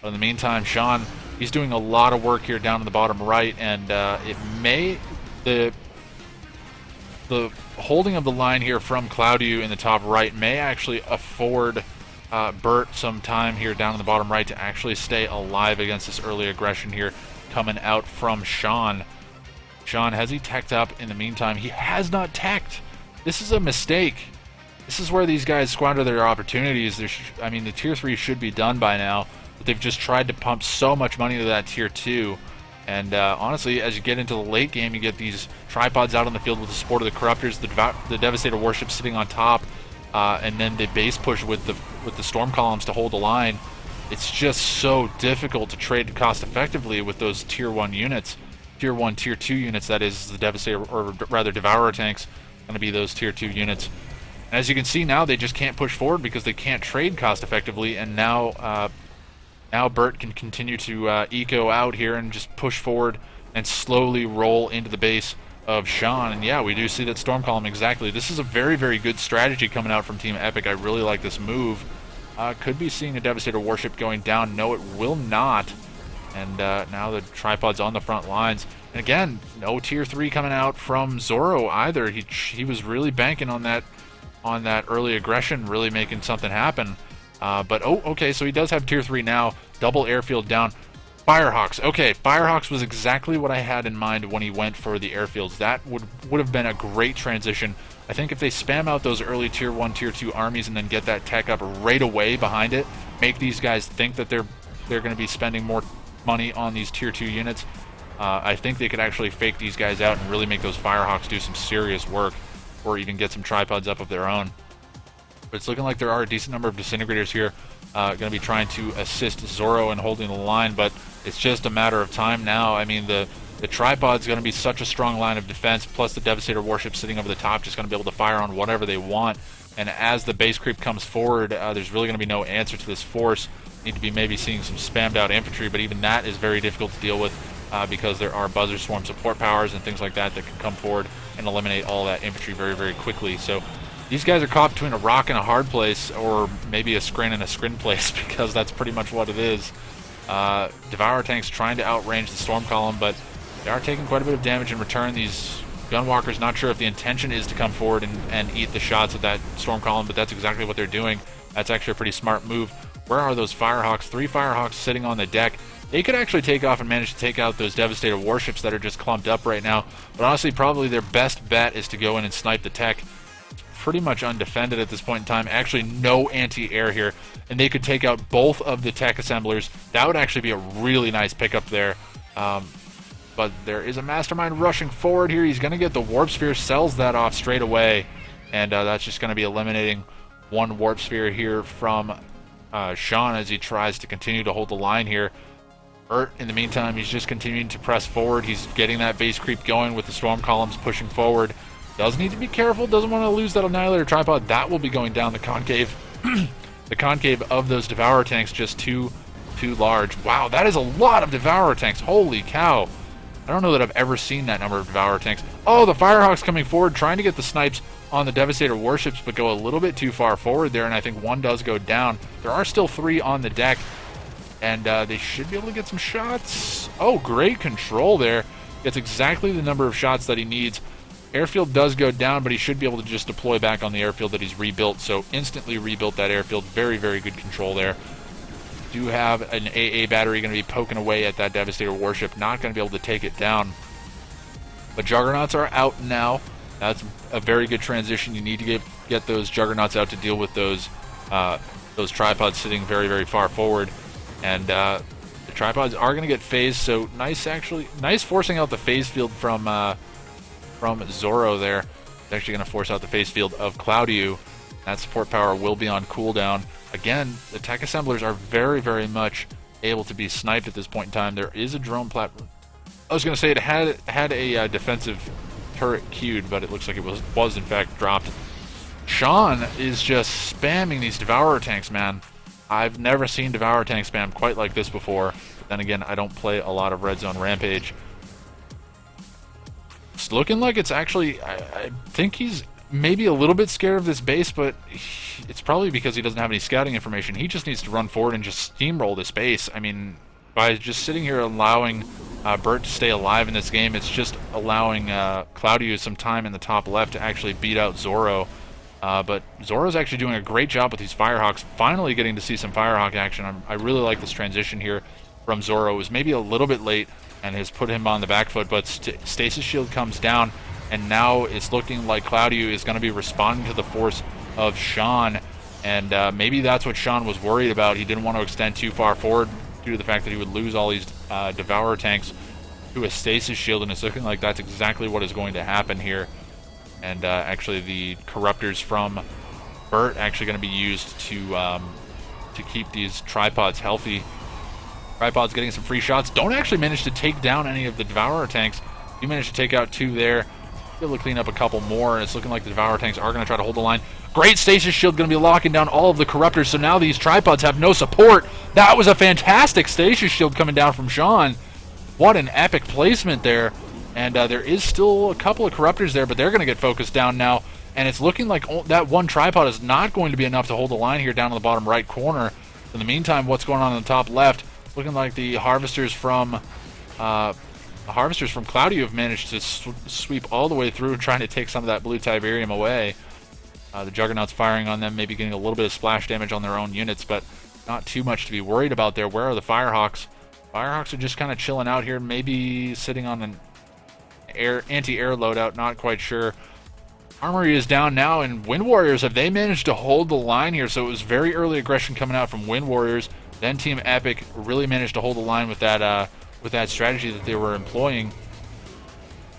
But in the meantime, Sean, he's doing a lot of work here down in the bottom right, and the holding of the line here from Cloudiu in the top right may actually afford Bert some time here down in the bottom right to actually stay alive against this early aggression here coming out from Sean. Sean, has he teched up in the meantime? He has not teched. This is a mistake. This is where these guys squander their opportunities. I mean, the tier 3 should be done by now, but they've just tried to pump so much money into that tier 2. And honestly, as you get into the late game, you get these tripods out on the field with the support of the Corruptors, the Devastator Warship sitting on top, and then the base push with the Storm Columns to hold the line. It's just so difficult to trade cost effectively with those tier 1 units. Tier 1, tier 2 units, that is the Devastator, or rather Devourer tanks, going to be those tier 2 units. And as you can see now, they just can't push forward because they can't trade cost effectively, and now Bert can continue to eco out here and just push forward and slowly roll into the base of Sean. And yeah, we do see that Storm Column exactly. This is a very, very good strategy coming out from Team Epic. I really like this move. Could be seeing a Devastator Warship going down. No, it will not. And now the tripod's on the front lines. And again, no tier 3 coming out from Zoro either. He was really banking on that early aggression, really making something happen. But oh, okay, so he does have tier 3 now. Double airfield down. Firehawks. Okay, Firehawks was exactly what I had in mind when he went for the airfields. That would have been a great transition. I think if they spam out those early tier 1, tier 2 armies and then get that tech up right away behind it, make these guys think that they're going to be spending more money on these tier 2 units, I think they could actually fake these guys out and really make those Firehawks do some serious work, or even get some tripods up of their own. But it's looking like there are a decent number of disintegrators here going to be trying to assist Zoro in holding the line, but it's just a matter of time now. I mean, the tripod's going to be such a strong line of defense, plus the Devastator Warship sitting over the top just going to be able to fire on whatever they want. And as the base creep comes forward, there's really going to be no answer to this force. Need to be maybe seeing some spammed out infantry, but even that is very difficult to deal with because there are Buzzer Swarm support powers and things like that that can come forward and eliminate all that infantry very, very quickly. So these guys are caught between a rock and a hard place, or maybe a scrin and a scrin place, because that's pretty much what it is. Devourer tanks trying to outrange the Storm Column, but they are taking quite a bit of damage in return. These Gunwalkers, not sure if the intention is to come forward and eat the shots of that Storm Column, but that's exactly what they're doing. That's actually a pretty smart move. Where are those Firehawks? 3 Firehawks sitting on the deck. They could actually take off and manage to take out those Devastator Warships that are just clumped up right now. But honestly, probably their best bet is to go in and snipe the tech. Pretty much undefended at this point in time. Actually, no anti-air here. And they could take out both of the tech assemblers. That would actually be a really nice pickup there. But there is a Mastermind rushing forward here. He's going to get the Warp Sphere, sells that off straight away. And that's just going to be eliminating one Warp Sphere here from Sean as he tries to continue to hold the line here. Bert, in the meantime, he's just continuing to press forward. He's getting that base creep going with the storm columns pushing forward. Does need to be careful. Doesn't want to lose that Annihilator tripod. That will be going down the concave. The concave of those Devourer tanks just too large. Wow, that is a lot of Devourer tanks. Holy cow. I don't know that I've ever seen that number of Devourer tanks. Oh, the Firehawks coming forward, trying to get the snipes on the Devastator warships, but go a little bit too far forward there, and I think one does go down. There are still 3 on the deck, and they should be able to get some shots. Oh, great control there. Gets exactly the number of shots that he needs. Airfield does go down, but he should be able to just deploy back on the airfield that he's rebuilt, so instantly rebuilt that airfield. Very, very good control there. Do have an AA battery going to be poking away at that Devastator warship. Not going to be able to take it down. But Juggernauts are out now. That's a very good transition. You need to get those Juggernauts out to deal with those tripods sitting very, very far forward. And the tripods are going to get phased, so nice forcing out the phase field from Zorro there. It's actually going to force out the phase field of Cloudiu. That support power will be on cooldown. Again, the tech assemblers are very, very much able to be sniped at this point in time. There is a drone platform. I was going to say it had a defensive turret queued, but it looks like it was in fact dropped. Sean is just spamming these Devourer tanks, man. I've never seen Devourer tank spam quite like this before. But then again, I don't play a lot of Red Zone Rampage. It's looking like it's actually... I think he's maybe a little bit scared of this base, but it's probably because he doesn't have any scouting information. He just needs to run forward and just steamroll this base. I mean, by just sitting here allowing Bert to stay alive in this game, it's just allowing Cloudiu some time in the top left to actually beat out Zorro. But Zorro's actually doing a great job with these Firehawks. Finally getting to see some Firehawk action. I really like this transition here from Zorro. It was maybe a little bit late and has put him on the back foot, but Stasis Shield comes down, and now it's looking like Cloudiu is going to be responding to the force of Sean, and maybe that's what Sean was worried about. He didn't want to extend too far forward due to the fact that he would lose all these Devourer tanks to a Stasis Shield, and it's looking like that's exactly what is going to happen here. And actually the Corruptors from Bert actually going to be used to keep these tripods healthy. Tripods getting some free shots. Don't actually manage to take down any of the Devourer tanks. You managed to take out 2 there. Be able to clean up a couple more, and it's looking like the Devourer tanks are going to try to hold the line. Great Stasis Shield going to be locking down all of the Corruptors, so now these tripods have no support. That was a fantastic Stasis Shield coming down from Sean. What an epic placement there. And there is still a couple of Corruptors there, but they're going to get focused down now. And it's looking like that one tripod is not going to be enough to hold the line here down in the bottom right corner. In the meantime, what's going on in the top left? Looking like the Harvesters from Cloudiu have managed to sweep all the way through, trying to take some of that blue Tiberium away. The Juggernauts firing on them, maybe getting a little bit of splash damage on their own units, but not too much to be worried about there. Where are the Firehawks? Firehawks are just kind of chilling out here, maybe sitting on an anti-air loadout, not quite sure. Armory is down now, and Wind Warriors, have they managed to hold the line here? So it was very early aggression coming out from Wind Warriors. Then Team Epic really managed to hold the line with that strategy that they were employing.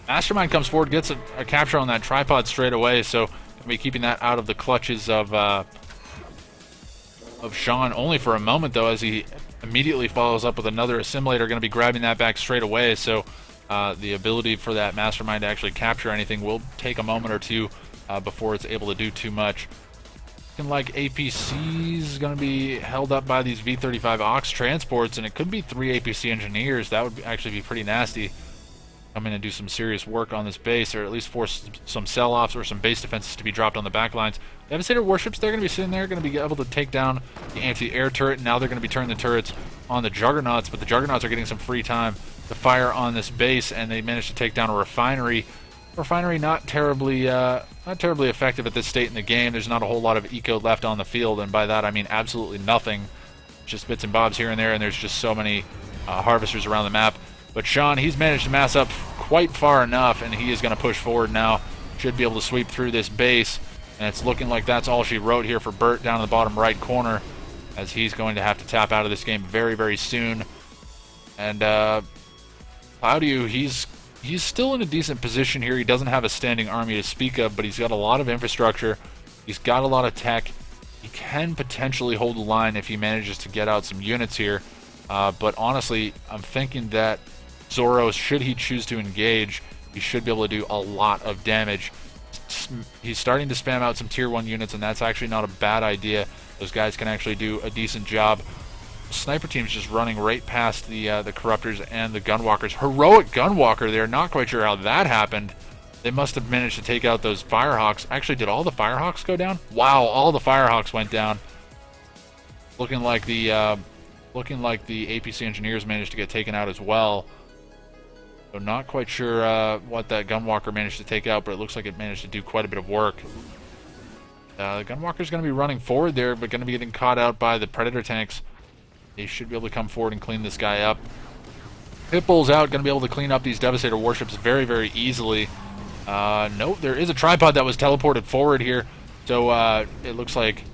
Mastermind comes forward, gets a capture on that tripod straight away, so gonna be keeping that out of the clutches of Sean only for a moment, though, as he immediately follows up with another assimilator, going to be grabbing that back straight away. So the ability for that Mastermind to actually capture anything will take a moment or two before it's able to do too much. Looking like APC is going to be held up by these V-35 Ox transports, and it could be 3 APC engineers. That would actually be pretty nasty. Come in and do some serious work on this base, or at least force some sell-offs or some base defenses to be dropped on the back lines. Devastator warships, they're going to be sitting there, going to be able to take down the anti-air turret. Now they're going to be turning the turrets on the Juggernauts, but the Juggernauts are getting some free time to fire on this base, and they managed to take down a refinery. Refinery not terribly effective at this state in the game. There's not a whole lot of eco left on the field, and by that I mean absolutely nothing. Just bits and bobs here and there, and there's just so many harvesters around the map. But Sean, he's managed to mass up quite far enough, and he is going to push forward now. Should be able to sweep through this base, and it's looking like that's all she wrote here for Bert down in the bottom right corner, as he's going to have to tap out of this game very, very soon. And Cloudiu, he's still in a decent position here. He doesn't have a standing army to speak of, but he's got a lot of infrastructure. He's got a lot of tech. He can potentially hold the line if he manages to get out some units here. But honestly, I'm thinking that Zoro, should he choose to engage, he should be able to do a lot of damage. He's starting to spam out some tier 1 units, and that's actually not a bad idea. Those guys can actually do a decent job. The sniper team's just running right past the Corruptors and the Gunwalkers. Heroic Gunwalker there, not quite sure how that happened. They must have managed to take out those Firehawks. Actually, did all the Firehawks go down? Wow, all the Firehawks went down. Looking like the APC engineers managed to get taken out as well. So not quite sure what that Gunwalker managed to take out, but it looks like it managed to do quite a bit of work. The Gunwalker's going to be running forward there, but going to be getting caught out by the Predator tanks. They should be able to come forward and clean this guy up. Pitbull's out, going to be able to clean up these Devastator warships very, very easily. Nope, there is a tripod that was teleported forward here. So it looks like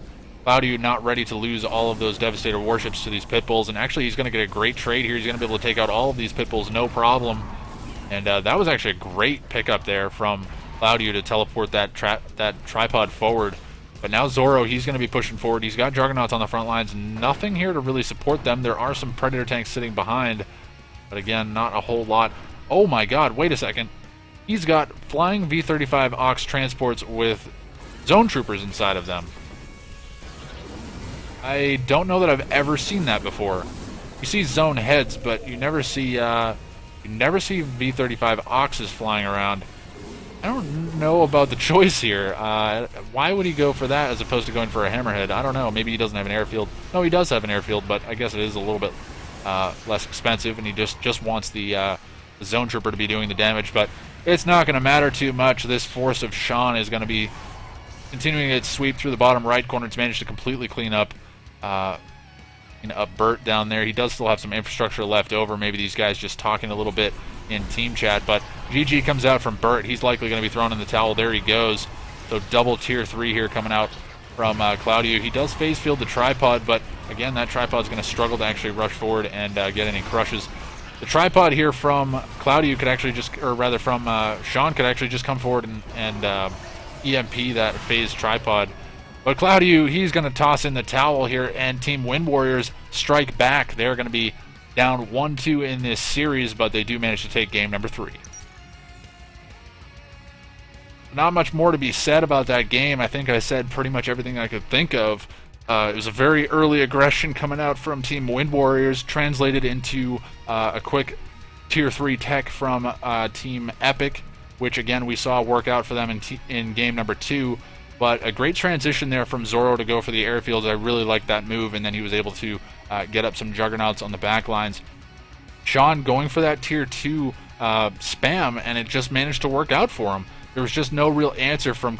Cloudy not ready to lose all of those Devastator warships to these Pitbulls. And actually, he's going to get a great trade here. He's going to be able to take out all of these Pitbulls, no problem. And that was actually a great pickup there from Cloudy to teleport that tripod forward. But now Zoro, he's going to be pushing forward. He's got Juggernauts on the front lines. Nothing here to really support them. There are some Predator tanks sitting behind. But again, not a whole lot. Oh my god, wait a second. He's got flying V-35 Ox transports with zone troopers inside of them. I don't know that I've ever seen that before. You see zone heads, but you never see V-35 Oxes flying around. I don't know about the choice here. Why would he go for that as opposed to going for a Hammerhead? I don't know. Maybe he doesn't have an airfield. No, he does have an airfield, but I guess it is a little bit less expensive, and he just wants the zone trooper to be doing the damage. But it's not going to matter too much. This force of Sean is going to be continuing its sweep through the bottom right corner. It's managed to completely clean up Bert down there. He does still have some infrastructure left over. Maybe these guys just talking a little bit in team chat, but GG comes out from Bert. He's likely going to be thrown in the towel. There he goes. So double tier 3 here coming out from Claudio. He does phase field the tripod, but again, that tripod's going to struggle to actually rush forward and get any crushes. The tripod here from Claudio could actually just, or rather from Sean, could actually just come forward and EMP that phase tripod. But Claudio, he's going to toss in the towel here, and Team Wind Warriors strike back. They're going to be down 1-2 in this series, but they do manage to take game number 3. Not much more to be said about that game. I think I said pretty much everything I could think of. It was a very early aggression coming out from Team Wind Warriors, translated into a quick Tier 3 tech from Team Epic, which again we saw work out for them in game number 2. But a great transition there from Zoro to go for the airfields. I really liked that move, and then he was able to get up some Juggernauts on the back lines. Sean going for that Tier 2 spam, and it just managed to work out for him. There was just no real answer from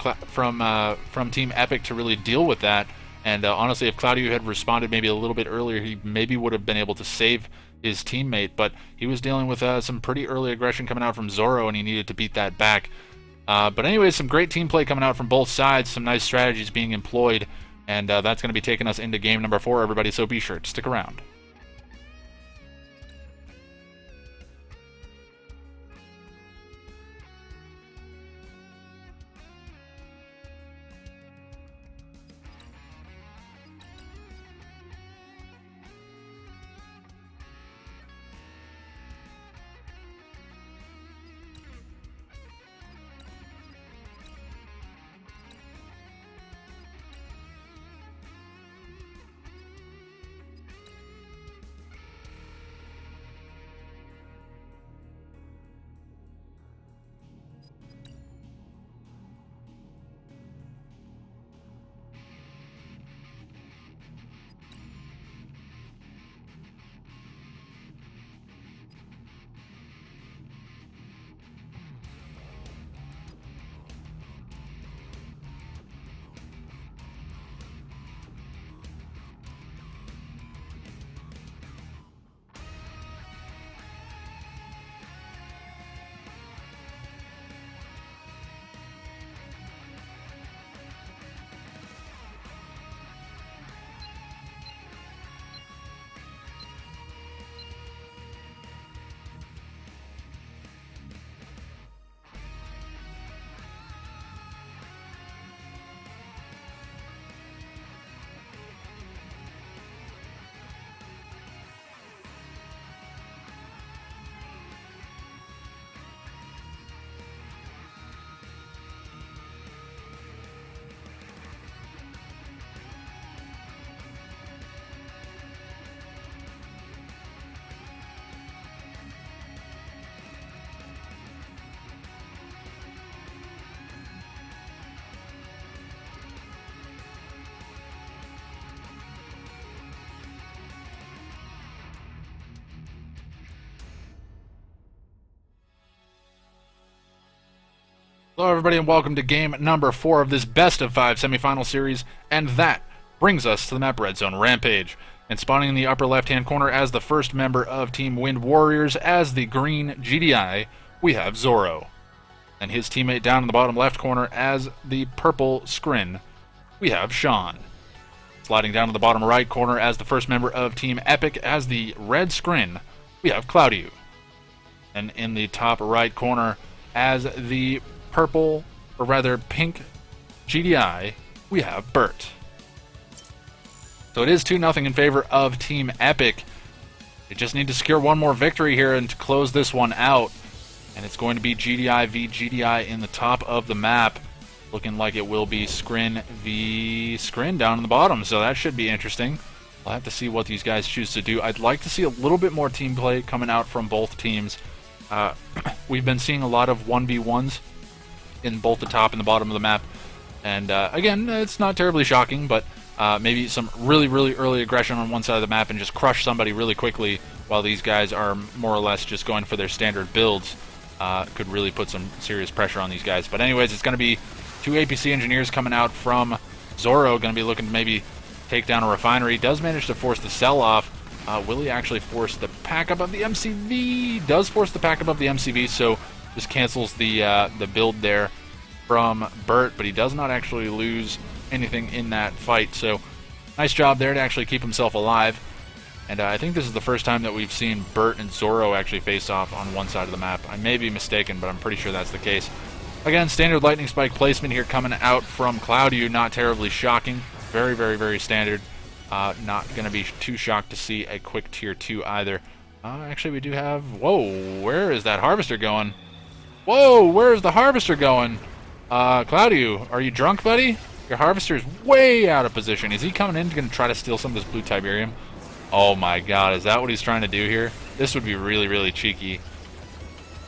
Team Epic to really deal with that. And honestly, if Claudio had responded maybe a little bit earlier, he maybe would have been able to save his teammate. But he was dealing with some pretty early aggression coming out from Zoro, and he needed to beat that back. But anyways, some great team play coming out from both sides, some nice strategies being employed, and that's going to be taking us into game number 4, everybody, so be sure to stick around. Hello everybody and welcome to game number 4 of this best of 5 semifinal series, and that brings us to the map Redzone Rampage. And spawning in the upper left hand corner as the first member of Team Wind Warriors as the green GDI, we have Zoro. And his teammate down in the bottom left corner as the purple Scrin, we have Sean. Sliding down to the bottom right corner as the first member of Team Epic as the red Scrin, we have Claudio. And in the top right corner as the purple, or rather pink GDI, we have Bert. So it is 2-0 in favor of Team Epic. They just need to secure one more victory here and to close this one out. And it's going to be GDI v GDI in the top of the map. Looking like it will be Scrin v Scrin down in the bottom, so that should be interesting. We'll have to see what these guys choose to do. I'd like to see a little bit more team play coming out from both teams. We've been seeing a lot of 1v1s in both the top and the bottom of the map. And again, it's not terribly shocking, but maybe some really early aggression on one side of the map and just crush somebody really quickly while these guys are more or less just going for their standard builds could really put some serious pressure on these guys. But anyways, it's going to be 2 APC engineers coming out from Zoro, going to be looking to maybe take down a refinery. Does manage to force the sell-off. Will he actually force the pack up of the MCV? Does force the pack up of the MCV, so just cancels the build there from Bert, but he does not actually lose anything in that fight. So nice job there to actually keep himself alive. And I think this is the first time that we've seen Bert and Zoro actually face off on one side of the map. I may be mistaken, but I'm pretty sure that's the case. Again, standard lightning spike placement here coming out from Claudio. Not terribly shocking. Very standard. Not going to be too shocked to see a quick tier 2 either. Actually, we do have... Whoa, where is that harvester going? Whoa, where is the harvester going? Claudio, are you drunk, buddy? Your harvester is way out of position. Is he coming in to try to steal some of this blue Tiberium? Oh my god, is that what he's trying to do here? This would be really cheeky.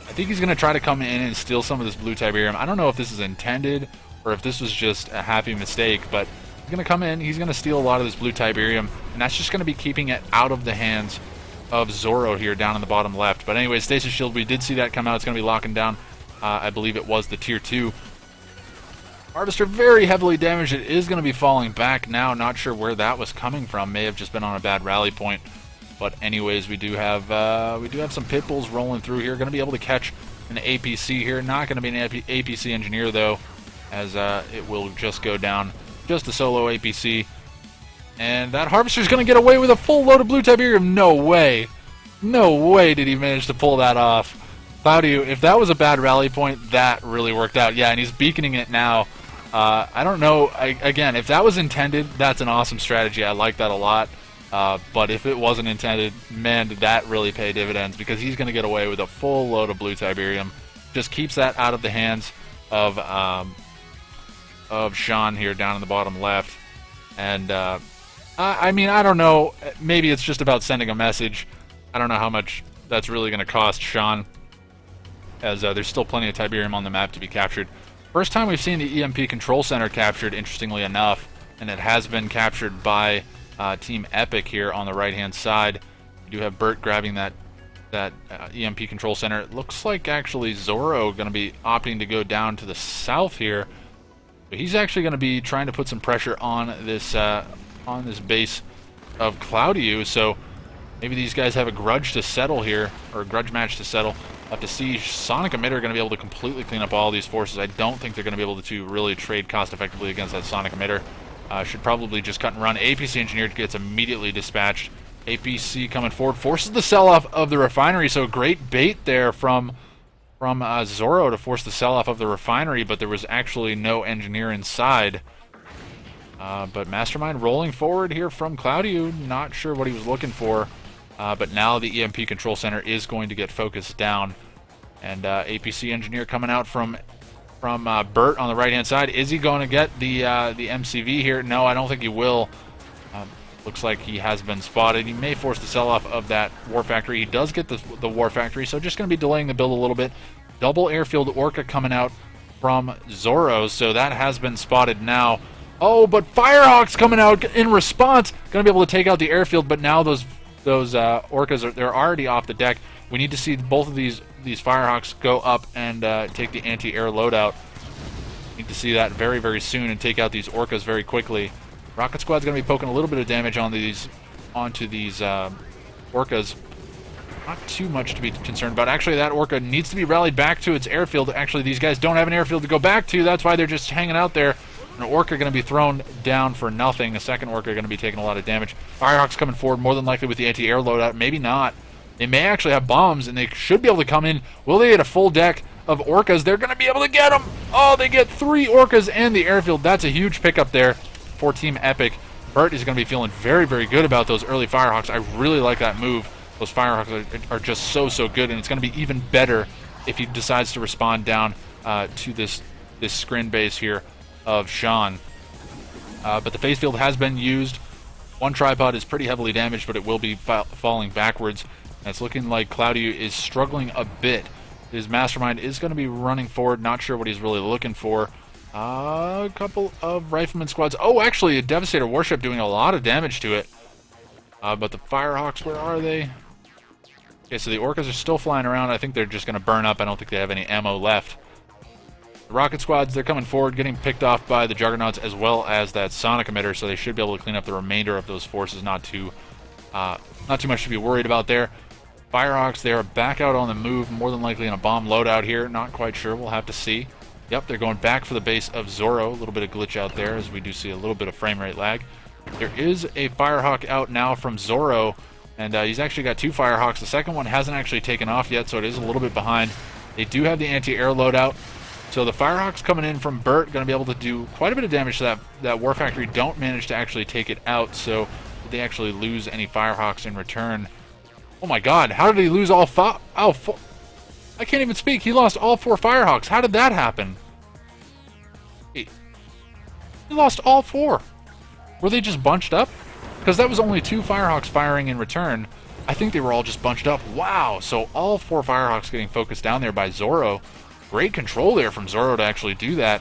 I think he's going to try to come in and steal some of this blue Tiberium. I don't know if this is intended or if this was just a happy mistake, but he's going to come in, he's going to steal a lot of this blue Tiberium, and that's just going to be keeping it out of the hands of Zoro here down in the bottom left. But anyway, Stasis Shield, we did see that come out. It's going to be locking down, I believe it was the tier 2. Harvester very heavily damaged. It is going to be falling back now. Not sure where that was coming from. May have just been on a bad rally point. But anyways, we do have some pit bulls rolling through here. Going to be able to catch an APC here. Not going to be an APC engineer though, as it will just go down. Just a solo APC. And that harvester's going to get away with a full load of blue Tiberium. No way. No way did he manage to pull that off. Claudio, if that was a bad rally point, that really worked out. Yeah, and he's beaconing it now. I don't know. Again, if that was intended, that's an awesome strategy. I like that a lot. But if it wasn't intended, man, did that really pay dividends, because he's going to get away with a full load of blue Tiberium. Just keeps that out of the hands of Sean here down in the bottom left. And I mean, I don't know. Maybe it's just about sending a message. I don't know how much that's really going to cost Sean, as there's still plenty of Tiberium on the map to be captured. First time we've seen the EMP Control Center captured, interestingly enough, and it has been captured by Team Epic here on the right-hand side. We do have Bert grabbing that EMP Control Center. It looks like actually Zoro going to be opting to go down to the south here. But he's actually going to be trying to put some pressure on this base of Claudio. So maybe these guys have a grudge to settle here, or a grudge match to settle. We'll have to see. Sonic Emitter are going to be able to completely clean up all these forces. I don't think they're going to be able to really trade cost effectively against that Sonic Emitter. Should probably just cut and run. APC Engineer gets immediately dispatched. APC coming forward, forces the sell-off of the refinery. So great bait there from Zoro to force the sell-off of the refinery, but there was actually no engineer inside. But Mastermind rolling forward here from Claudio. Not sure what he was looking for. But now the EMP Control Center is going to get focused down. And APC Engineer coming out from Bert on the right-hand side. Is he going to get the MCV here? No, I don't think he will. Looks like he has been spotted. He may force the sell-off of that War Factory. He does get the War Factory, so just going to be delaying the build a little bit. Double Airfield Orca coming out from Zoro, so that has been spotted now. Oh, but Firehawk's coming out in response. Going to be able to take out the airfield, but now those Orcas they're already off the deck. We need to see both of these Firehawks go up and take the anti-air loadout. Need to see that very, very soon and take out these Orcas very quickly. Rocket Squad's going to be poking a little bit of damage on onto these Orcas. Not too much to be concerned about. Actually, that Orca needs to be rallied back to its airfield. Actually, these guys don't have an airfield to go back to. That's why they're just hanging out there. An Orca going to be thrown down for nothing. A second Orca going to be taking a lot of damage. Firehawks coming forward more than likely with the anti-air loadout. Maybe not. They may actually have bombs, and they should be able to come in. Will they get a full deck of Orcas? They're going to be able to get them. Oh, they get 3 Orcas and the airfield. That's a huge pickup there for Team Epic. Bert is going to be feeling very, very good about those early Firehawks. I really like that move. Those Firehawks are just so good, and it's going to be even better if he decides to respond down to this screen base here of Sean. But the phase field has been used. One tripod is pretty heavily damaged, but it will be falling backwards. And it's looking like Claudio is struggling a bit. His mastermind is going to be running forward. Not sure what he's really looking for. A couple of rifleman squads. Oh, actually, a Devastator warship doing a lot of damage to it. But the Firehawks, where are they? Okay, so the Orcas are still flying around. I think they're just going to burn up. I don't think they have any ammo left. The rocket squads, they're coming forward, getting picked off by the Juggernauts as well as that sonic emitter, so they should be able to clean up the remainder of those forces. Not too much to be worried about there. Firehawks, they're back out on the move, more than likely in a bomb loadout here. Not quite sure. We'll have to see. Yep, they're going back for the base of Zorro. A little bit of glitch out there, as we do see a little bit of frame rate lag. There is a Firehawk out now from Zorro, and he's actually got 2 Firehawks. The second one hasn't actually taken off yet, so it is a little bit behind. They do have the anti-air loadout, so the Firehawks coming in from Bert going to be able to do quite a bit of damage to that War Factory. Don't manage to actually take it out, so did they actually lose any Firehawks in return? Oh my god, how did he lose all 5? Oh, I can't even speak. He lost all 4 Firehawks. How did that happen? He lost all 4. Were they just bunched up? Because that was only 2 Firehawks firing in return. I think they were all just bunched up. Wow, so all 4 Firehawks getting focused down there by Zorro. Great control there from Zorro to actually do that.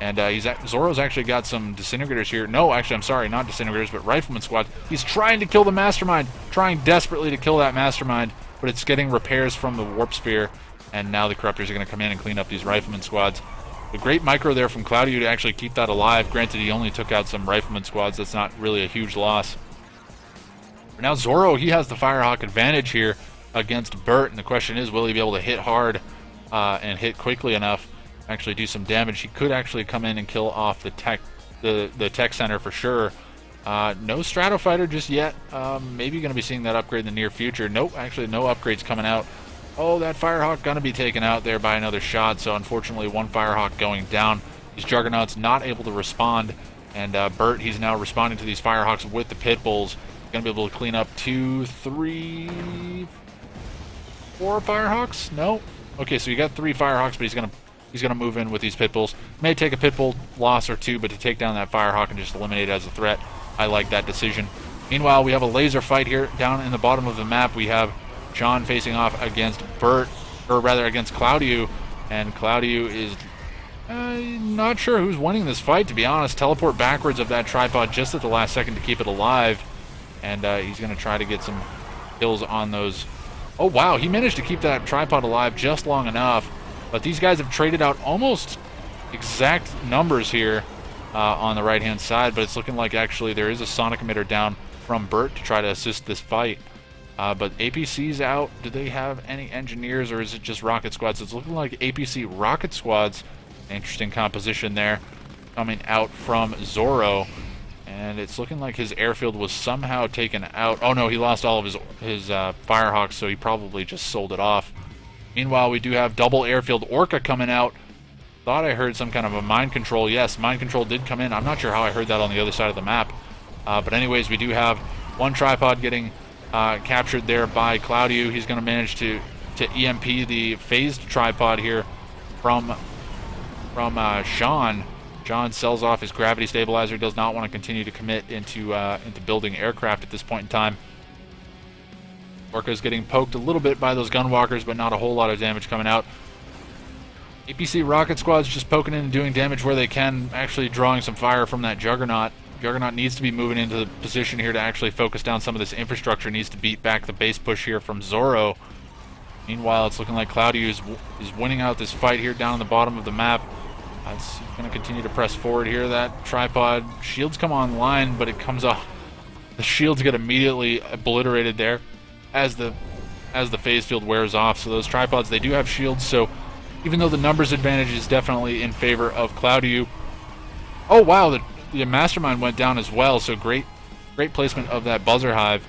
And Zorro's actually got some disintegrators here. No, actually, I'm sorry, not disintegrators, but rifleman squad. He's trying to kill the mastermind, trying desperately to kill that mastermind, but it's getting repairs from the warp sphere, and now the corruptors are going to come in and clean up these rifleman squads. A great micro there from Claudio to actually keep that alive. Granted, he only took out some rifleman squads. That's not really a huge loss. But now Zorro, he has the Firehawk advantage here against Bert, and the question is, will he be able to hit hard and hit quickly enough? Actually do some damage. He could actually come in and kill off the tech center for sure. No Stratofighter just yet. Maybe going to be seeing that upgrade in the near future. Nope, actually no upgrades coming out. Oh, that Firehawk going to be taken out there by another shot, so unfortunately 1 Firehawk going down. These Juggernauts not able to respond, and Bert, he's now responding to these Firehawks with the pit bulls. Going to be able to clean up 2, 3, 4 Firehawks? No? Okay, so you got 3 Firehawks, but he's going to move in with these pit bulls. May take a pit bull loss or 2, but to take down that Firehawk and just eliminate it as a threat, I like that decision. Meanwhile, we have a laser fight here down in the bottom of the map. We have John facing off against Bert, or rather against Claudio, and Claudio is not sure who's winning this fight, to be honest. Teleport backwards of that tripod just at the last second to keep it alive, and he's going to try to get some kills on those. Oh wow, he managed to keep that tripod alive just long enough. But these guys have traded out almost exact numbers here on the right-hand side, but it's looking like actually there is a sonic emitter down from Bert to try to assist this fight. But APC's out. Do they have any engineers, or is it just rocket squads? It's looking like APC rocket squads. Interesting composition there coming out from Zorro. And it's looking like his airfield was somehow taken out. Oh no, he lost all of his Firehawks, so he probably just sold it off. Meanwhile, we do have double airfield Orca coming out. Thought I heard some kind of a mind control. Yes, mind control did come in. I'm not sure how I heard that on the other side of the map. But anyways, we do have 1 tripod getting captured there by Claudio. He's going to manage to EMP the phased tripod here from Sean. John sells off his gravity stabilizer. Does not want to continue to commit into building aircraft at this point in time. Orca's getting poked a little bit by those gunwalkers, but not a whole lot of damage coming out. APC rocket squad's just poking in and doing damage where they can, actually drawing some fire from that Juggernaut. Juggernaut needs to be moving into the position here to actually focus down some of this infrastructure. Needs to beat back the base push here from Zorro. Meanwhile, it's looking like Claudio is winning out this fight here down in the bottom of the map. It's going to continue to press forward here. That tripod shields come online, but it comes off. The shields get immediately obliterated there as the phase field wears off. So those tripods, they do have shields. So even though the numbers advantage is definitely in favor of Cloudyu. Oh wow, the Mastermind went down as well. So great placement of that Buzzer Hive,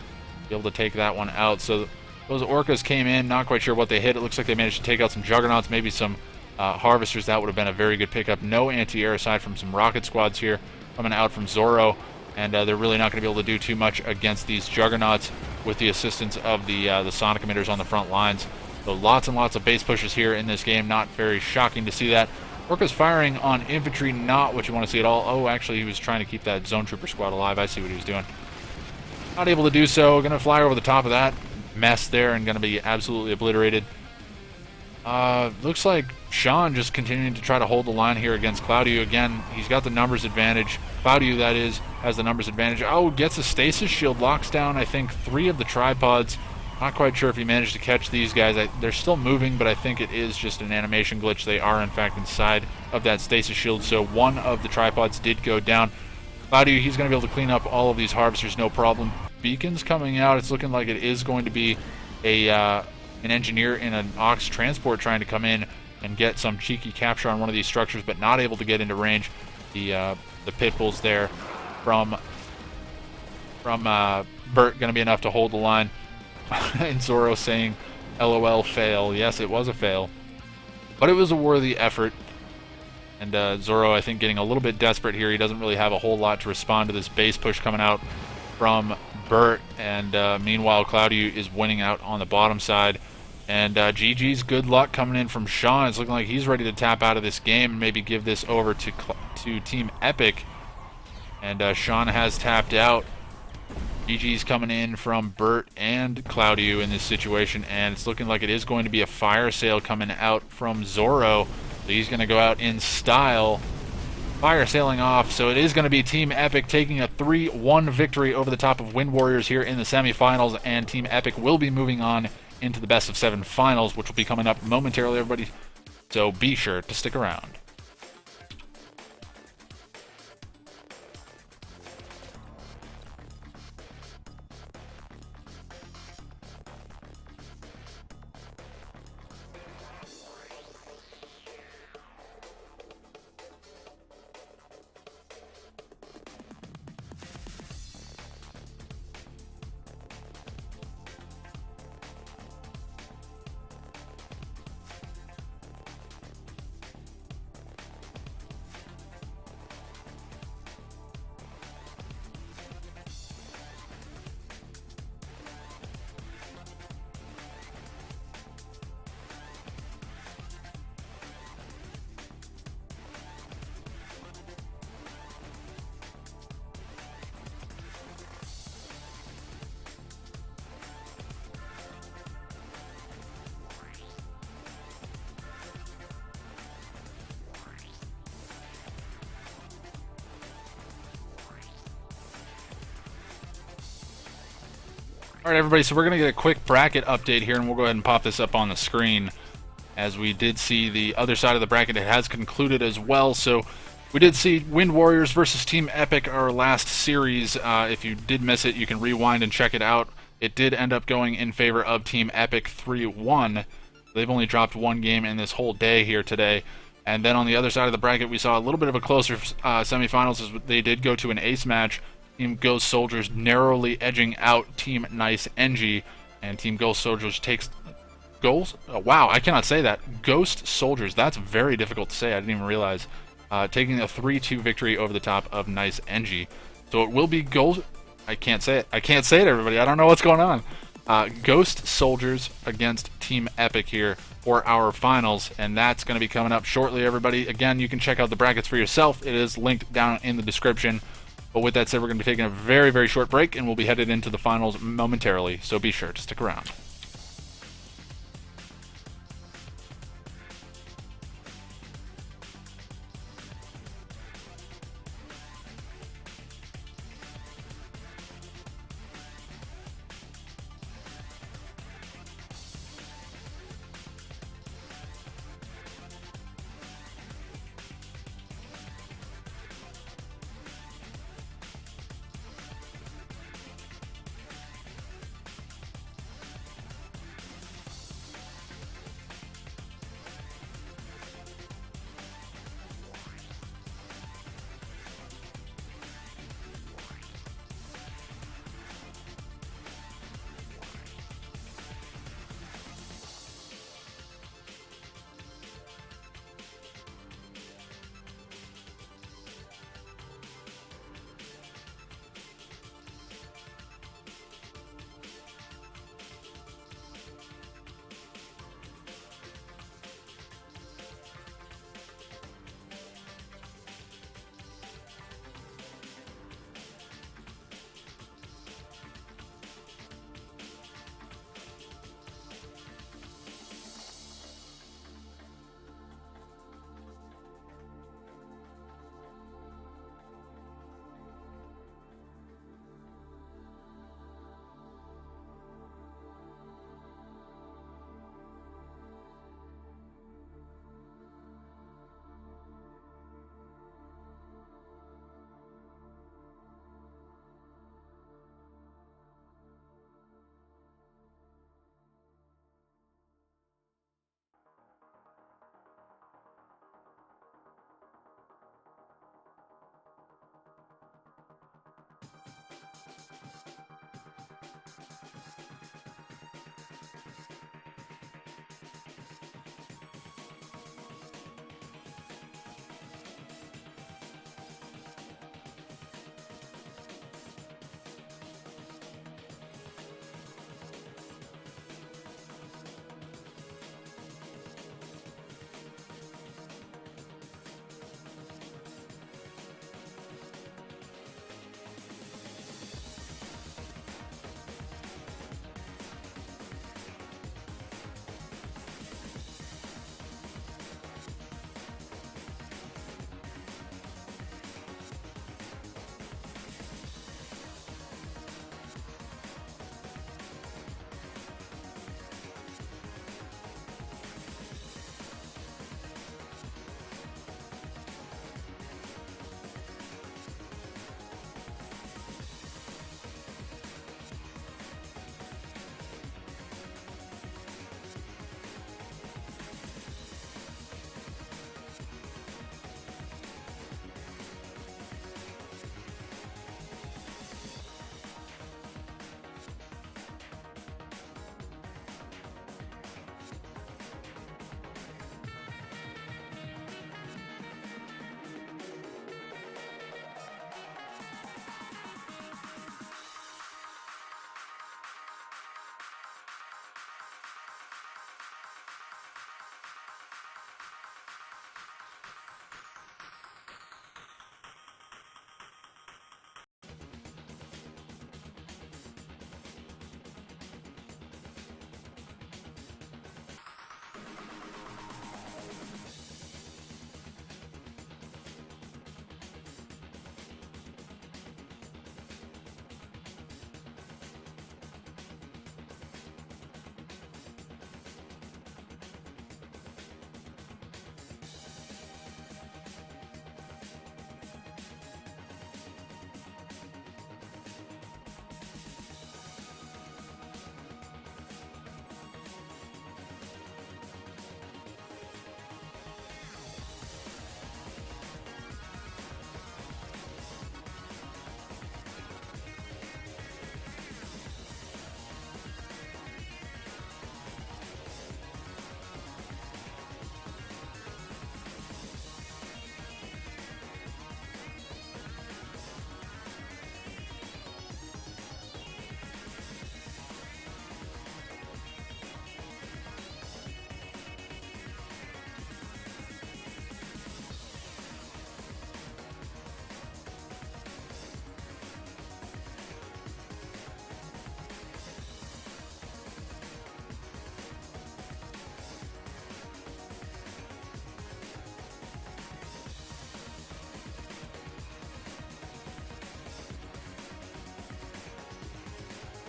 be able to take that one out. So those Orcas came in, not quite sure what they hit. It looks like they managed to take out some Juggernauts, maybe some Harvesters. That would have been a very good pickup. No anti-air aside from some rocket squads here coming out from Zoro, and they're really not going to be able to do too much against these Juggernauts with the assistance of the Sonic emitters on the front lines. So lots and lots of base pushes here in this game. Not very shocking to see that. Orca's firing on infantry, not what you want to see at all. Oh, actually, he was trying to keep that Zone Trooper squad alive. I see what he was doing. Not able to do so. Going to fly over the top of that mess there and going to be absolutely obliterated. Looks like Sean just continuing to try to hold the line here against Cloudyu. Again, he's got the numbers advantage. Cloudyu, that is, has the numbers advantage. Oh, gets a stasis shield, locks down, I think, 3 of the tripods. Not quite sure if he managed to catch these guys. They're still moving, but I think it is just an animation glitch. They are, in fact, inside of that stasis shield, so 1 of the tripods did go down. Cloudyu, he's going to be able to clean up all of these Harvesters, no problem. Beacons coming out. It's looking like it is going to be an engineer in an Ox transport trying to come in and get some cheeky capture on one of these structures, but not able to get into range. The pit bulls there from Bert going to be enough to hold the line. And Zoro saying, LOL, fail. Yes, it was a fail, but it was a worthy effort. And Zoro, I think, getting a little bit desperate here. He doesn't really have a whole lot to respond to this base push coming out from Bert, and meanwhile Cloudyu is winning out on the bottom side. And GG's good luck coming in from Sean. It's looking like he's ready to tap out of this game and maybe give this over to Team Epic. And Sean has tapped out. GG's coming in from Bert and Cloudyu in this situation, and it's looking like it is going to be a fire sale coming out from Zoro. So he's going to go out in style, fire sailing off. So it is going to be Team Epic taking a 3-1 victory over the top of Wind Warriors here in the semifinals, and Team Epic will be moving on into the best of 7 finals, which will be coming up momentarily, everybody. So be sure to stick around. Alright everybody, so we're going to get a quick bracket update here, and we'll go ahead and pop this up on the screen. As we did see the other side of the bracket, it has concluded as well. So we did see Wind Warriors versus Team Epic, our last series. If you did miss it, you can rewind and check it out. It did end up going in favor of Team Epic 3-1. They've only dropped 1 game in this whole day here today. And then on the other side of the bracket, we saw a little bit of a closer semifinals as they did go to an ace match. Team Ghost Soldiers narrowly edging out Team Nice NG, and Team Ghost Soldiers takes goals. Oh, wow, I cannot say that. Ghost Soldiers, that's very difficult to say. I didn't even realize. Taking a 3-2 victory over the top of Nice NG. So it will be Ghost. I can't say it. I can't say it, everybody. I don't know what's going on. Ghost Soldiers against Team Epic here for our finals, and that's going to be coming up shortly, everybody. Again, you can check out the brackets for yourself. It is linked down in the description. But with that said, we're going to be taking a very, very short break, and we'll be headed into the finals momentarily, so be sure to stick around.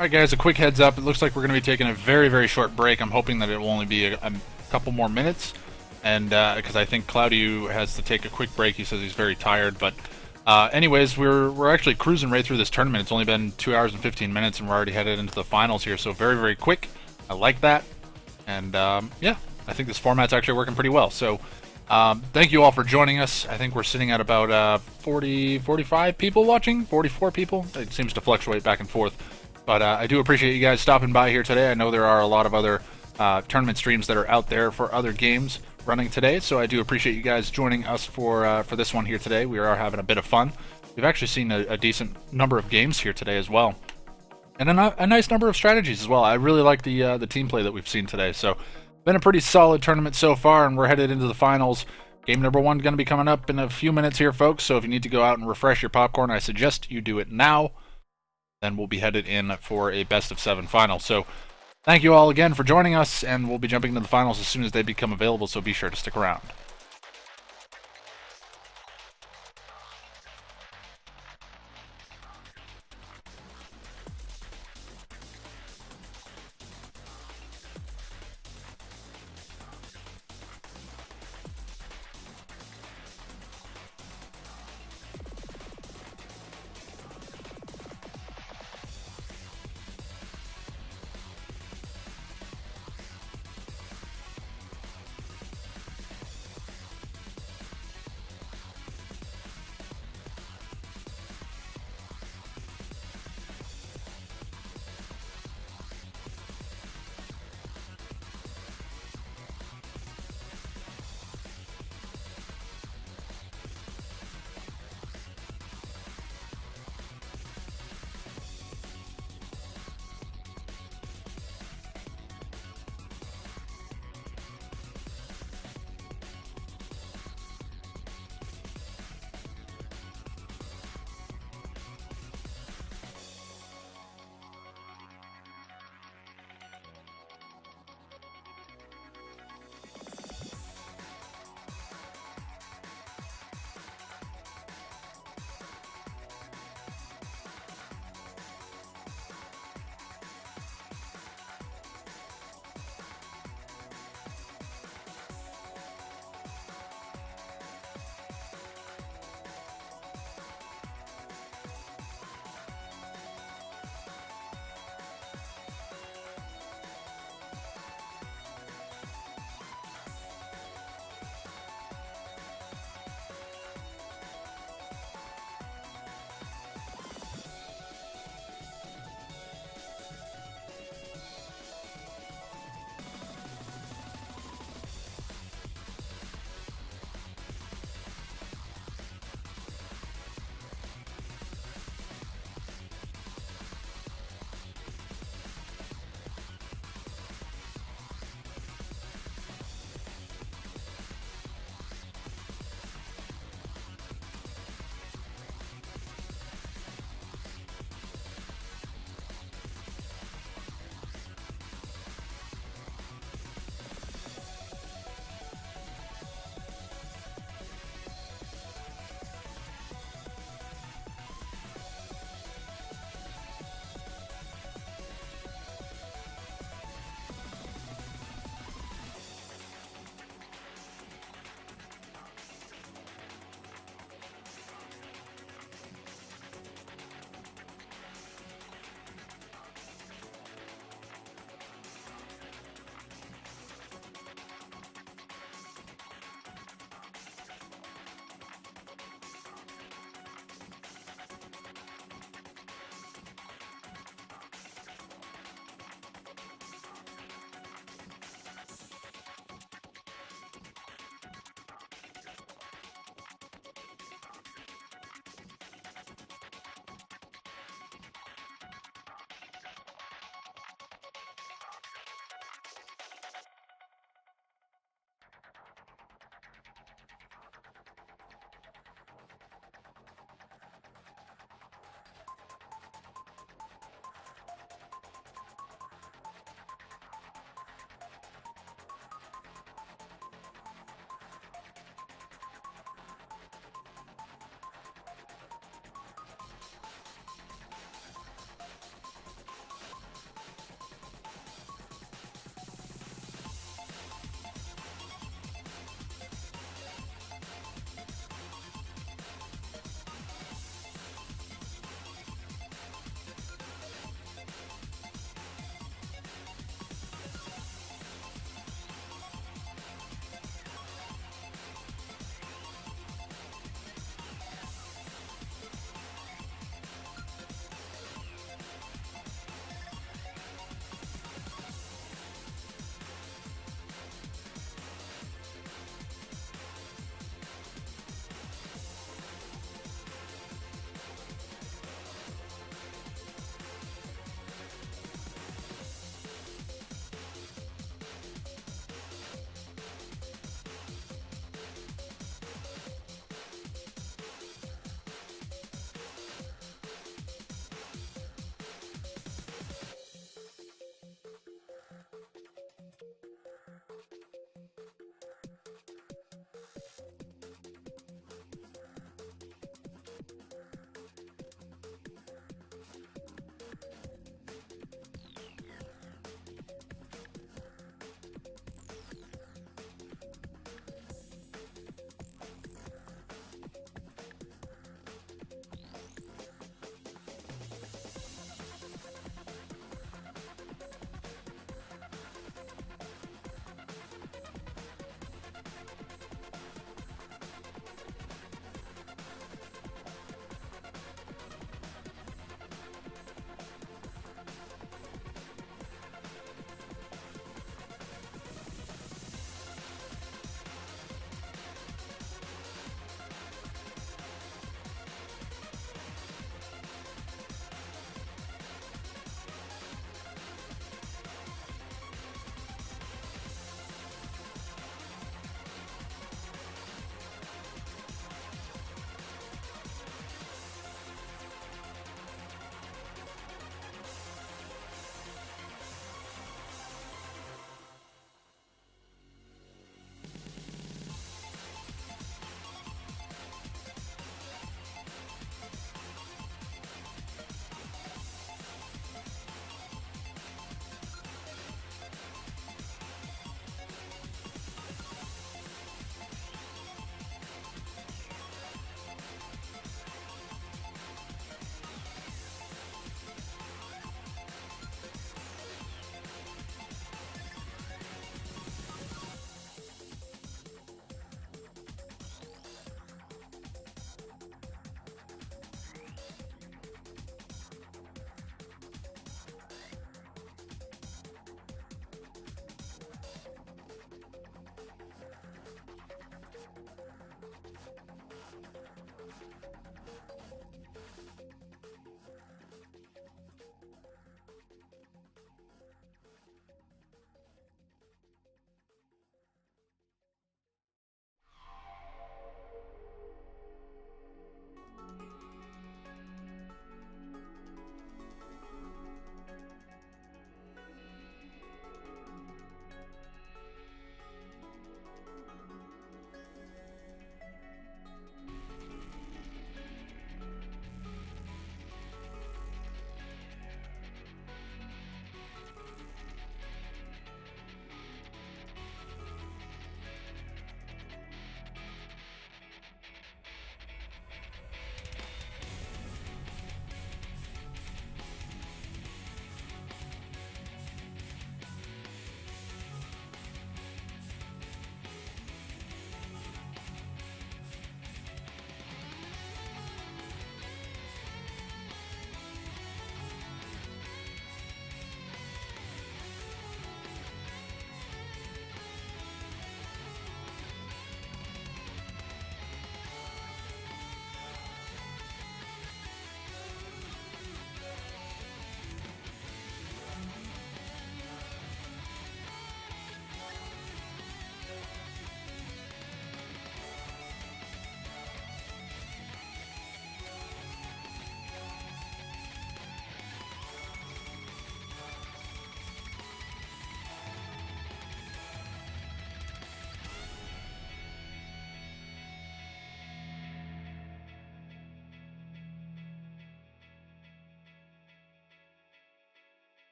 Alright guys, a quick heads up. It looks like we're going to be taking a very, very short break. I'm hoping that it will only be a couple more minutes. And because I think Cloudy has to take a quick break. He says he's very tired. But anyways, we're actually cruising right through this tournament. It's only been 2 hours and 15 minutes and we're already headed into the finals here. So very, very quick. I like that. And yeah, I think this format's actually working pretty well. So thank you all for joining us. I think we're sitting at about 45 people watching, 44 people. It seems to fluctuate back and forth. But I do appreciate you guys stopping by here today. I know there are a lot of other tournament streams that are out there for other games running today, so I do appreciate you guys joining us for this one here today. We are having a bit of fun. We've actually seen a decent number of games here today as well, and a nice number of strategies as well. I really like the team play that we've seen today. So, been a pretty solid tournament so far, and we're headed into the finals. Game number 1 going to be coming up in a few minutes here, folks. So if you need to go out and refresh your popcorn, I suggest you do it now. Then we'll be headed in for a best of 7 final. So thank you all again for joining us, and we'll be jumping into the finals as soon as they become available, so be sure to stick around.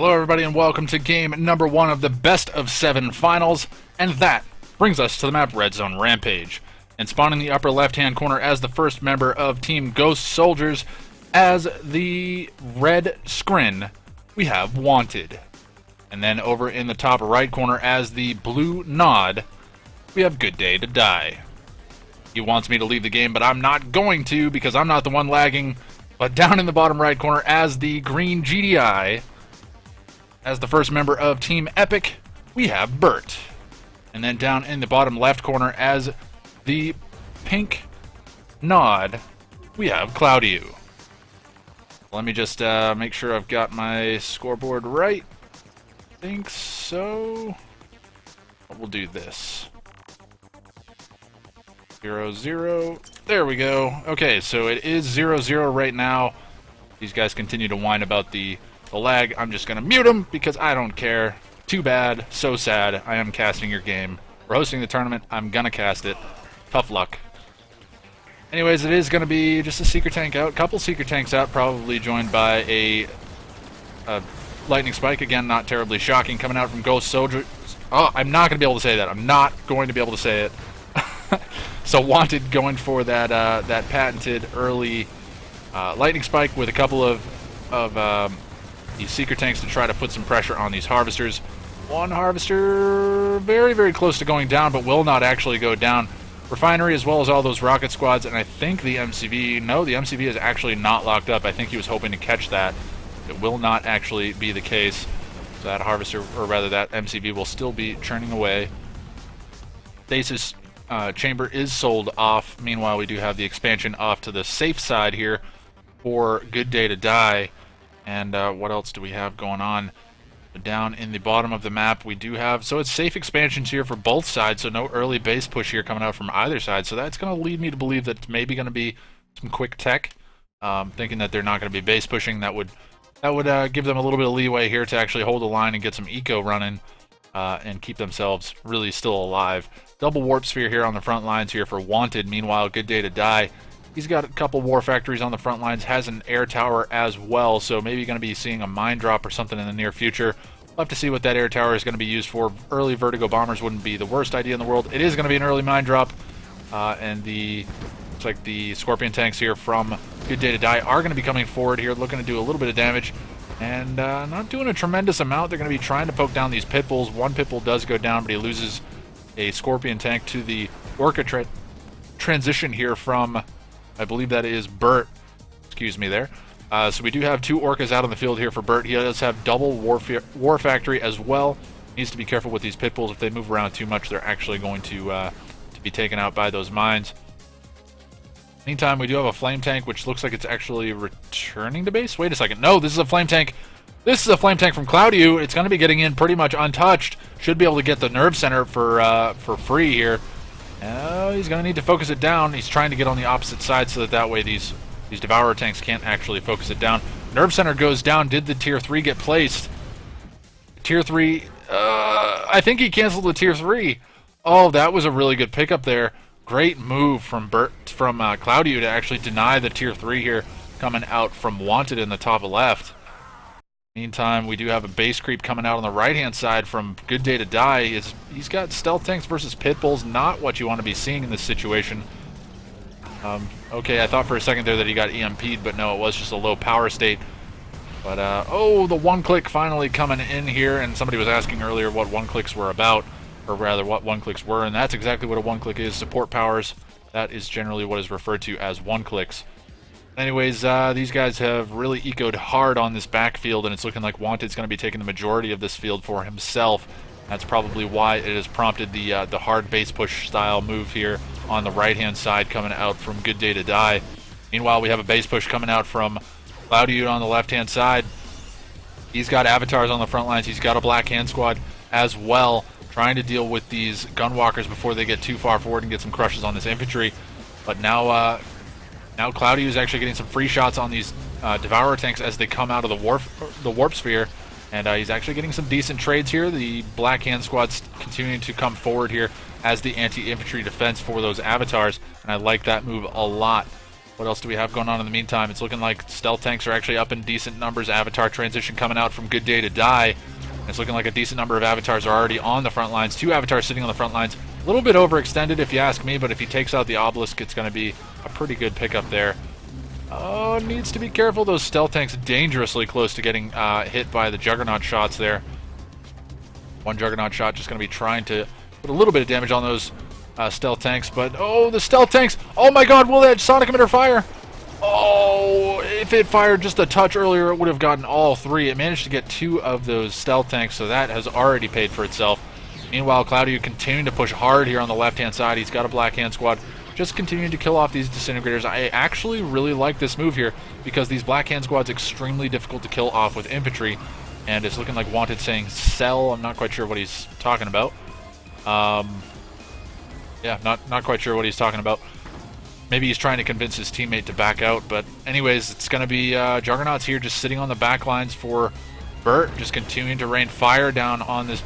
Hello everybody and welcome to game number 1 of the best of 7 finals, and that brings us to the map Red Zone Rampage. And spawning in the upper left hand corner as the first member of Team Ghost Soldiers, as the red scrin, we have Wanted. And then over in the top right corner as the blue nod, we have Good Day to Die. He wants me to leave the game, but I'm not going to because I'm not the one lagging. But down in the bottom right corner as the green GDI, as the first member of Team Epic, we have Bert. And then down in the bottom left corner as the pink nod, we have Cloudiu. Let me just make sure I've got my scoreboard right. I think so. We'll do this. 0-0. There we go. Okay, so it is 0-0 right now. These guys continue to whine about the lag. I'm just going to mute them because I don't care. Too bad. So sad. I am casting your game. We're hosting the tournament. I'm going to cast it. Tough luck. Anyways, it is going to be just a Secret Tank out. Couple Secret Tanks out, probably joined by a Lightning Spike. Again, not terribly shocking. Coming out from Ghost Soldier. Oh, I'm not going to be able to say that. I'm not going to be able to say it. So Wanted going for that that patented early Lightning Spike with a couple of these Secret Tanks to try to put some pressure on these Harvesters. One Harvester very, very close to going down, but will not actually go down. Refinery as well as all those rocket squads, and I think the MCV, no, the MCV is actually not locked up. I think he was hoping to catch that. It will not actually be the case. So that Harvester, or rather that MCV, will still be churning away. Stasis chamber is sold off. Meanwhile, we do have the expansion off to the safe side here for Good Day to Die. And what else do we have going on? Down in the bottom of the map, we do have... So it's safe expansions here for both sides, so no early base push here coming out from either side. So that's going to lead me to believe that it's maybe going to be some quick tech. Thinking that they're not going to be base pushing. That would give them a little bit of leeway here to actually hold the line and get some eco running. And keep themselves really still alive. Double warp sphere here on the front lines here for Wanted. Meanwhile, Good Day to Die. He's got a couple war factories on the front lines, has an air tower as well, so maybe going to be seeing a mine drop or something in the near future. We'll have to see what that air tower is going to be used for. Early Vertigo bombers wouldn't be the worst idea in the world. It is going to be an early mine drop, and looks like the Scorpion tanks here from Good Day to Die are going to be coming forward here, looking to do a little bit of damage. And not doing a tremendous amount. They're going to be trying to poke down these pit bulls. One pit bull does go down, but he loses a Scorpion tank to the Orca transition here from, I believe that is Bert. Excuse me there. So we do have 2 Orcas out on the field here for Bert. He does have double war factory as well. Needs to be careful with these pit bulls. If they move around too much, they're actually going to be taken out by those mines. Meantime, we do have a flame tank, which looks like it's actually returning to base. Wait a second. No, this is a flame tank. This is a flame tank from Cloudiu. It's going to be getting in pretty much untouched. Should be able to get the nerve center for free here. He's going to need to focus it down. He's trying to get on the opposite side so that way these Devourer tanks can't actually focus it down. Nerve center goes down. Did the tier 3 get placed? Tier 3, I think he canceled the tier 3. Oh, that was a really good pickup there. Great move from Cloudiu to actually deny the tier 3 here coming out from Wanted in the top left. Meantime, we do have a base creep coming out on the right-hand side from Good Day to Die. He's got stealth tanks versus pit bulls, not what you want to be seeing in this situation. Okay, I thought for a second there that he got EMP'd, but no, it was just a low power state. But, oh, the one-click finally coming in here, and somebody was asking earlier what one-clicks were about. Or rather, what one-clicks were, and that's exactly what a one-click is. Support powers, that is generally what is referred to as one-clicks. Anyways, these guys have really ecoed hard on this backfield, and it's looking like Wanted's going to be taking the majority of this field for himself. That's probably why it has prompted the hard base push style move here on the right-hand side coming out from Good Day to Die. Meanwhile, we have a base push coming out from Cloudiu on the left-hand side. He's got avatars on the front lines. He's got a black hand squad as well, trying to deal with these gunwalkers before they get too far forward and get some crushes on this infantry. But now Cloudiu is actually getting some free shots on these Devourer tanks as they come out of the warp sphere, and he's actually getting some decent trades here. The Black Hand Squad's continuing to come forward here as the anti-infantry defense for those avatars, and I like that move a lot. What else do we have going on in the meantime? It's looking like stealth tanks are actually up in decent numbers. Avatar transition coming out from Good Day to Die. It's looking like a decent number of avatars are already on the front lines. 2 avatars sitting on the front lines. A little bit overextended if you ask me, but if he takes out the obelisk, it's going to be a pretty good pickup there. Oh, needs to be careful. Those stealth tanks dangerously close to getting hit by the Juggernaut shots there. One Juggernaut shot just going to be trying to put a little bit of damage on those stealth tanks, but oh, the stealth tanks! Oh my god, will that sonic emitter fire? Oh, if it fired just a touch earlier, it would have gotten all 3. It managed to get 2 of those stealth tanks, so that has already paid for itself. Meanwhile, Cloudy continuing to push hard here on the left-hand side. He's got a Black Hand Squad just continuing to kill off these disintegrators. I actually really like this move here because these Black Hand Squad's extremely difficult to kill off with infantry, and it's looking like Wanted saying sell. I'm not quite sure what he's talking about. Yeah, not quite sure what he's talking about. Maybe he's trying to convince his teammate to back out, but anyways, it's going to be Juggernauts here just sitting on the back lines for Burt, just continuing to rain fire down on this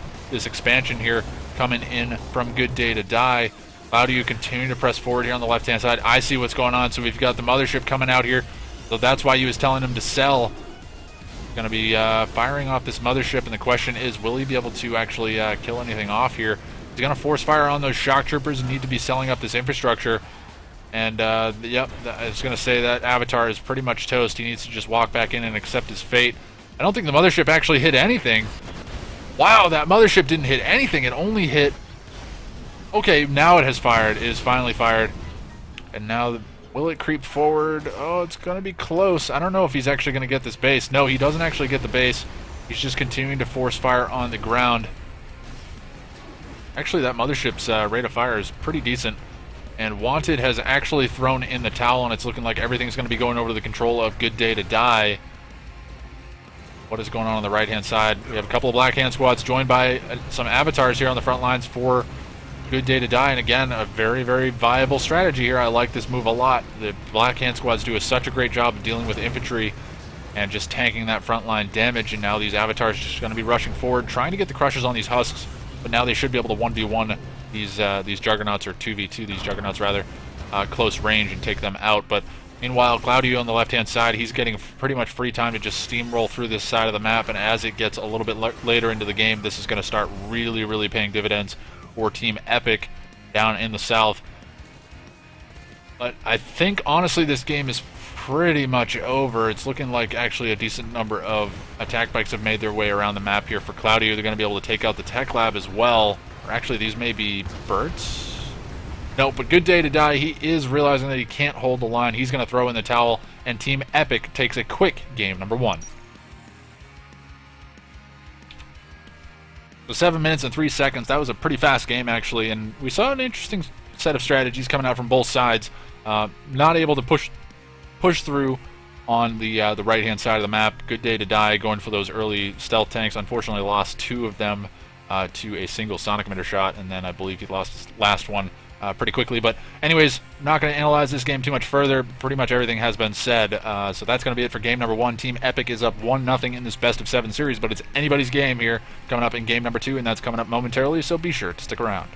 expansion here coming in from Good Day to Die. Cloudy continuing to press forward here on the left-hand side. I see what's going on, so we've got the mothership coming out here, so that's why he was telling him to sell. Going to be firing off this mothership, and the question is, will he be able to actually kill anything off here? He's going to force fire on those shock troopers and need to be selling up this infrastructure. And, yep, I was going to say that Avatar is pretty much toast. He needs to just walk back in and accept his fate. I don't think the mothership actually hit anything. Wow, that mothership didn't hit anything. It only hit... Okay, now it has fired. It is finally fired. And now, will it creep forward? Oh, it's going to be close. I don't know if he's actually going to get this base. No, he doesn't actually get the base. He's just continuing to force fire on the ground. Actually, that mothership's rate of fire is pretty decent. And Wanted has actually thrown in the towel, and it's looking like everything's going to be going over to the control of Good Day to Die. What is going on the right-hand side? We have a couple of Black Hand Squads joined by some avatars here on the front lines for Good Day to Die. And again, a very, very viable strategy here. I like this move a lot. The Black Hand Squads do such a great job of dealing with infantry and just tanking that frontline damage. And now these avatars are just going to be rushing forward, trying to get the crushes on these husks. But now they should be able to 1v1 these Juggernauts, or 2v2 these Juggernauts rather, close range and take them out. But meanwhile, Cloudy on the left-hand side, he's getting pretty much free time to just steamroll through this side of the map, and as it gets a little bit later into the game, this is going to start really, really paying dividends for Team Epic down in the south. But I think, honestly, this game is pretty much over. It's looking like actually a decent number of attack bikes have made their way around the map here for Cloudy. They're going to be able to take out the tech lab as well. Or actually, these may be birds. No, but Good Day to Die, he is realizing that he can't hold the line. He's going to throw in the towel, and Team Epic takes a quick game number 1. So 7 minutes and 3 seconds. That was a pretty fast game, actually, and we saw an interesting set of strategies coming out from both sides. Not able to push through on the right-hand side of the map. Good Day to Die going for those early stealth tanks. Unfortunately, lost 2 of them to a single sonic emitter shot, and then I believe he lost his last one pretty quickly. But anyways, not going to analyze this game too much further. Pretty much everything has been said. So that's going to be it for game number 1. Team Epic is up 1-0 in this best of 7 series, but it's anybody's game here coming up in game number 2, and that's coming up momentarily, so be sure to stick around.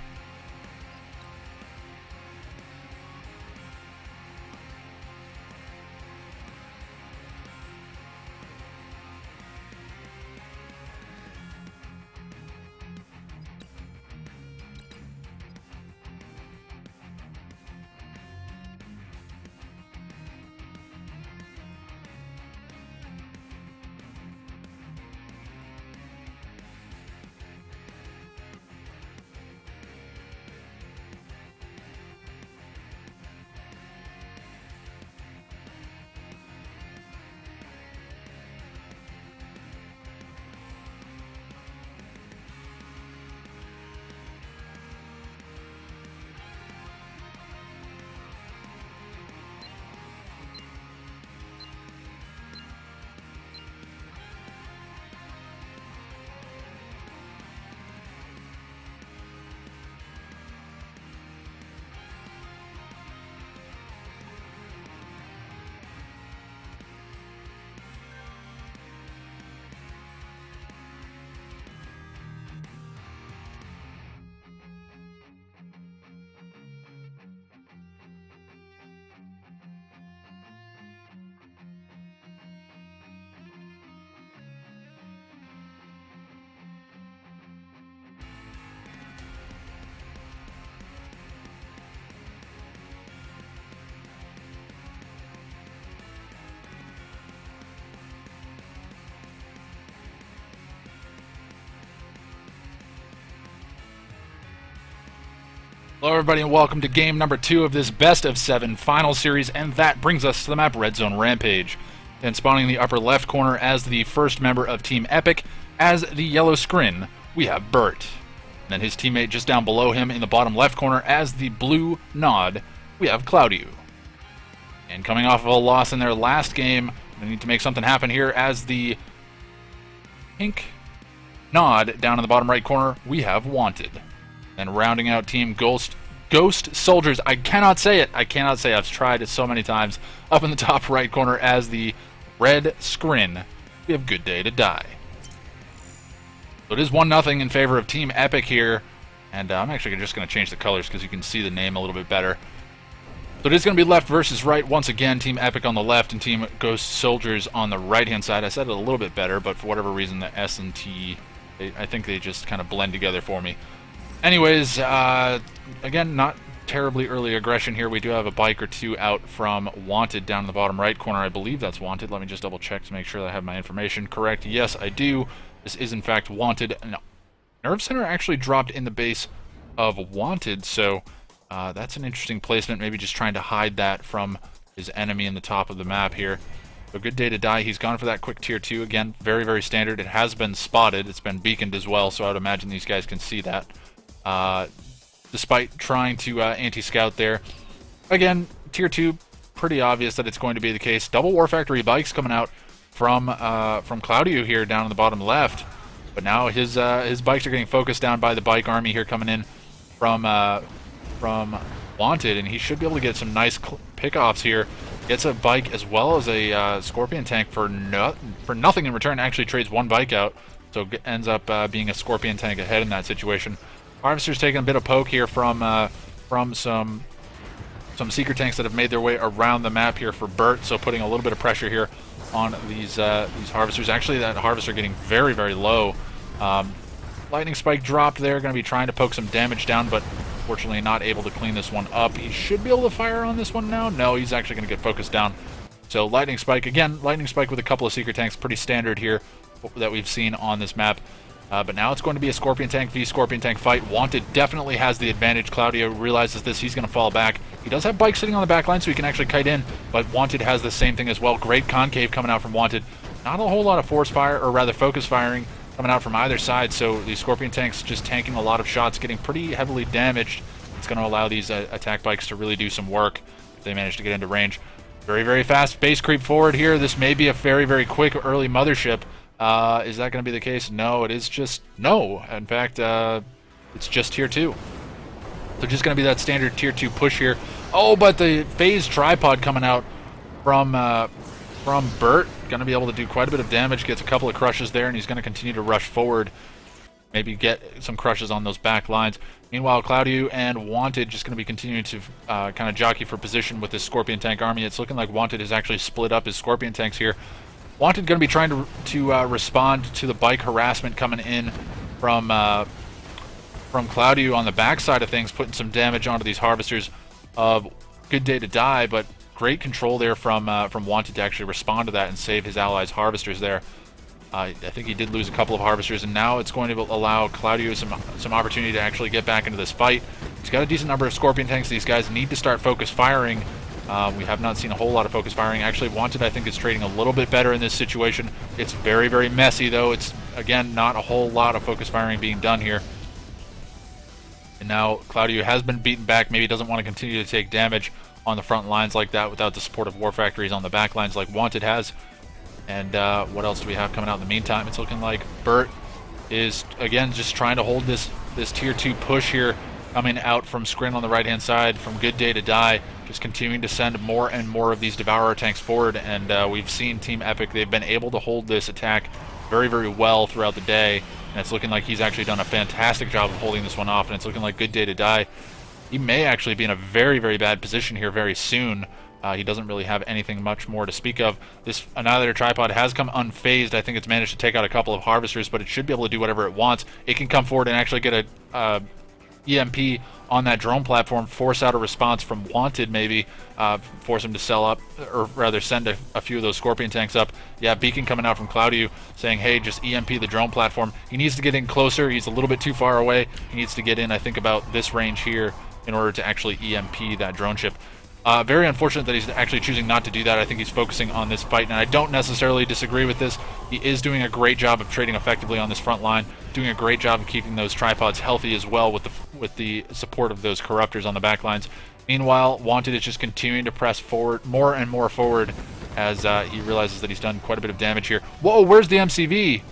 Hello everybody and welcome to game number 2 of this best of 7 final series, and that brings us to the map Red Zone Rampage. And spawning in the upper left corner as the first member of Team Epic, as the yellow scrin, we have Bert. And then his teammate just down below him in the bottom left corner as the blue nod, we have Claudio. And coming off of a loss in their last game, they need to make something happen here as the pink nod down in the bottom right corner, we have Wanted. And rounding out Team Ghost Soldiers, I cannot say it. I've tried it so many times. Up in the top right corner as the red scrin, we have Good Day to Die. So it is 1-0 in favor of Team Epic here. And I'm actually just going to change the colors because you can see the name a little bit better. So it is going to be left versus right once again. Team Epic on the left and Team Ghost Soldiers on the right-hand side. I said it a little bit better, but for whatever reason the S and T, I think they just kind of blend together for me. Anyways, again, not terribly early aggression here. We do have a bike or two out from Wanted down in the bottom right corner. I believe that's Wanted. Let me just double check to make sure that I have my information correct. Yes, I do. This is in fact Wanted. No. Nerve Center actually dropped in the base of Wanted, so that's an interesting placement. Maybe just trying to hide that from his enemy in the top of the map here. So Good Day to Die. He's gone for that quick tier 2. Again, very, very standard. It has been spotted. It's been beaconed as well, so I would imagine these guys can see that. Despite trying to anti-scout there. Again, tier 2, pretty obvious that it's going to be the case. Double War Factory bikes coming out from Claudio here down in the bottom left. But now his bikes are getting focused down by the bike army here coming in from Wanted, and he should be able to get some nice pickoffs here. Gets a bike as well as a Scorpion tank for nothing in return. Actually trades one bike out, so ends up being a Scorpion tank ahead in that situation. Harvester's taking a bit of poke here from some Seeker tanks that have made their way around the map here for Bert, so putting a little bit of pressure here on these Harvesters. Actually, that Harvester getting very, very low. Lightning Spike dropped there, going to be trying to poke some damage down, but unfortunately not able to clean this one up. He should be able to fire on this one now. No, he's actually going to get focused down. So Lightning Spike, again, Lightning Spike with a couple of Seeker tanks, pretty standard here that we've seen on this map. But now it's going to be a Scorpion Tank v Scorpion Tank fight. Wanted definitely has the advantage. Claudio realizes this. He's going to fall back. He does have Bike sitting on the back line, so he can actually kite in. But Wanted has the same thing as well. Great concave coming out from Wanted. Not a whole lot of force fire, or rather focus firing, coming out from either side. So the Scorpion Tanks just tanking a lot of shots, getting pretty heavily damaged. It's going to allow these attack bikes to really do some work if they manage to get into range. Very, very fast base creep forward here. This may be a very, very quick early mothership. Is that going to be the case? No, it is just... No. In fact, it's just tier 2. So just going to be that standard tier 2 push here. Oh, but the phase tripod coming out from Bert. Going to be able to do quite a bit of damage. Gets a couple of crushes there, and he's going to continue to rush forward. Maybe get some crushes on those back lines. Meanwhile, Claudio and Wanted just going to be continuing to kind of jockey for position with this Scorpion Tank army. It's looking like Wanted has actually split up his Scorpion Tanks here. Wanted going to be trying to respond to the bike harassment coming in from Claudio on the backside of things, putting some damage onto these Harvesters of Good Day to Die, but great control there from Wanted to actually respond to that and save his allies' Harvesters there. I think he did lose a couple of Harvesters, and now it's going to allow Claudio some opportunity to actually get back into this fight. He's got a decent number of Scorpion tanks. These guys need to start focus firing. We have not seen a whole lot of focus firing. Actually, Wanted, I think, is trading a little bit better in this situation. It's very, very messy, though. It's, again, not a whole lot of focus firing being done here. And now Claudio has been beaten back. Maybe doesn't want to continue to take damage on the front lines like that without the support of War Factories on the back lines like Wanted has. And what else do we have coming out in the meantime? It's looking like Bert is, again, just trying to hold this tier 2 push here coming out from Scrin on the right-hand side, from Good Day to Die, just continuing to send more and more of these Devourer tanks forward, and we've seen Team Epic, they've been able to hold this attack very, very well throughout the day, and it's looking like he's actually done a fantastic job of holding this one off, and it's looking like Good Day to Die. He may actually be in a very, very bad position here very soon. He doesn't really have anything much more to speak of. This Annihilator Tripod has come unfazed. I think it's managed to take out a couple of Harvesters, but it should be able to do whatever it wants. It can come forward and actually get a EMP on that drone platform, force out a response from Wanted, maybe force him to sell up, or rather send a few of those Scorpion tanks up. Yeah, beacon coming out from Claudio saying, hey, just EMP the drone platform. He needs to get in closer. He's a little bit too far away. He needs to get in, I think, about this range here. in order to actually EMP that drone ship. Very unfortunate that he's actually choosing not to do that. I think he's focusing on this fight, and I don't necessarily disagree with this. He is doing a great job of trading effectively on this front line, doing a great job of keeping those tripods healthy as well with the support of those corruptors on the back lines. Meanwhile, Wanted is just continuing to press forward, more and more forward, as he realizes that he's done quite a bit of damage here. Whoa, where's the MCV?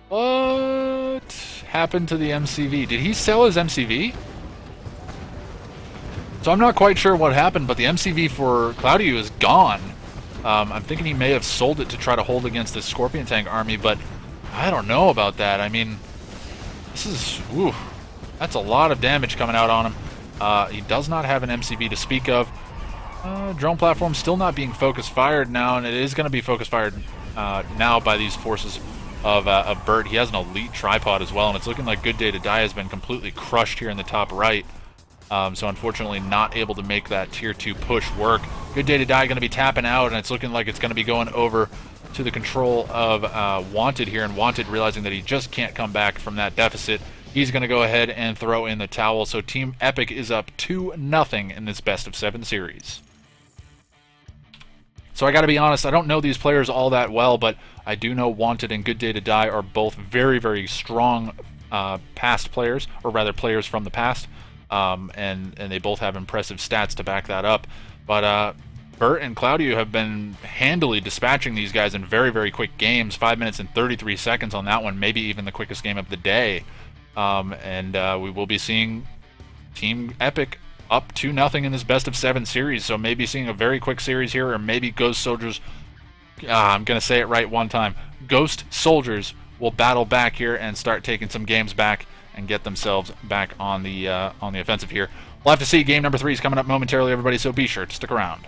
What happened to the MCV? Did he sell his MCV? So I'm not quite sure what happened, but the MCV for Claudio is gone. I'm thinking he may have sold it to try to hold against the Scorpion Tank army, but I don't know about that. I mean, this is... Ooh, that's a lot of damage coming out on him. He does not have an MCV to speak of. Drone platform still not being focus fired now, and it is going to be focus fired now by these forces of Bert. He has an elite tripod as well, and it's looking like Good Day to Die has been completely crushed here in the top right. So unfortunately not able to make that tier 2 push work. Good Day to Die going to be tapping out, and it's looking like it's going to be going over to the control of Wanted here, and Wanted realizing that he just can't come back from that deficit. He's going to go ahead and throw in the towel, so Team Epic is up 2-0 in this best of 7 series. So I got to be honest, I don't know these players all that well, but I do know Wanted and Good Day to Die are both very, very strong past players, or rather players from the past. And they both have impressive stats to back that up. But Bert and Claudio have been handily dispatching these guys in very, very quick games. 5 minutes and 33 seconds on that one, maybe even the quickest game of the day. We will be seeing Team Epic up 2-0 in this best of 7 series. So maybe seeing a very quick series here, or maybe Ghost Soldiers... I'm going to say it right one time. Ghost Soldiers will battle back here and start taking some games back and get themselves back on the offensive here. We'll have to see. Game number 3 is coming up momentarily, everybody, so be sure to stick around.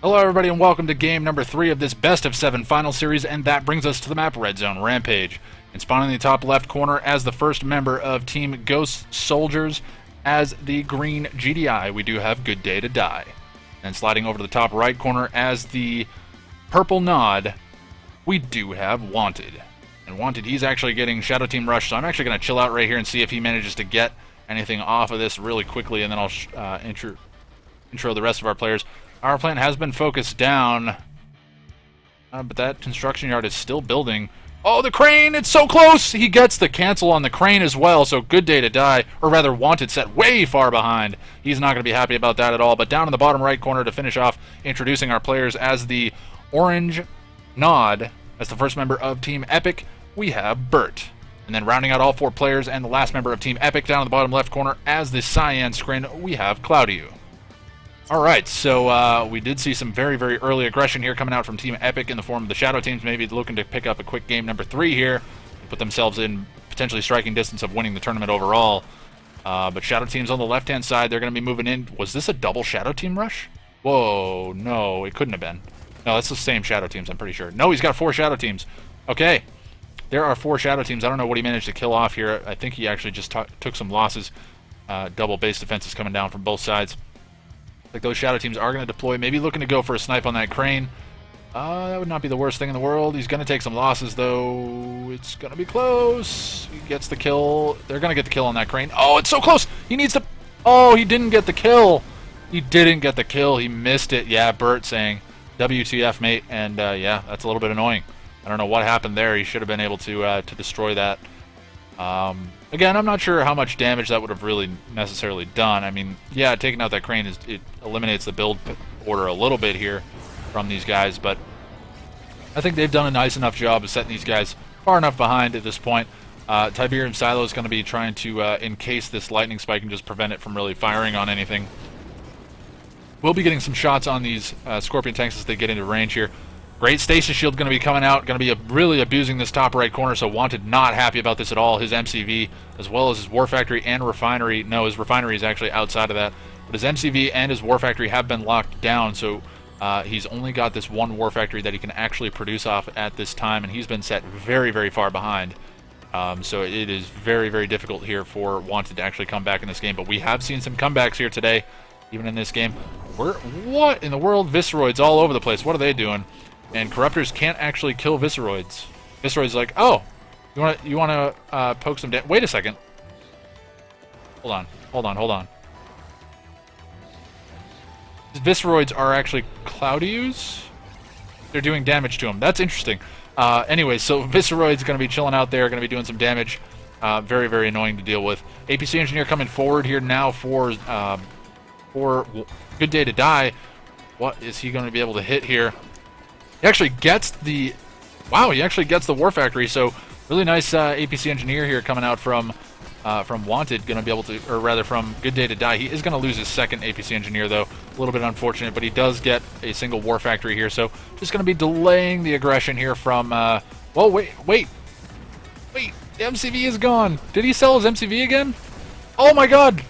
Hello everybody and welcome to game number 3 of this best of 7 final series, and that brings us to the map Redzone Rampage. And spawning in the top left corner as the first member of Team Ghost Soldiers as the green GDI, we do have Good Day to Die. And sliding over to the top right corner as the purple nod, we do have Wanted. And Wanted, he's actually getting Shadow Team Rush, so I'm actually going to chill out right here and see if he manages to get anything off of this really quickly, and then I'll intro the rest of our players. Our plant has been focused down, but that construction yard is still building. Oh, the crane! It's so close! He gets the cancel on the crane as well, so Good Day to Die, or rather Wanted, set way far behind. He's not going to be happy about that at all, but down in the bottom right corner to finish off introducing our players as the orange nod, as the first member of Team Epic, we have Bert. And then rounding out all 4 players and the last member of Team Epic down in the bottom left corner as the cyan screen, we have Claudio. Alright, so we did see some very, very early aggression here coming out from Team Epic in the form of the Shadow Teams, maybe looking to pick up a quick game number 3 here, and put themselves in potentially striking distance of winning the tournament overall. But Shadow Teams on the left-hand side, they're going to be moving in. Was this a double Shadow Team rush? Whoa, no, it couldn't have been. No, that's the same Shadow Teams, I'm pretty sure. No, he's got 4 Shadow Teams. Okay. there are 4 shadow teams. I don't know what he managed to kill off here. I think he actually just took some losses. Double base defenses coming down from both sides. Like those shadow teams are going to deploy. Maybe looking to go for a snipe on that crane. That would not be the worst thing in the world. He's going to take some losses, though. It's going to be close. He gets the kill. They're going to get the kill on that crane. Oh, it's so close. He needs to... Oh, he didn't get the kill. He didn't get the kill. He missed it. Yeah, Bert saying, WTF, mate. And, yeah, that's a little bit annoying. I don't know what happened there. He should have been able to destroy that. Again, I'm not sure how much damage that would have really necessarily done. I mean, yeah, taking out that crane, it eliminates the build order a little bit here from these guys, but I think they've done a nice enough job of setting these guys far enough behind at this point. Tiberium Silo is going to be trying to encase this lightning spike and just prevent it from really firing on anything. We'll be getting some shots on these Scorpion tanks as they get into range here. Great Stasis Shield going to be coming out, going to be really abusing this top right corner, so Wanted not happy about this at all. His MCV, as well as his War Factory and Refinery, no, his Refinery is actually outside of that, but his MCV and his War Factory have been locked down, so he's only got this one War Factory that he can actually produce off at this time, and he's been set very, very far behind. So it is very, very difficult here for Wanted to actually come back in this game, but we have seen some comebacks here today, even in this game. What in the world? Visceroids all over the place. What are they doing? And Corruptors can't actually kill Visceroids. Visceroids like, oh, you want to poke some damage? Wait a second. Hold on. Visceroids are actually Cloudius? They're doing damage to him. That's interesting. Anyway, so Visceroid's going to be chilling out there, going to be doing some damage. Very, very annoying to deal with. APC Engineer coming forward here now for Good Day to Die. What is he going to be able to hit here? He actually gets the... Wow, he actually gets the War Factory, so really nice APC Engineer here coming out from Wanted, going to be able to... Or rather, from Good Day to Die. He is going to lose his second APC Engineer, though. A little bit unfortunate, but he does get a single War Factory here, so just going to be delaying the aggression here from... Well, wait! The MCV is gone! Did he sell his MCV again? Oh my god!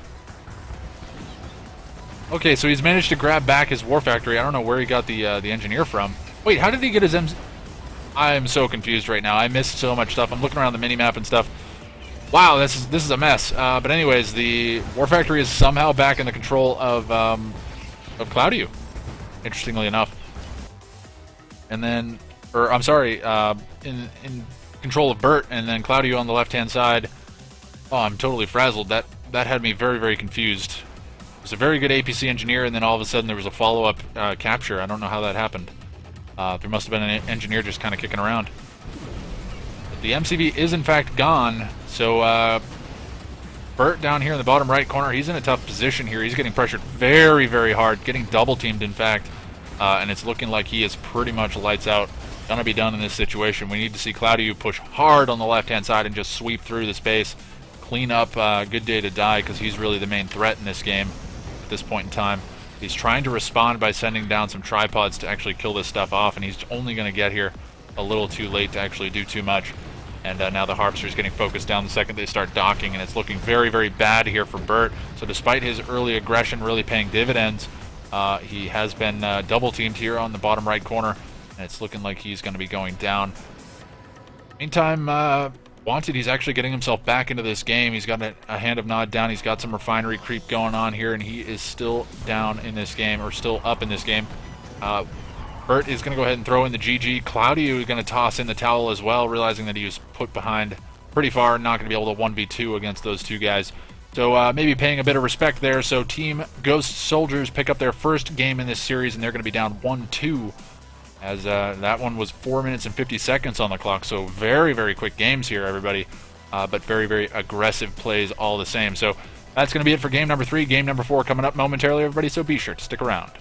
Okay, so he's managed to grab back his War Factory. I don't know where he got the Engineer from. Wait, how did he get his I am so confused right now. I missed so much stuff. I'm looking around the minimap and stuff. Wow, this is a mess. But anyways, the War Factory is somehow back in the control of Claudio, interestingly enough. And then, I'm sorry, in control of Bert, and then Claudio on the left-hand side. Oh, I'm totally frazzled. That had me very, very confused. It was a very good APC Engineer, and then all of a sudden there was a follow-up capture. I don't know how that happened. There must have been an engineer just kind of kicking around. But the MCV is in fact gone, so Bert down here in the bottom right corner, he's in a tough position here. He's getting pressured very, very hard, getting double-teamed in fact, and it's looking like he is pretty much lights out. Gonna be done in this situation. We need to see Claudio push hard on the left-hand side and just sweep through the space, clean up Good Day to Die, because he's really the main threat in this game at this point in time. He's trying to respond by sending down some tripods to actually kill this stuff off, and he's only going to get here a little too late to actually do too much. And now the Harvester's getting focused down the second they start docking, and it's looking very, very bad here for Bert. So despite his early aggression really paying dividends, he has been double-teamed here on the bottom right corner, and it's looking like he's going to be going down. Meantime, Wanted, he's actually getting himself back into this game. He's got a hand of nod down. He's got some refinery creep going on here, and he is still down in this game, or still up in this game. Bert is going to go ahead and throw in the GG. Claudio is going to toss in the towel as well, realizing that he was put behind pretty far, not going to be able to 1v2 against those two guys. So maybe paying a bit of respect there. So Team Ghost Soldiers pick up their first game in this series, and they're going to be down 1-2. As that one was 4 minutes and 50 seconds on the clock, so very, very quick games here, everybody. But very, very aggressive plays all the same. So that's going to be it for game number 3. Game number 4 coming up momentarily, everybody, so be sure to stick around.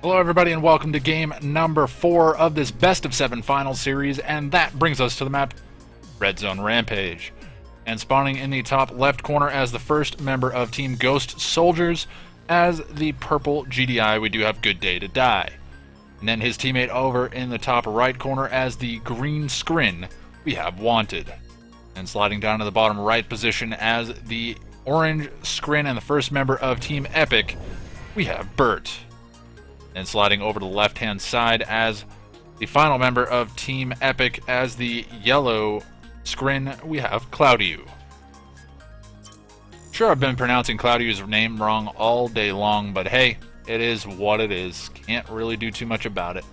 Hello everybody and welcome to game number 4 of this best of 7 final series, and that brings us to the map Redzone Rampage. And spawning in the top left corner as the first member of Team Ghost Soldiers, as the purple GDI, we do have Good Day to Die. And then his teammate over in the top right corner as the green scrin, we have Wanted. And sliding down to the bottom right position as the orange scrin and the first member of Team Epic, we have Bert. And sliding over to the left-hand side as the final member of Team Epic as the yellow scrin, we have Cloudiu. Sure, I've been pronouncing Cloudiu's name wrong all day long, but hey, it is what it is. Can't really do too much about it.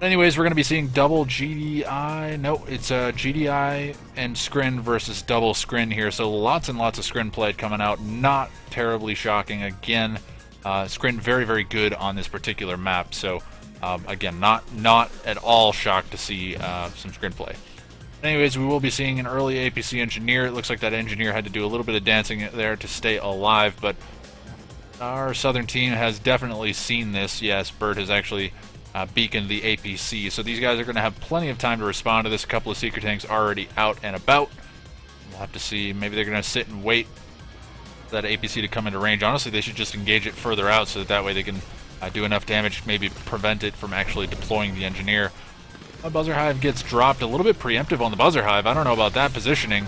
Anyways, we're going to be seeing double GDI. No, it's GDI and scrin versus double scrin here, so lots and lots of scrin play coming out. Not terribly shocking. Again, scrin very, very good on this particular map, so again, not at all shocked to see some scrin play. Anyways, we will be seeing an early APC engineer. It looks like that engineer had to do a little bit of dancing there to stay alive, but our southern team has definitely seen this. Yes, Bert has actually beaconed the APC, so these guys are going to have plenty of time to respond to this. A couple of secret tanks already out and about. We'll have to see. Maybe they're going to sit and wait for that APC to come into range. Honestly, they should just engage it further out so that way they can do enough damage, maybe prevent it from actually deploying the engineer. A buzzer hive gets dropped. A little bit preemptive on the buzzer hive. I don't know about that positioning.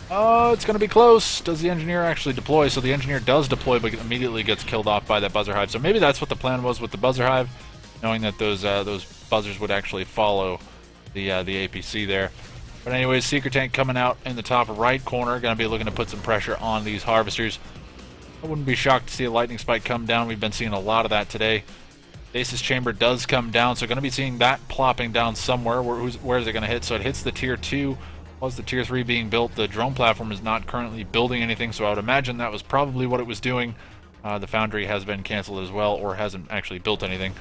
Oh, it's going to be close. Does the engineer actually deploy? So the engineer does deploy, but immediately gets killed off by that buzzer hive. So maybe that's what the plan was with the buzzer hive, knowing that those buzzers would actually follow the APC there. But anyways, secret tank coming out in the top right corner, going to be looking to put some pressure on these harvesters. I wouldn't be shocked to see a lightning spike come down. We've been seeing a lot of that today. Stasis chamber does come down, so going to be seeing that plopping down somewhere. Where is it going to hit? So it hits the tier 2. Was the tier 3 being built? The drone platform is not currently building anything, so I would imagine that was probably what it was doing. The foundry has been canceled as well, or hasn't actually built anything.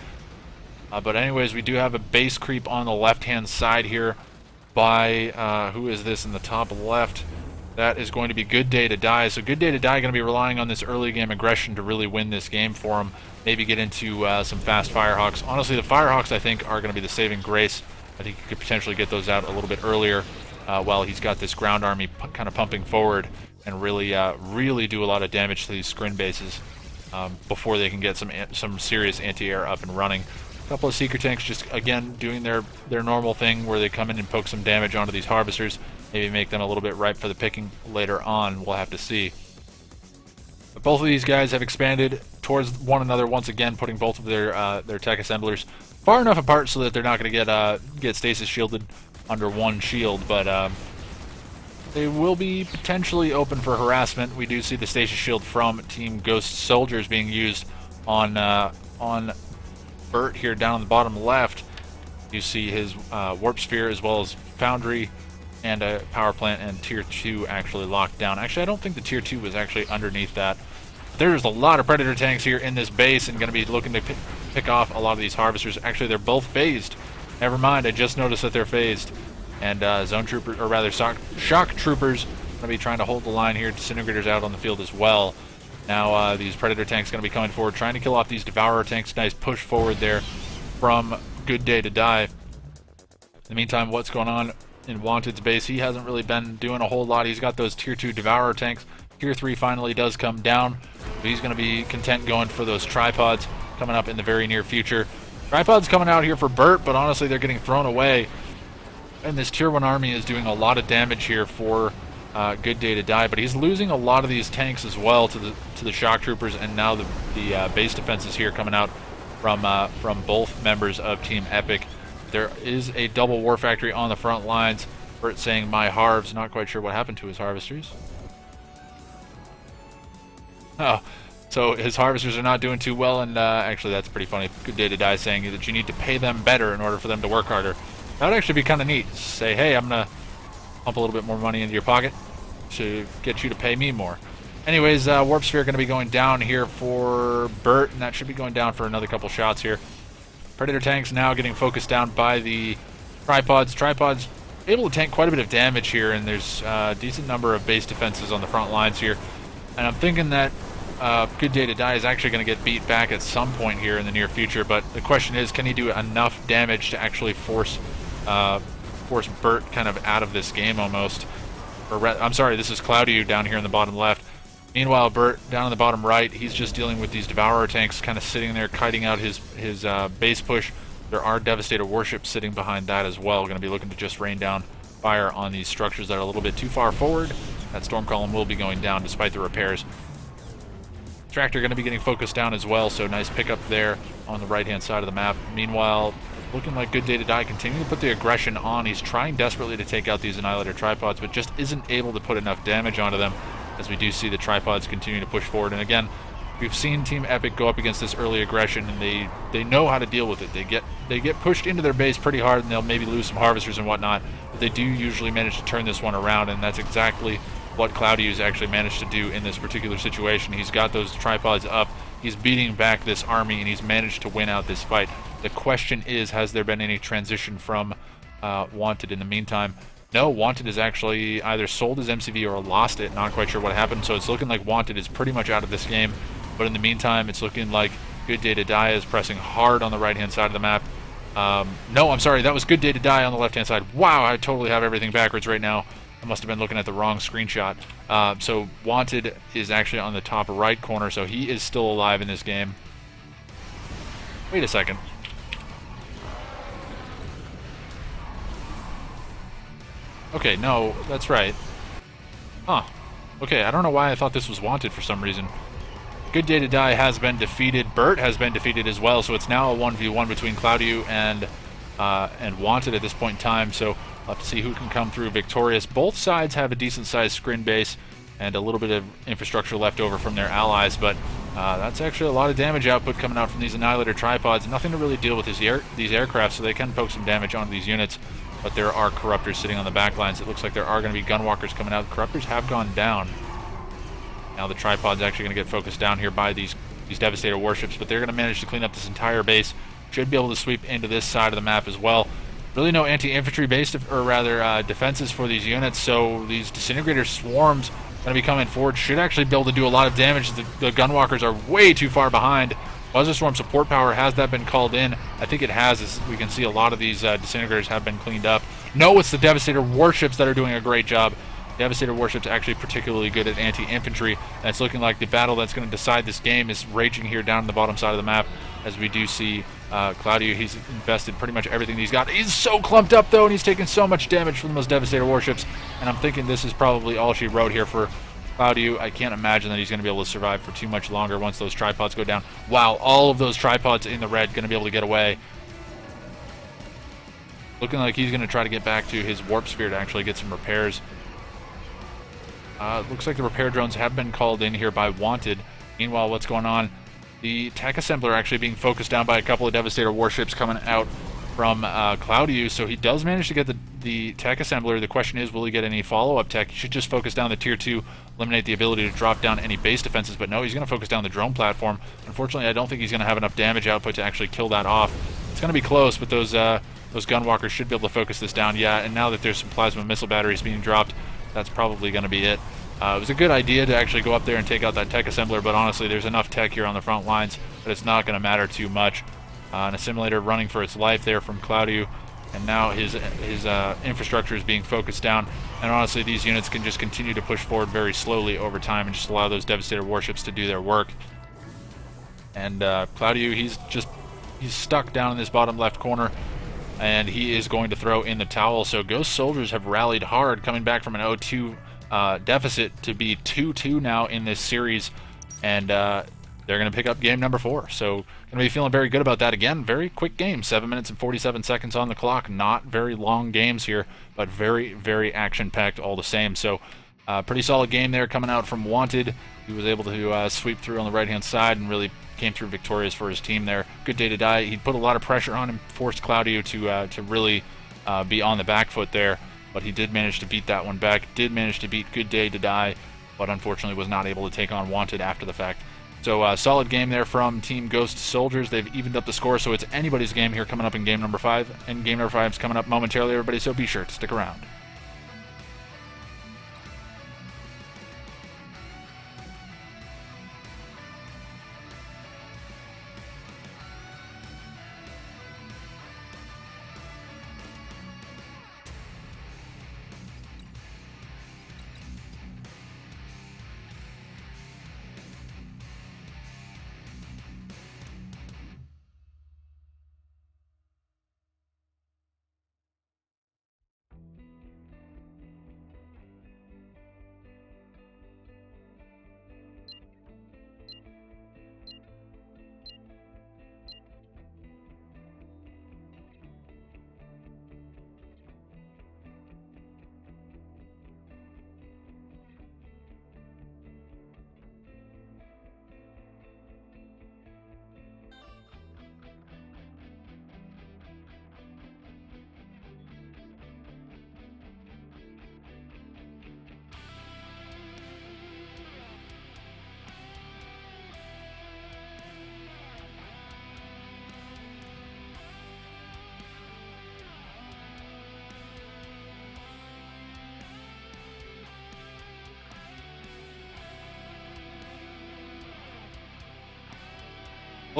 But anyways, we do have a base creep on the left-hand side here by, who is this in the top left? That is going to be Good Day to Die. So Good Day to Die going to be relying on this early game aggression to really win this game for him. Maybe get into some fast Firehawks. Honestly, the Firehawks, I think, are going to be the saving grace. I think he could potentially get those out a little bit earlier while he's got this ground army kind of pumping forward and really do a lot of damage to these scrin bases before they can get some serious anti-air up and running. A couple of secret tanks just, again, doing their normal thing where they come in and poke some damage onto these harvesters. Maybe make them a little bit ripe for the picking later on. We'll have to see. But both of these guys have expanded towards one another once again, putting both of their tech assemblers far enough apart so that they're not going to get stasis shielded under one shield. But they will be potentially open for harassment. We do see the stasis shield from Team Ghost Soldiers being used on Bert here down on the bottom left. You see his warp sphere as well as foundry and a power plant and tier 2 actually locked down. Actually, I don't think the tier 2 was actually underneath that. There's a lot of predator tanks here in this base and going to be looking to pick off a lot of these harvesters. Actually, they're both phased. Never mind, I just noticed that they're phased. And zone troopers, or rather shock troopers, going to be trying to hold the line here. Disintegrators out on the field as well. Now these predator tanks going to be coming forward, trying to kill off these devourer tanks. Nice push forward there from Good Day to Die. In the meantime, what's going on in Wanted's base? He hasn't really been doing a whole lot. He's got those tier 2 devourer tanks. Tier 3 finally does come down, but he's going to be content going for those tripods coming up in the very near future. Tripods coming out here for Bert, but honestly they're getting thrown away. And this tier 1 army is doing a lot of damage here for Good Day to Die, but he's losing a lot of these tanks as well to the shock troopers, and now the base defenses here coming out from both members of Team Epic. There is a double war factory on the front lines. Bert saying my harves, not quite sure what happened to his harvesters. Oh, so his harvesters are not doing too well, and actually that's pretty funny. Good Day to Die saying that you need to pay them better in order for them to work harder. That would actually be kind of neat. Say, hey, I'm going to pump a little bit more money into your pocket to get you to pay me more. Anyways, Warp Sphere going to be going down here for Bert, and that should be going down for another couple shots here. Predator tanks now getting focused down by the tripods. Tripods able to tank quite a bit of damage here, and there's a decent number of base defenses on the front lines here. And I'm thinking that Good Day to Die is actually going to get beat back at some point here in the near future, but the question is, can he do enough damage to actually force Bert kind of out of this game almost? I'm sorry, this is Cloudy down here in the bottom left. Meanwhile, Bert down in the bottom right, he's just dealing with these Devourer tanks kind of sitting there, kiting out his base push. There are Devastator warships sitting behind that as well, going to be looking to just rain down fire on these structures that are a little bit too far forward. That storm column will be going down despite the repairs. Tractor going to be getting focused down as well, so nice pickup there on the right-hand side of the map. Meanwhile, looking like Good Day to Die, continuing to put the aggression on. He's trying desperately to take out these Annihilator tripods, but just isn't able to put enough damage onto them, as we do see the tripods continue to push forward. And again, we've seen Team Epic go up against this early aggression, and they know how to deal with it. They get pushed into their base pretty hard, and they'll maybe lose some harvesters and whatnot, but they do usually manage to turn this one around, and that's exactly what Cloudy has actually managed to do in this particular situation. He's got those tripods up, he's beating back this army, and he's managed to win out this fight. The question is, has there been any transition from Wanted in the meantime? No, Wanted is actually either sold his MCV or lost it. Not quite sure what happened, so it's looking like Wanted is pretty much out of this game. But in the meantime, it's looking like Good Day to Die is pressing hard on the right-hand side of the map. No, I'm sorry, that was Good Day to Die on the left-hand side. Wow, I totally have everything backwards right now. I must have been looking at the wrong screenshot. So Wanted is actually on the top right corner, so he is still alive in this game. Wait a second. Okay, no, that's right. Huh. Okay, I don't know why I thought this was Wanted for some reason. Good Day to Die has been defeated. Bert has been defeated as well, so it's now a 1v1 between Cloudy and Wanted at this point in time, so we'll have to see who can come through victorious. Both sides have a decent-sized screen base and a little bit of infrastructure left over from their allies, but that's actually a lot of damage output coming out from these Annihilator tripods. Nothing to really deal with these aircraft, so they can poke some damage onto these units. But there are Corruptors sitting on the back lines. It looks like there are going to be Gunwalkers coming out. Corruptors have gone down. Now the tripod's actually going to get focused down here by these Devastator warships, but they're going to manage to clean up this entire base. Should be able to sweep into this side of the map as well. Really no anti-infantry base, or rather defenses for these units, so these Disintegrator swarms going to be coming forward. Should actually be able to do a lot of damage. The Gunwalkers are way too far behind. Buzzer Swarm support power, has that been called in? I think it has, as we can see a lot of these Disintegrators have been cleaned up. No, it's the Devastator warships that are doing a great job. Devastator warships actually particularly good at anti-infantry, and it's looking like the battle that's going to decide this game is raging here down the bottom side of the map, as we do see Claudio. He's invested pretty much everything he's got. He's so clumped up, though, and he's taking so much damage from those Devastator warships, and I'm thinking this is probably all she wrote here for Claudio. I can't imagine that he's going to be able to survive for too much longer once those tripods go down. Wow, all of those tripods in the red going to be able to get away. Looking like he's going to try to get back to his warp sphere to actually get some repairs. Looks like the repair drones have been called in here by Wanted. Meanwhile, what's going on? The tech assembler actually being focused down by a couple of Devastator warships coming out from Claudio, so he does manage to get the tech assembler. The question is, will he get any follow-up tech? He should just focus down the tier 2, eliminate the ability to drop down any base defenses, but no, he's going to focus down the drone platform. Unfortunately, I don't think he's going to have enough damage output to actually kill that off. It's going to be close, but those Gunwalkers should be able to focus this down. Yeah, and now that there's some plasma missile batteries being dropped, that's probably going to be it. It was a good idea to actually go up there and take out that tech assembler, but honestly, there's enough tech here on the front lines that it's not going to matter too much. An assimilator running for its life there from Claudio, and now his infrastructure is being focused down, and honestly, these units can just continue to push forward very slowly over time and just allow those Devastator warships to do their work. And Claudio, he's stuck down in this bottom left corner, and he is going to throw in the towel. So Ghost Soldiers have rallied hard, coming back from an 0-2 deficit to be 2-2 now in this series, and they're going to pick up game number 4. So going to be feeling very good about that. Again, very quick game, 7 minutes and 47 seconds on the clock. Not very long games here, but very, very action-packed all the same. So pretty solid game there coming out from Wanted. He was able to sweep through on the right-hand side and really came through victorious for his team there. Good Day to Die. He put a lot of pressure on him, forced Claudio to really be on the back foot there. But he did manage to beat that one back, did manage to beat Good Day to Die, but unfortunately was not able to take on Wanted after the fact. So solid game there from Team Ghost Soldiers. They've evened up the score, so it's anybody's game here coming up in game number 5. And game number 5 is coming up momentarily, everybody, so be sure to stick around.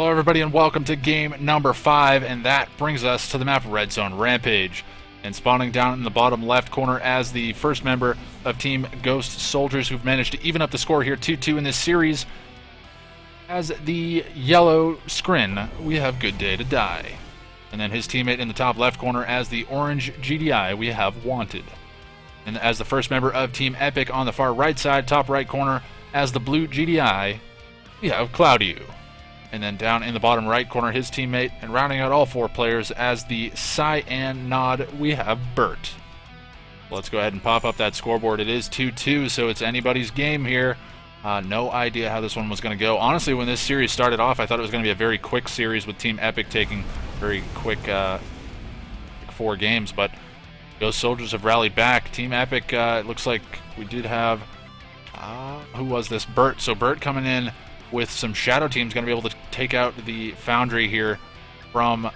Hello everybody and welcome to game number 5, and that brings us to the map Red Zone Rampage. And spawning down in the bottom left corner as the first member of Team Ghost Soldiers, who've managed to even up the score here 2-2 in this series. As the yellow scrin, we have Good Day to Die. And then his teammate in the top left corner as the orange GDI, we have Wanted. And as the first member of Team Epic on the far right side, top right corner, as the blue GDI, we have Cloudy. And then down in the bottom right corner, his teammate, and rounding out all 4 players as the cyan nod, we have Bert. Let's go ahead and pop up that scoreboard. It is 2-2, so it's anybody's game here. No idea how this one was going to go. Honestly, when this series started off, I thought it was going to be a very quick series with Team Epic taking very quick 4 games, but Ghost Soldiers have rallied back. Team Epic, it looks like we did have, who was this? Bert. So Bert coming in with some shadow teams, going to be able to take out the Foundry here from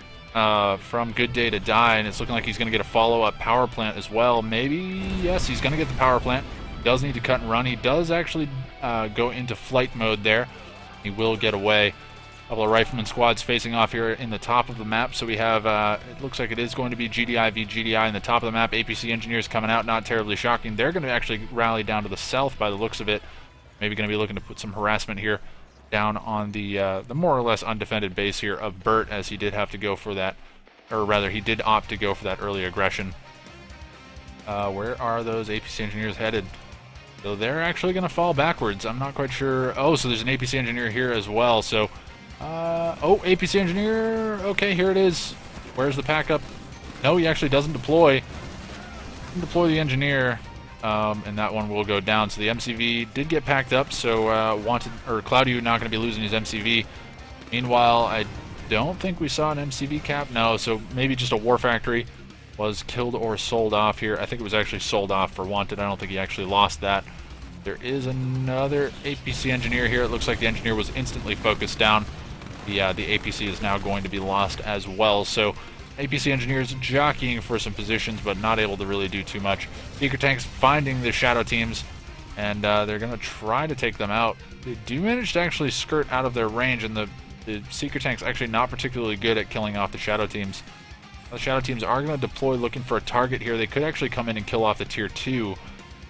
Good Day to Die, and it's looking like he's going to get a follow-up power plant as well. Maybe, yes, he's going to get the power plant. He does need to cut and run. He does actually go into flight mode there. He will get away. A couple of rifleman squads facing off here in the top of the map, so we have, it looks like it is going to be GDI v GDI in the top of the map. APC engineers coming out, not terribly shocking. They're going to actually rally down to the south by the looks of it. Maybe going to be looking to put some harassment here down on the more or less undefended base here of Bert, as he did have to go for that, or rather he did opt to go for that early aggression. Where are those APC engineers headed? So they're actually going to fall backwards. I'm not quite sure. Oh, so there's an APC engineer here as well. So, oh, APC engineer. Okay, here it is. Where's the pack-up? No, he actually doesn't deploy. Doesn't deploy the engineer. And that one will go down. So the MCV did get packed up, so Wanted, or Cloudy, not going to be losing his MCV. Meanwhile, I don't think we saw an MCV cap. No, so maybe just a War Factory was killed or sold off here. I think it was actually sold off for Wanted. I don't think he actually lost that. There is another APC engineer here. It looks like the engineer was instantly focused down. The APC is now going to be lost as well. So APC engineers jockeying for some positions, but not able to really do too much. Seeker tanks finding the shadow teams, and they're going to try to take them out. They do manage to actually skirt out of their range, and the Seeker tanks actually not particularly good at killing off the shadow teams. The shadow teams are going to deploy looking for a target here. They could actually come in and kill off the tier 2.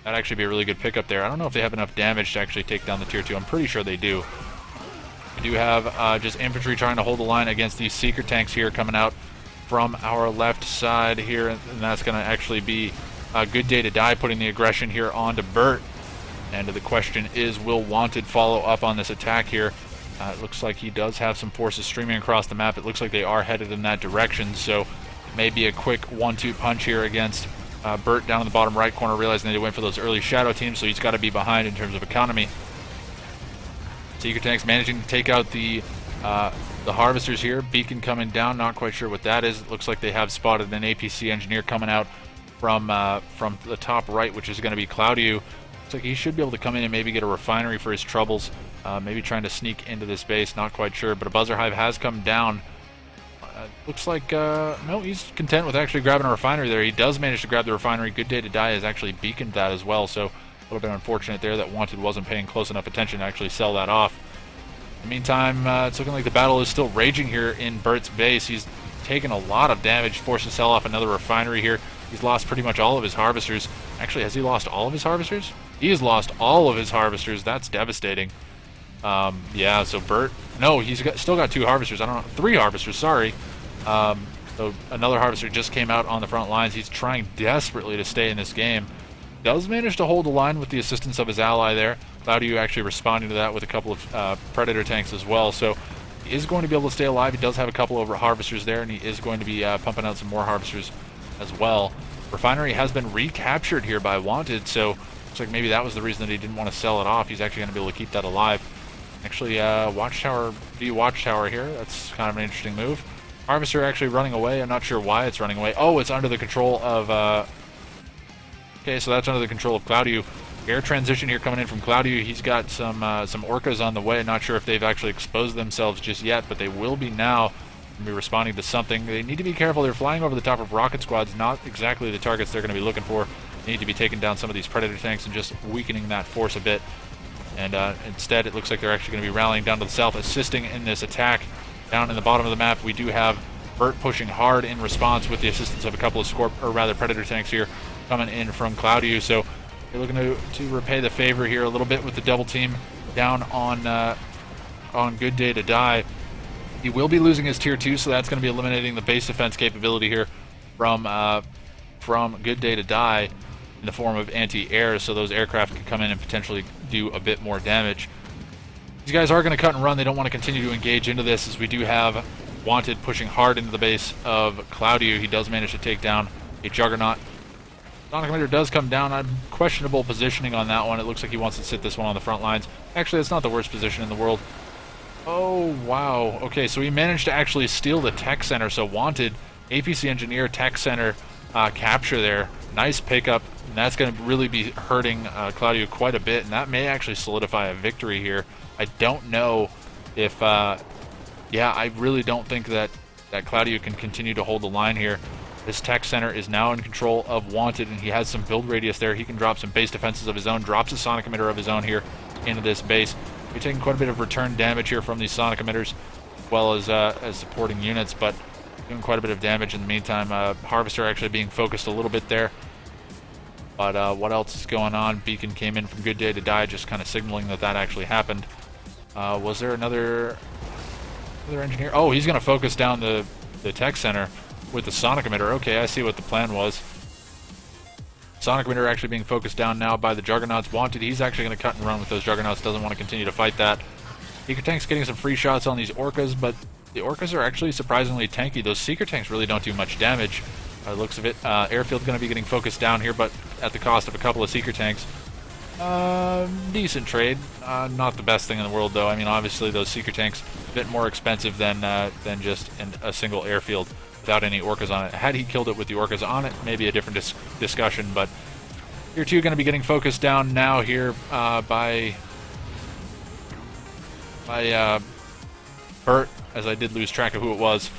That'd actually be a really good pickup there. I don't know if they have enough damage to actually take down the tier 2. I'm pretty sure they do. We do have just infantry trying to hold the line against these Seeker tanks here coming out from our left side here, and that's going to actually be a Good Day to Die putting the aggression here onto Bert. And the question is, will Wanted follow up on this attack here? It looks like he does have some forces streaming across the map. It looks like they are headed in that direction, so maybe a quick 1-2 punch here against Bert down in the bottom right corner, realizing they went for those early shadow teams, so he's got to be behind in terms of economy. Seeker tanks managing to take out the harvesters here. Beacon coming down, not quite sure what that is. It looks like they have spotted an APC engineer coming out from the top right, which is going to be Cloudy. Looks like he should be able to come in and maybe get a refinery for his troubles. Maybe trying to sneak into this base, not quite sure. But a buzzer hive has come down. Looks like, no, he's content with actually grabbing a refinery there. He does manage to grab the refinery. Good Day to Die has actually beaconed that as well. So a little bit unfortunate there that Wanted wasn't paying close enough attention to actually sell that off. In the meantime, it's looking like the battle is still raging here in Bert's base. He's taken a lot of damage, forced to sell off another refinery here. He's lost pretty much all of his harvesters. Actually, has he lost all of his harvesters? He has lost all of his harvesters. That's devastating. Yeah, so Bert, no, he's still got 2 harvesters. I don't know, 3 harvesters, sorry. So another harvester just came out on the front lines. He's trying desperately to stay in this game. Does manage to hold the line with the assistance of his ally there. Cloudy actually responding to that with a couple of Predator tanks as well. So he is going to be able to stay alive. He does have a couple of harvesters there, and he is going to be pumping out some more harvesters as well. Refinery has been recaptured here by Wanted, so looks like maybe that was the reason that he didn't want to sell it off. He's actually going to be able to keep that alive. Actually, Watchtower v Watchtower here. That's kind of an interesting move. Harvester actually running away. I'm not sure why it's running away. Oh, it's under the control of... Okay, so that's under the control of Cloudy. Air transition here coming in from Cloudy. He's got some orcas on the way. Not sure if they've actually exposed themselves just yet, but they will be now. Be responding to something. They need to be careful. They're flying over the top of rocket squads, not exactly the targets they're going to be looking for. They need to be taking down some of these Predator tanks and just weakening that force a bit. And instead, it looks like they're actually going to be rallying down to the south, assisting in this attack. Down in the bottom of the map, we do have Burt pushing hard in response with the assistance of a couple of Predator tanks here coming in from Cloudyu. So they're looking to repay the favor here a little bit with the double team down on Good Day to Die. He will be losing his tier 2, so that's going to be eliminating the base defense capability here from Good Day to Die in the form of anti-air, so those aircraft can come in and potentially do a bit more damage. These guys are going to cut and run. They don't want to continue to engage into this, as we do have Wanted pushing hard into the base of Cloudyu. He does manage to take down a Juggernaut. Sonic Emitter does come down on questionable positioning on that one. It looks like he wants to sit this one on the front lines. Actually, it's not the worst position in the world. Oh, wow. Okay, so he managed to actually steal the tech center. So Wanted, APC Engineer, tech center capture there. Nice pickup, and that's going to really be hurting Cloudyu quite a bit, and that may actually solidify a victory here. I don't know if... yeah, I really don't think that Cloudyu can continue to hold the line here. This tech center is now in control of Wanted, and he has some build radius there. He can drop some base defenses of his own, drops a sonic emitter of his own here into this base. We're taking quite a bit of return damage here from these sonic emitters, as well as supporting units, but doing quite a bit of damage in the meantime. Harvester actually being focused a little bit there. But what else is going on? Beacon came in from Good Day to Die, just kind of signaling that actually happened. Was there another engineer? Oh, he's going to focus down the tech center with the sonic emitter. Okay, I see what the plan was. Sonic emitter actually being focused down now by the Juggernauts. Wanted, he's actually going to cut and run with those Juggernauts. Doesn't want to continue to fight that. Seeker Tank's getting some free shots on these Orcas, but the Orcas are actually surprisingly tanky. Those Seeker Tanks really don't do much damage. Looks of it. Airfield going to be getting focused down here, but at the cost of a couple of Seeker Tanks. Decent trade. Not the best thing in the world, though. I mean, obviously those Seeker Tanks a bit more expensive than just a single airfield without any Orcas on it. Had he killed it with the Orcas on it, maybe a different discussion, but Tier 2 going to be getting focused down now here by Burt, as I did lose track of who it was,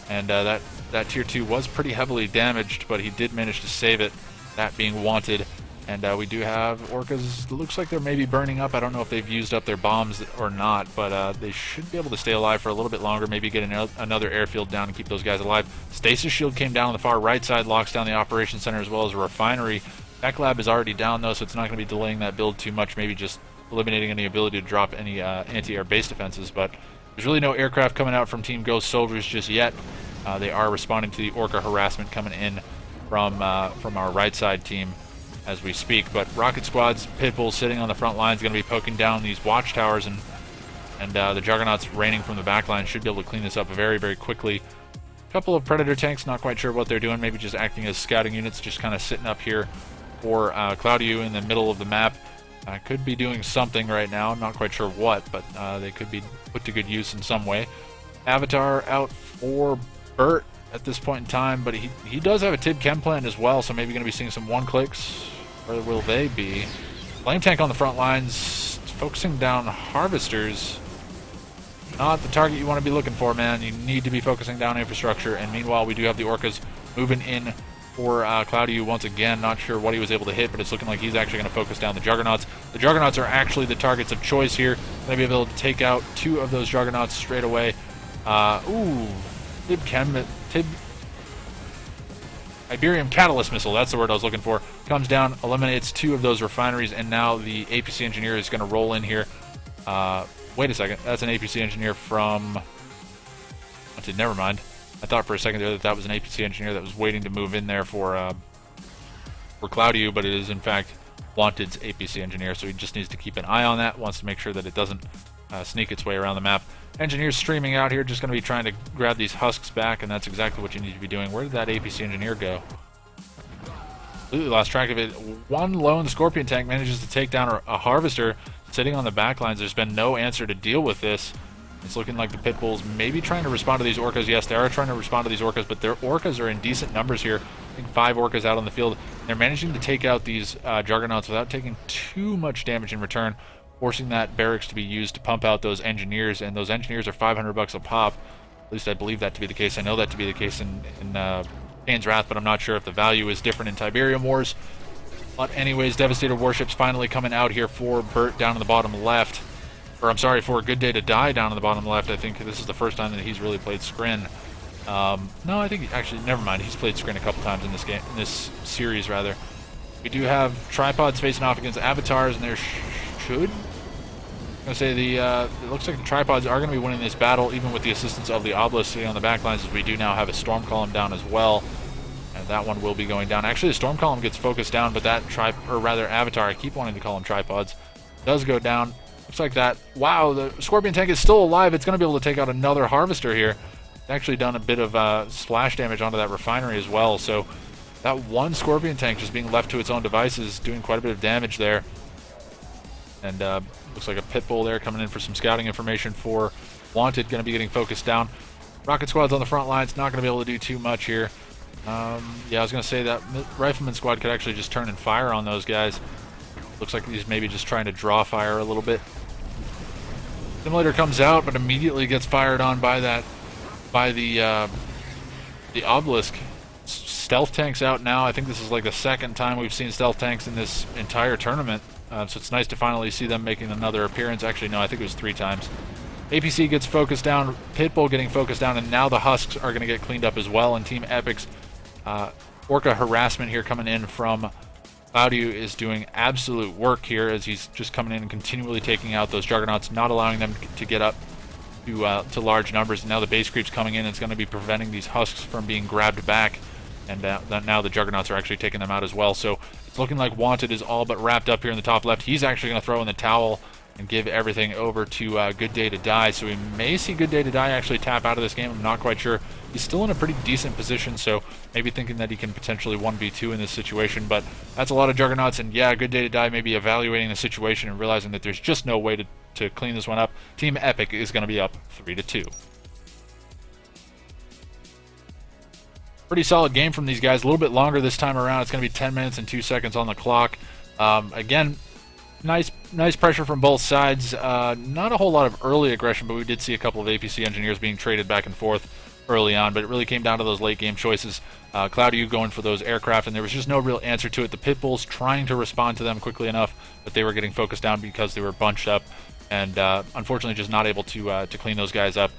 and that Tier 2 was pretty heavily damaged, but he did manage to save it, that being Wanted. And we do have Orcas. It looks like they're maybe burning up. I don't know if they've used up their bombs or not, but they should be able to stay alive for a little bit longer, maybe get another airfield down and keep those guys alive. Stasis Shield came down on the far right side, locks down the Operations Center as well as a refinery. Tech Lab is already down, though, so it's not going to be delaying that build too much, maybe just eliminating any ability to drop any anti-air base defenses. But there's really no aircraft coming out from Team Ghost Soldiers just yet. They are responding to the Orca harassment coming in from our right side team as we speak. But Rocket Squad's Pitbull sitting on the front line is going to be poking down these watchtowers, and the Juggernauts raining from the back line should be able to clean this up very, very quickly. A couple of Predator tanks, not quite sure what they're doing, maybe just acting as scouting units, just kind of sitting up here for Cloudyu in the middle of the map. Could be doing something right now, I'm not quite sure what, but they could be put to good use in some way. Avatar out for Burt at this point in time, but he does have a Tib Chem plant as well, so maybe going to be seeing some one-clicks. Where will they be? Flame Tank on the front lines, focusing down Harvesters. Not the target you want to be looking for, man. You need to be focusing down infrastructure, and meanwhile we do have the Orcas moving in for Cloudyu once again. Not sure what he was able to hit, but it's looking like he's actually going to focus down the Juggernauts. The Juggernauts are actually the targets of choice here. Going to be able to take out two of those Juggernauts straight away. Tiberium Catalyst Missile, that's the word I was looking for. Comes down, eliminates two of those refineries, and now the APC Engineer is going to roll in here. Wait a second, that's an APC Engineer from... never mind. I thought for a second there that was an APC Engineer that was waiting to move in there for Cloudyu, but it is in fact Wanted's APC Engineer, so he just needs to keep an eye on that, wants to make sure that it doesn't sneak its way around the map. Engineers streaming out here, just going to be trying to grab these husks back, and that's exactly what you need to be doing. Where did that APC Engineer go? Completely lost track of it. One lone Scorpion tank manages to take down a Harvester sitting on the back lines. There's been no answer to deal with this. It's looking like the Pitbulls maybe trying to respond to these Orcas. Yes, they are trying to respond to these Orcas, but their Orcas are in decent numbers here. I think 5 Orcas out on the field. They're managing to take out these Juggernauts without taking too much damage in return, forcing that barracks to be used to pump out those Engineers, and those Engineers are $500 a pop. At least I believe that to be the case. I know that to be the case in Kane's Wrath, but I'm not sure if the value is different in Tiberium Wars. But anyways, Devastator warships finally coming out here for Burt down in the bottom left. or I'm sorry, for Good Day to Die down in the bottom left. I think this is the first time that he's really played Scrin. No, I think actually, never mind. He's played Scrin a couple times in this game, in this series rather. We do have tripods facing off against avatars, and there should. I'm gonna say it looks like the tripods are going to be winning this battle, even with the assistance of the obelisk sitting on the back lines, as we do now have a storm column down as well, and that one will be going down. Actually, the storm column gets focused down, but that avatar, I keep wanting to call them tripods, does go down. Looks like that. Wow, the Scorpion tank is still alive. It's going to be able to take out another harvester here. It's actually done a bit of splash damage onto that refinery as well. So that one Scorpion tank just being left to its own devices, doing quite a bit of damage there. And looks like a pit bull there coming in for some scouting information for Wanted. Going to be getting focused down. Rocket squad's on the front lines. Not going to be able to do too much here. Yeah, I was going to say that Rifleman squad could actually just turn and fire on those guys. Looks like he's maybe just trying to draw fire a little bit. Simulator comes out, but immediately gets fired on by the obelisk. Stealth tanks out now. I think this is like the second time we've seen stealth tanks in this entire tournament. So it's nice to finally see them making another appearance. Actually, no, I think it was 3 times. APC gets focused down, Pitbull getting focused down, and now the Husks are going to get cleaned up as well. And Team Epic's Orca harassment here coming in from Cloudy is doing absolute work here as he's just coming in and continually taking out those Juggernauts, not allowing them to get up to large numbers. And now the base creep's coming in. It's going to be preventing these Husks from being grabbed back. And now the Juggernauts are actually taking them out as well. So it's looking like Wanted is all but wrapped up here in the top left. He's actually going to throw in the towel and give everything over to Good Day to Die. So we may see Good Day to Die actually tap out of this game. I'm not quite sure. He's still in a pretty decent position, so maybe thinking that he can potentially 1v2 in this situation. But that's a lot of Juggernauts, and yeah, Good Day to Die may be evaluating the situation and realizing that there's just no way to clean this one up. Team Epic is going to be up 3-2. Pretty solid game from these guys. A little bit longer this time around. It's going to be 10 minutes and 2 seconds on the clock. Again, nice pressure from both sides. Not a whole lot of early aggression, but we did see a couple of APC engineers being traded back and forth early on, but it really came down to those late game choices. Cloudy going for those aircraft, and there was just no real answer to it. The Pitbulls trying to respond to them quickly enough, but they were getting focused down because they were bunched up, and unfortunately just not able to clean those guys up.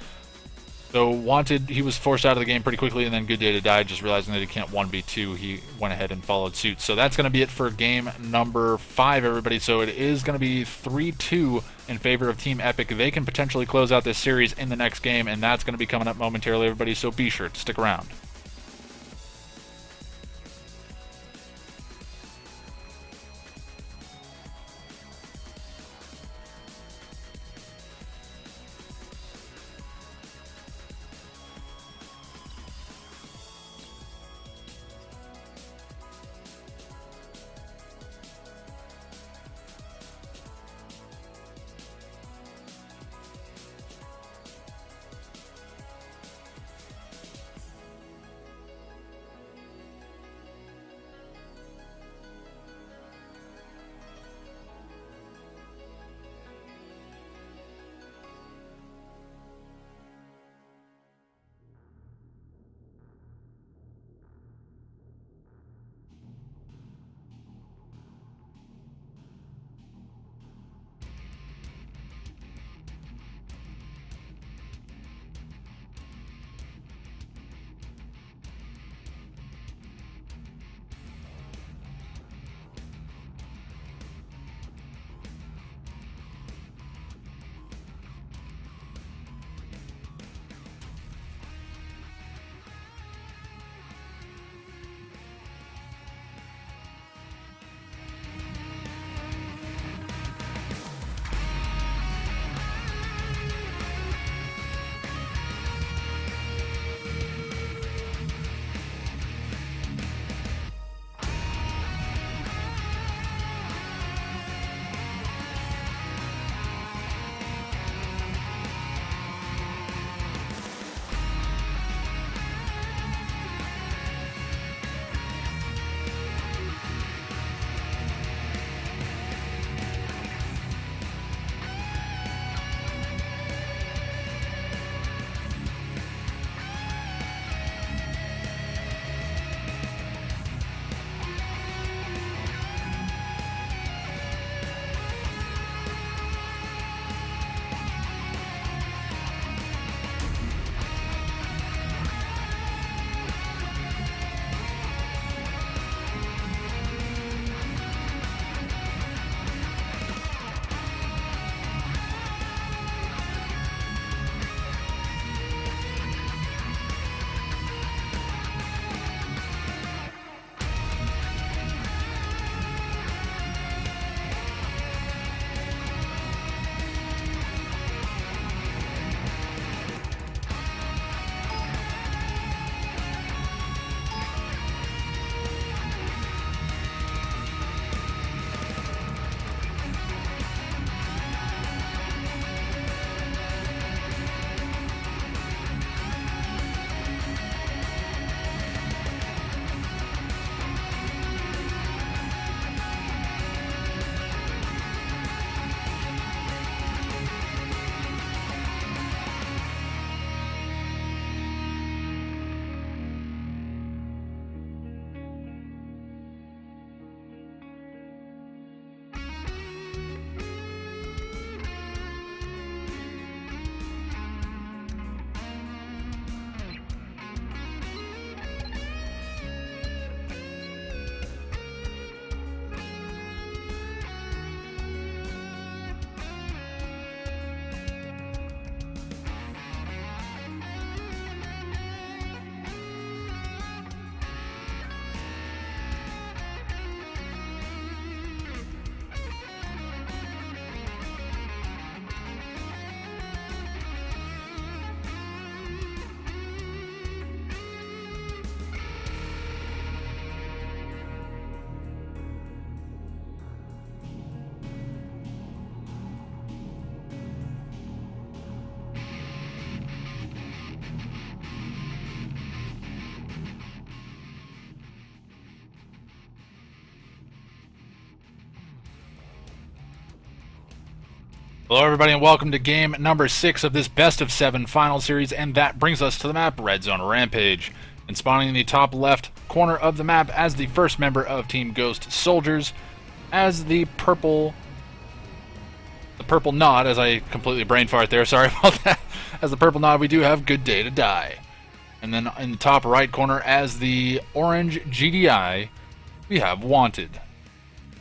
So Wanted, he was forced out of the game pretty quickly, and then Good Day to Die, just realizing that he can't 1v2, he went ahead and followed suit. So that's going to be it for game number 5, everybody. So it is going to be 3-2 in favor of Team Epic. They can potentially close out this series in the next game, and that's going to be coming up momentarily, everybody, so be sure to stick around. Hello everybody and welcome to game number 6 of this best of 7 final series, and that brings us to the map Redzone Rampage. And spawning in the top left corner of the map as the first member of Team Ghost Soldiers, as the purple nod, as I completely brain fart there, sorry about that. As the purple nod we do have Good Day to Die. And then in the top right corner as the orange GDI we have Wanted.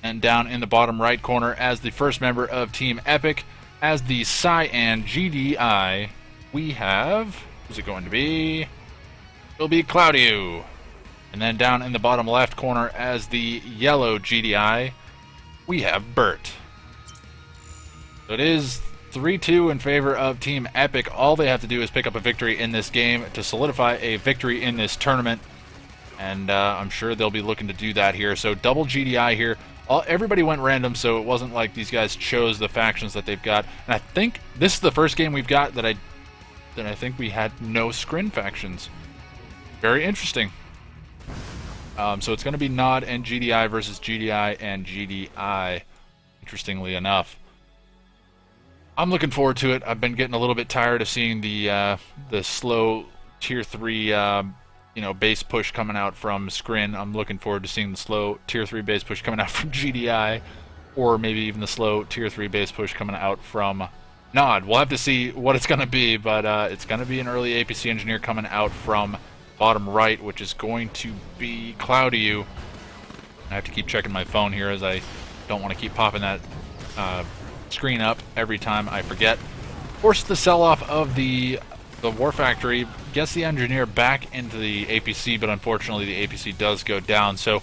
And down in the bottom right corner as the first member of Team Epic, as the cyan GDI, we have... who's it going to be? It'll be Claudio. And then down in the bottom left corner as the yellow GDI, we have Bert. So it is 3-2 in favor of Team Epic. All they have to do is pick up a victory in this game to solidify a victory in this tournament. And I'm sure they'll be looking to do that here. So double GDI here. Everybody went random, so it wasn't like these guys chose the factions that they've got. And I think this is the first game we've got that I think we had no Scrin factions. Very interesting. So it's going to be Nod and GDI versus GDI and GDI, interestingly enough. I'm looking forward to it. I've been getting a little bit tired of seeing the slow Tier 3 base push coming out from Scrin. I'm looking forward to seeing the slow Tier 3 base push coming out from GDI, or maybe even the slow Tier 3 base push coming out from Nod. We'll have to see what it's going to be, but it's going to be an early APC engineer coming out from bottom right, which is going to be Claudio. I have to keep checking my phone here as I don't want to keep popping that screen up every time I forget. Forced the sell-off of the War Factory, gets the engineer back into the APC, but unfortunately the APC does go down. So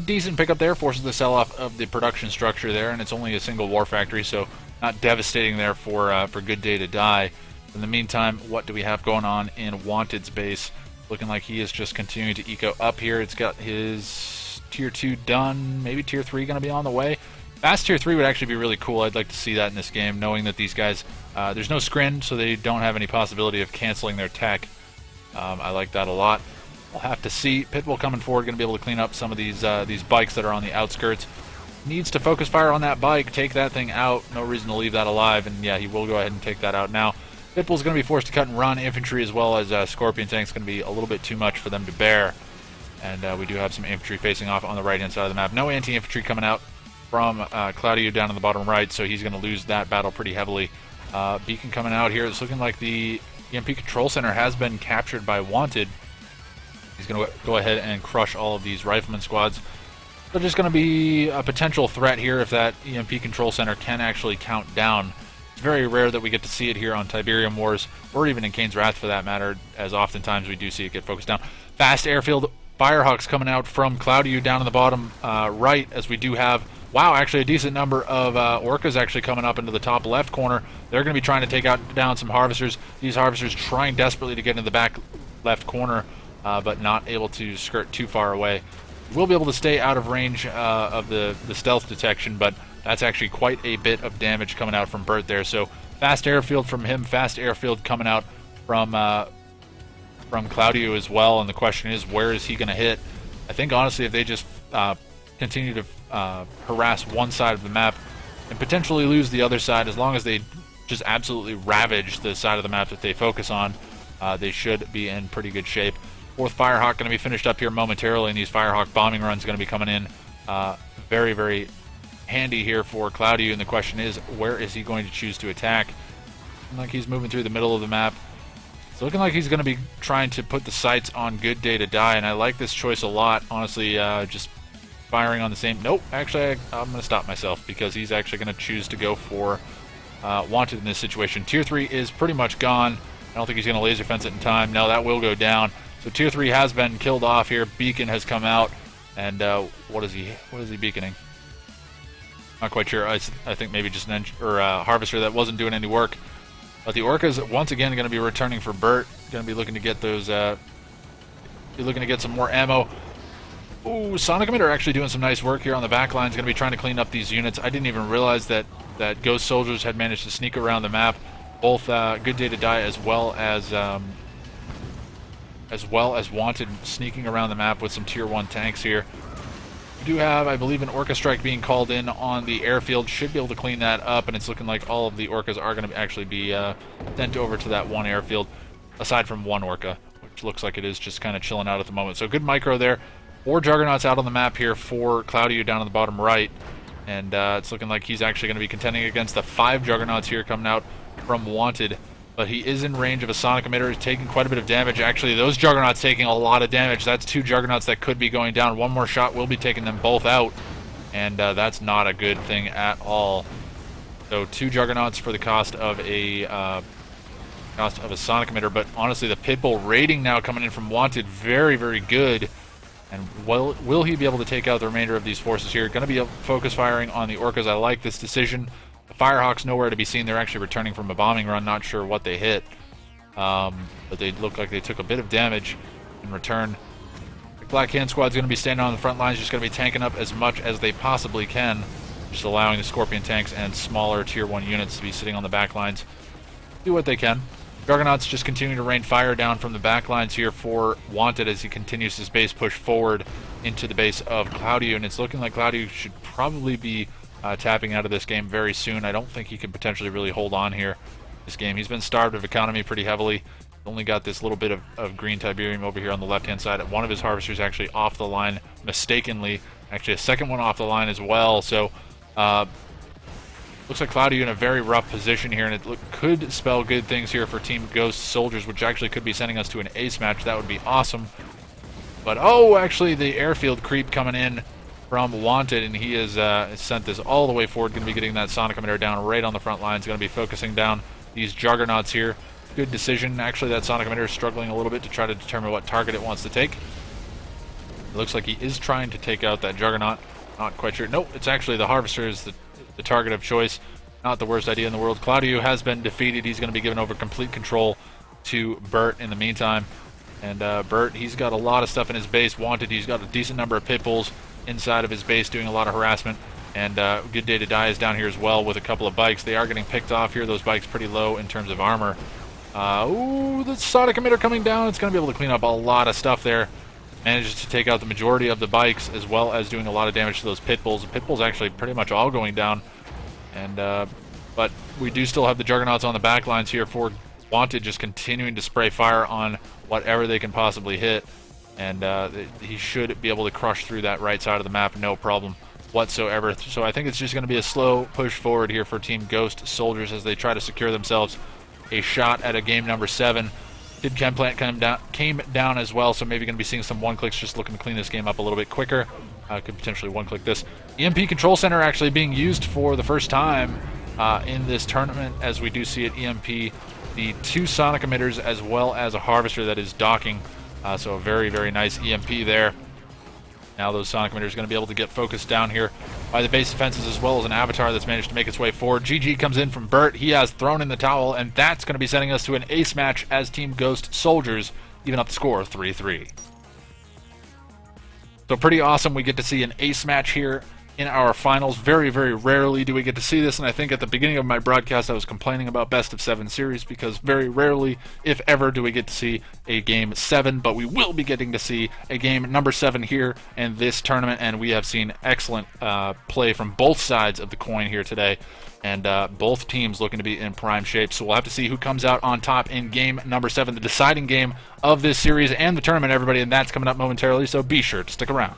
decent pickup there, forces the sell-off of the production structure there, and it's only a single War Factory, so not devastating there for Good Day to Die. In the meantime, what do we have going on in Wanted's base? Looking like he is just continuing to eco up here. It's got his Tier 2 done, maybe Tier 3 going to be on the way. Fast Tier 3 would actually be really cool. I'd like to see that in this game, knowing that these guys, there's no Scrin, so they don't have any possibility of canceling their tech. I like that a lot. We'll have to see. Pitbull coming forward, going to be able to clean up some of these bikes that are on the outskirts. Needs to focus fire on that bike, take that thing out. No reason to leave that alive, and yeah, he will go ahead and take that out now. Pitbull's going to be forced to cut and run. Infantry as well as Scorpion tanks going to be a little bit too much for them to bear. And we do have some infantry facing off on the right-hand side of the map. No anti-infantry coming out from Claudio down in the bottom right, so he's going to lose that battle pretty heavily. Beacon coming out here. It's looking like the EMP Control Center has been captured by Wanted. He's going to go ahead and crush all of these rifleman squads. They're just going to be a potential threat here if that EMP Control Center can actually count down. It's very rare that we get to see it here on Tiberium Wars, or even in Kane's Wrath for that matter, as oftentimes we do see it get focused down. Fast airfield Firehawks coming out from Claudio down in the bottom right, as we do have, wow, actually a decent number of Orcas actually coming up into the top left corner. They're going to be trying to take down some Harvesters. These Harvesters trying desperately to get into the back left corner, but not able to skirt too far away. We'll be able to stay out of range of the stealth detection, but that's actually quite a bit of damage coming out from Bert there. So fast airfield from him, fast airfield coming out from Claudio as well, and the question is, where is he going to hit? I think honestly if they just continue to harass one side of the map and potentially lose the other side, as long as they just absolutely ravage the side of the map that they focus on, they should be in pretty good shape. Fourth Firehawk going to be finished up here momentarily, and these Firehawk bombing runs going to be coming in very, very handy here for Claudio, and the question is, where is he going to choose to attack? Looking like he's moving through the middle of the map. It's looking like he's going to be trying to put the sights on Good Day to Die, and I like this choice a lot, honestly. Just firing on the same... Nope, actually, I'm going to stop myself, because he's actually going to choose to go for Wanted in this situation. Tier 3 is pretty much gone. I don't think he's going to laser fence it in time. No, that will go down. So Tier 3 has been killed off here. Beacon has come out, and what is he beaconing? Not quite sure. I think maybe just an Harvester that wasn't doing any work. But the Orcas once again going to be returning for Bert. Going to be looking to get those. Be looking to get some more ammo. Ooh, Sonic Emitter actually doing some nice work here on the back lines. Going to be trying to clean up these units. I didn't even realize that Ghost Soldiers had managed to sneak around the map. Both Good Day to Die as well as Wanted sneaking around the map with some Tier 1 tanks here. We do have, I believe, an Orca strike being called in on the airfield. Should be able to clean that up, and it's looking like all of the Orcas are going to actually be sent over to that one airfield, aside from one Orca, which looks like it is just kind of chilling out at the moment. So good micro there. 4 Juggernauts out on the map here for Cloudy down on the bottom right, and it's looking like he's actually going to be contending against the 5 Juggernauts here coming out from Wanted. But he is in range of a sonic emitter. He's taking quite a bit of damage. Actually, those Juggernauts taking a lot of damage. That's 2 Juggernauts that could be going down. One more shot will be taking them both out, and that's not a good thing at all. So 2 Juggernauts for the cost of a sonic emitter. But honestly, the Pitbull rating now coming in from Wanted, very, very good. And will he be able to take out the remainder of these forces here? Going to be focus firing on the Orcas. I like this decision. The Firehawks nowhere to be seen. They're actually returning from a bombing run. Not sure what they hit. But they look like they took a bit of damage in return. The Black Hand Squad's going to be standing on the front lines, just going to be tanking up as much as they possibly can. Just allowing the Scorpion tanks and smaller Tier 1 units to be sitting on the back lines. Do what they can. Juggernauts just continuing to rain fire down from the back lines here for Wanted as he continues his base push forward into the base of Cloudy. And it's looking like Cloudy should probably be tapping out of this game very soon. I don't think he can potentially really hold on here this game. He's been starved of economy pretty heavily. Only got this little bit of green Tiberium over here on the left-hand side. One of his harvesters actually off the line mistakenly. Actually, a second one off the line as well. So, looks like Cloudy in a very rough position here, and it could spell good things here for Team Ghost Soldiers, which actually could be sending us to an ace match. That would be awesome. But, oh, actually, the airfield creep coming in from Wanted, and he has sent this all the way forward. Going to be getting that sonic emitter down right on the front lines. Going to be focusing down these Juggernauts here. Good decision. Actually, that sonic emitter is struggling a little bit to try to determine what target it wants to take. It looks like he is trying to take out that Juggernaut. Not quite sure. Nope, it's actually the Harvester is the target of choice. Not the worst idea in the world. Claudio has been defeated. He's going to be given over complete control to Bert in the meantime. And Bert, he's got a lot of stuff in his base. Wanted, he's got a decent number of Pitbulls inside of his base doing a lot of harassment. And Good Day to Die is down here as well with a couple of bikes. They are getting picked off here. Those bikes pretty low in terms of armor. Ooh, the sonic emitter coming down. It's going to be able to clean up a lot of stuff there. Manages to take out the majority of the bikes as well as doing a lot of damage to those Pitbulls. The Pitbulls actually pretty much all going down. And but we do still have the Juggernauts on the back lines here for Wanted, just continuing to spray fire on whatever they can possibly hit. And he should be able to crush through that right side of the map, no problem whatsoever. So I think it's just going to be a slow push forward here for Team Ghost Soldiers as they try to secure themselves a shot at a game number 7. Did Chemplant came down as well, so maybe going to be seeing some one-clicks, just looking to clean this game up a little bit quicker. Could potentially one-click this. EMP Control Center actually being used for the first time in this tournament, as we do see at EMP the 2 sonic emitters as well as a harvester that is docking. So a very, very nice EMP there. Now those sonic emitters are going to be able to get focused down here by the base defenses as well as an avatar that's managed to make its way forward. GG comes in from Bert. He has thrown in the towel, and that's going to be sending us to an ace match as Team Ghost Soldiers even up the score 3-3. So pretty awesome. We get to see an ace match here in our finals. Very, very rarely do we get to see this, and I think at the beginning of my broadcast I was complaining about best of 7 series because very rarely, if ever, do we get to see a game 7, but we will be getting to see a game number 7 here in this tournament, and we have seen excellent play from both sides of the coin here today, and both teams looking to be in prime shape. So we'll have to see who comes out on top in game number 7, the deciding game of this series and the tournament, everybody, and that's coming up momentarily, so be sure to stick around.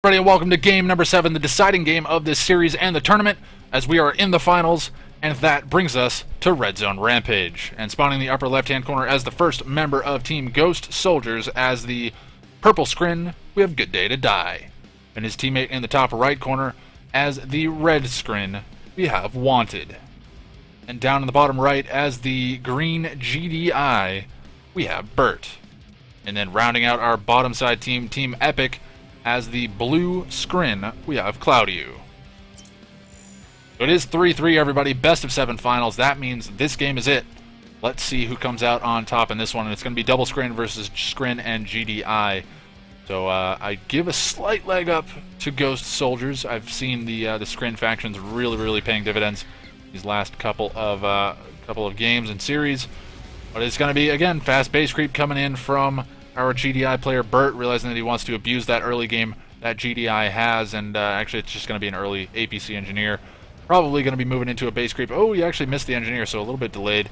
Everybody, and welcome to game number 7, the deciding game of this series and the tournament, as we are in the finals, and that brings us to Red Zone Rampage. And spawning in the upper left-hand corner as the first member of Team Ghost Soldiers, as the purple scrin, we have Good Day to Die. And his teammate in the top right corner, as the red scrin, we have Wanted. And down in the bottom right, as the green GDI, we have Bert. And then rounding out our bottom side team, Team Epic, as the blue scrin, we have Claudio. So it is 3-3, everybody. Best of 7 finals. That means this game is it. Let's see who comes out on top in this one. And it's going to be double scrin versus scrin and GDI. So I give a slight leg up to Ghost Soldiers. I've seen the scrin factions really paying dividends these last couple of games and series. But it's going to be, again, fast base creep coming in from our GDI player Bert, realizing that he wants to abuse that early game that GDI has, and actually it's just going to be an early APC engineer. Probably going to be moving into a base creep. Oh, he actually missed the engineer, so a little bit delayed.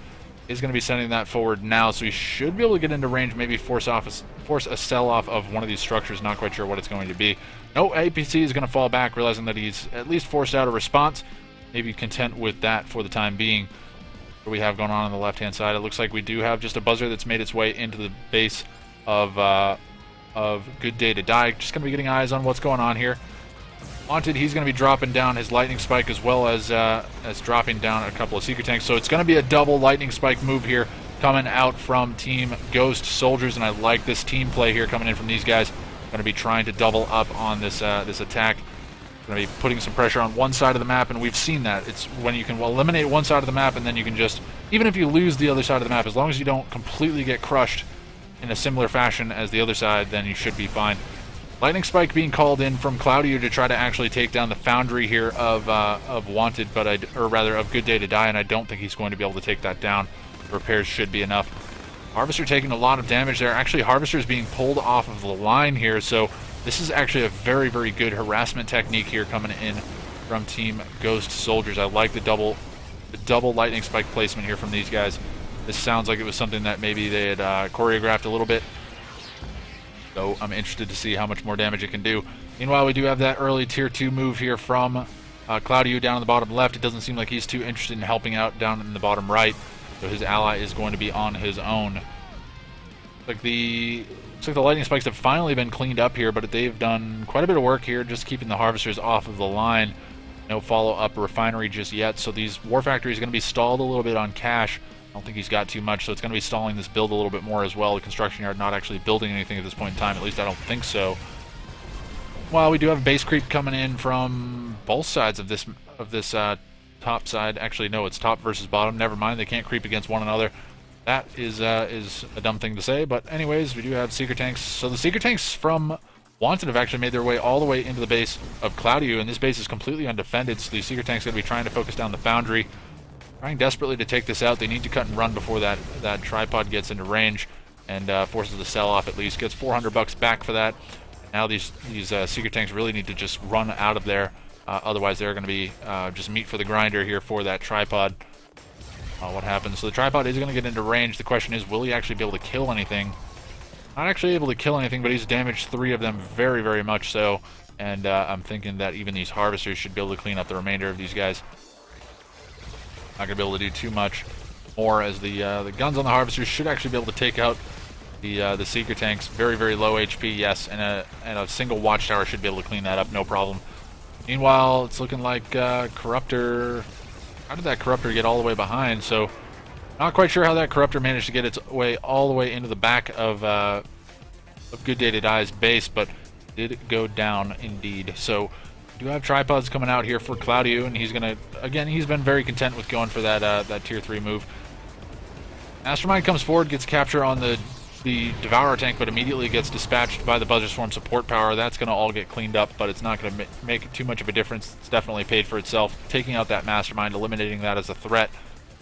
He's going to be sending that forward now, so he should be able to get into range, maybe force a sell-off of one of these structures. Not quite sure what it's going to be. No, APC is going to fall back, realizing that he's at least forced out a response. Maybe content with that for the time being. What we have going on the left-hand side, it looks like we do have just a buzzer that's made its way into the base of Good Day to Die. Just going to be getting eyes on what's going on here. Wanted, he's going to be dropping down his lightning spike as well as dropping down a couple of secret tanks. So it's going to be a double lightning spike move here coming out from Team Ghost Soldiers, and I like this team play here coming in from these guys. Going to be trying to double up on this attack. Going to be putting some pressure on one side of the map, and we've seen that. It's when you can eliminate one side of the map, and then you can just, even if you lose the other side of the map, as long as you don't completely get crushed in a similar fashion as the other side, then you should be fine. Lightning Spike being called in from Claudio to try to actually take down the foundry here of Wanted, or rather of Good Day to Die, and I don't think he's going to be able to take that down. The repairs should be enough. Harvester taking a lot of damage there. Actually, Harvester is being pulled off of the line here, so this is actually a very good harassment technique here coming in from Team Ghost Soldiers. I like the double Lightning Spike placement here from these guys. This sounds like it was something that maybe they had choreographed a little bit. So I'm interested to see how much more damage it can do. Meanwhile, we do have that early tier 2 move here from Claudio down in the bottom left. It doesn't seem like he's too interested in helping out down in the bottom right. So his ally is going to be on his own. Looks like the lightning spikes have finally been cleaned up here, but they've done quite a bit of work here just keeping the harvesters off of the line. No follow-up refinery just yet, so these war factories are going to be stalled a little bit on cash. I don't think he's got too much, so it's going to be stalling this build a little bit more as well. The construction yard not actually building anything at this point in time, at least I don't think so. Well, we do have base creep coming in from both sides of this top side. Actually, no, it's top versus bottom. Never mind, they can't creep against one another. That is a dumb thing to say, but anyways, we do have secret tanks. So the secret tanks from Wanted have actually made their way all the way into the base of Claudio, and this base is completely undefended, so the secret tanks are going to be trying to focus down the foundry. Trying desperately to take this out. They need to cut and run before that tripod gets into range and forces the sell-off at least. Gets $400 back for that. Now these secret tanks really need to just run out of there. Otherwise they're going to be just meat for the grinder here for that tripod. What happens? So the tripod is going to get into range. The question is, will he actually be able to kill anything? Not actually able to kill anything, but he's damaged 3 of them very much so. And I'm thinking that even these harvesters should be able to clean up the remainder of these guys. Not going to be able to do too much more, as the guns on the harvesters should actually be able to take out the secret tanks. Very low HP, yes, and a single watchtower should be able to clean that up, no problem. Meanwhile, it's looking like Corruptor. How did that Corruptor get all the way behind? So, not quite sure how that Corruptor managed to get its way all the way into the back of Good Day to Die's base, but did go down indeed. So, we do have tripods coming out here for Claudio, and he's gonna, again, he's been very content with going for that tier 3 move. Mastermind comes forward, gets capture on the Devourer tank, but immediately gets dispatched by the Buzzer Swarm support power. That's going to all get cleaned up, but it's not going to make too much of a difference. It's definitely paid for itself. Taking out that Mastermind, eliminating that as a threat,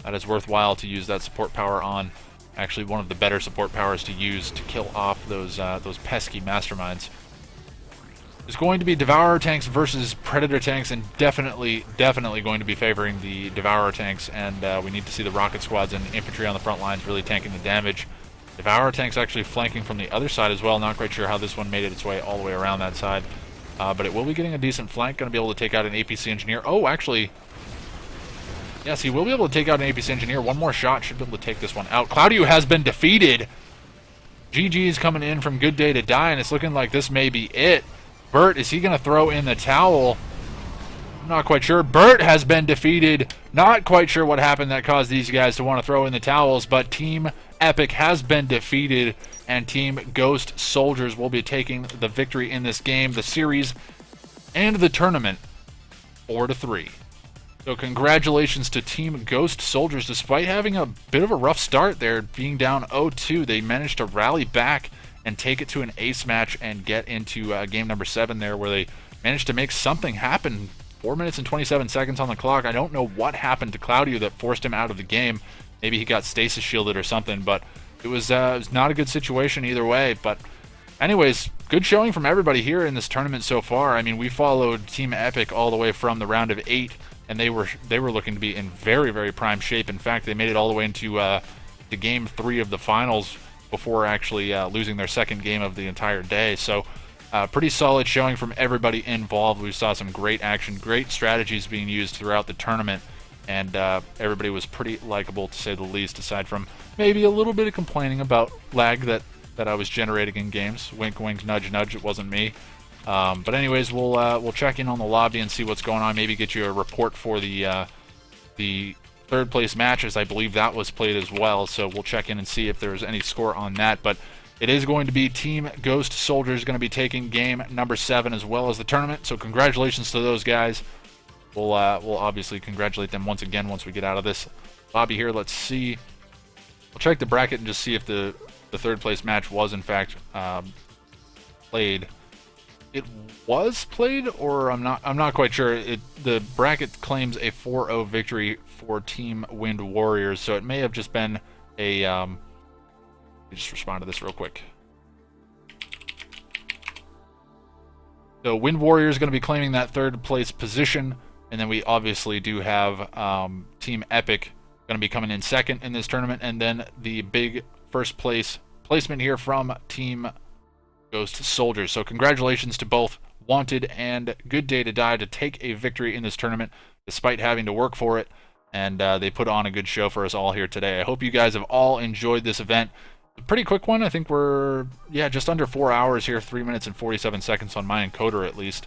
that is worthwhile to use that support power on. Actually, one of the better support powers to use to kill off those pesky Masterminds. There's going to be Devourer tanks versus Predator tanks, and definitely going to be favoring the Devourer tanks, and we need to see the rocket squads and infantry on the front lines really tanking the damage. Devourer tanks actually flanking from the other side as well. Not quite sure how this one made its way all the way around that side. but it will be getting a decent flank. Going to be able to take out an APC Engineer. Oh, actually, yes, he will be able to take out an APC Engineer. One more shot should be able to take this one out. Claudio has been defeated. GG's coming in from Good Day to Die, and it's looking like this may be it. Bert, is he going to throw in the towel? I'm not quite sure. Bert has been defeated. Not quite sure what happened that caused these guys to want to throw in the towels, but Team Epic has been defeated, and Team Ghost Soldiers will be taking the victory in this game, the series, and the tournament, 4-3. So congratulations to Team Ghost Soldiers. Despite having a bit of a rough start there, being down 0-2, they managed to rally back and take it to an ace match and get into game number 7 there, where they managed to make something happen. 4 minutes and 27 seconds on the clock. I don't know what happened to Claudio that forced him out of the game. Maybe he got stasis shielded or something, but it was not a good situation either way. But anyways, good showing from everybody here in this tournament so far. I mean, we followed Team Epic all the way from the round of 8, and they were looking to be in very, very prime shape. In fact, they made it all the way into the game 3 of the finals before actually losing their second game of the entire day. So pretty solid showing from everybody involved. We saw some great action, great strategies being used throughout the tournament, and everybody was pretty likable, to say the least, aside from maybe a little bit of complaining about lag that I was generating in games. Wink, wink, nudge, nudge, it wasn't me. But anyways, we'll check in on the lobby and see what's going on, maybe get you a report for the third place matches. I believe that was played as well, so we'll check in and see if there's any score on that. But it is going to be Team Ghost Soldiers going to be taking game number 7 as well as the tournament. So congratulations to those guys. We'll obviously congratulate them once again once we get out of this lobby here. Let's see. We'll check the bracket and just see if the third place match was in fact played. It was played, or I'm not quite sure. The bracket claims a 4-0 victory for Team Wind Warriors, so it may have just been a let me just respond to this real quick. So Wind Warrior is going to be claiming that third place position, and then we obviously do have Team Epic going to be coming in second in this tournament, and then the big first place placement here from Team Ghost Soldiers. So congratulations to both Wanted and Good Day to Die to take a victory in this tournament despite having to work for it, and they put on a good show for us all here today. I hope you guys have all enjoyed this event. A pretty quick one. I think we're just under 4 hours here, 3 minutes and 47 seconds on my encoder at least.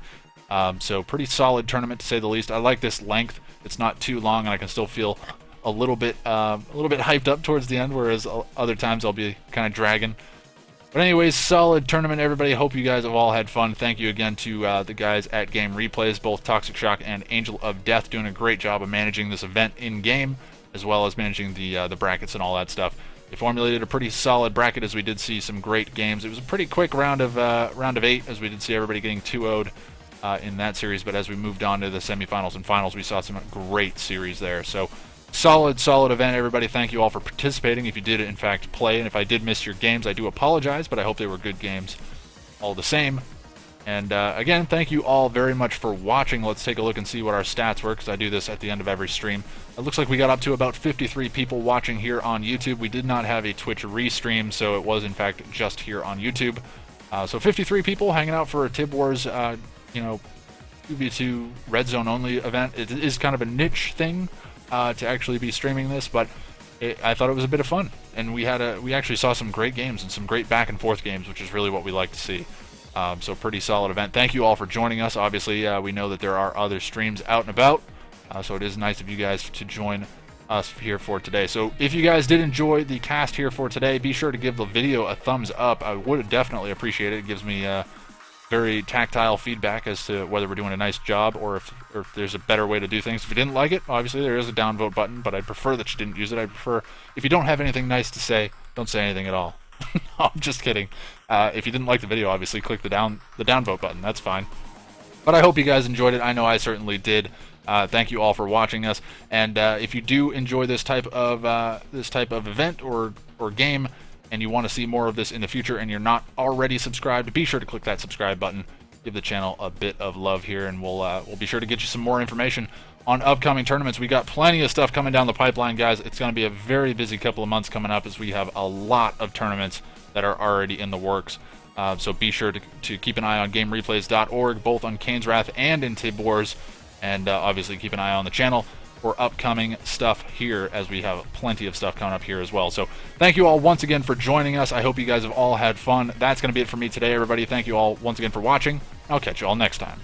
So pretty solid tournament to say the least. I like this length. It's not too long, and I can still feel a little bit hyped up towards the end, whereas other times I'll be kind of dragging. But anyways, solid tournament, everybody. Hope you guys have all had fun. Thank you again to the guys at Game Replays, both Toxic Shock and Angel of Death, doing a great job of managing this event in game, as well as managing the brackets and all that stuff. They formulated a pretty solid bracket, as we did see some great games. It was a pretty quick round of 8, as we did see everybody getting 2-0'd in that series. But as we moved on to the semifinals and finals, we saw some great series there. So solid event, everybody. Thank you all for participating. If you did, in fact, play, and if I did miss your games, I do apologize, but I hope they were good games all the same. And again, thank you all very much for watching. Let's take a look and see what our stats were, because I do this at the end of every stream. It looks like we got up to about 53 people watching here on YouTube. We did not have a Twitch restream, so it was in fact just here on YouTube. So 53 people hanging out for a Tib Wars, 2v2 Red Zone Only event. It is kind of a niche thing to actually be streaming this, but I thought it was a bit of fun, and we actually saw some great games and some great back and forth games, which is really what we like to see. So pretty solid event. Thank you all for joining us. Obviously, we know that there are other streams out and about, so it is nice of you guys to join us here for today. So if you guys did enjoy the cast here for today, be sure to give the video a thumbs up. I would definitely appreciate it. It gives me very tactile feedback as to whether we're doing a nice job, or if there's a better way to do things. If you didn't like it, obviously there is a downvote button, but I'd prefer that you didn't use it. I prefer, if you don't have anything nice to say, don't say anything at all. No, I'm just kidding. If you didn't like the video, obviously click the downvote button. That's fine. But I hope you guys enjoyed it. I know I certainly did. Thank you all for watching us. And if you do enjoy this type of event or game, and you want to see more of this in the future, and you're not already subscribed, be sure to click that subscribe button. Give the channel a bit of love here, and we'll be sure to get you some more information on upcoming tournaments. We got plenty of stuff coming down the pipeline, guys. It's going to be a very busy couple of months coming up, as we have a lot of tournaments that are already in the works. So be sure to keep an eye on GameReplays.org, both on Kane's Wrath and in Tib Wars, and obviously keep an eye on the channel for upcoming stuff here, as we have plenty of stuff coming up here as well. So thank you all once again for joining us. I hope you guys have all had fun. That's going to be it for me today, everybody. Thank you all once again for watching. I'll catch you all next time.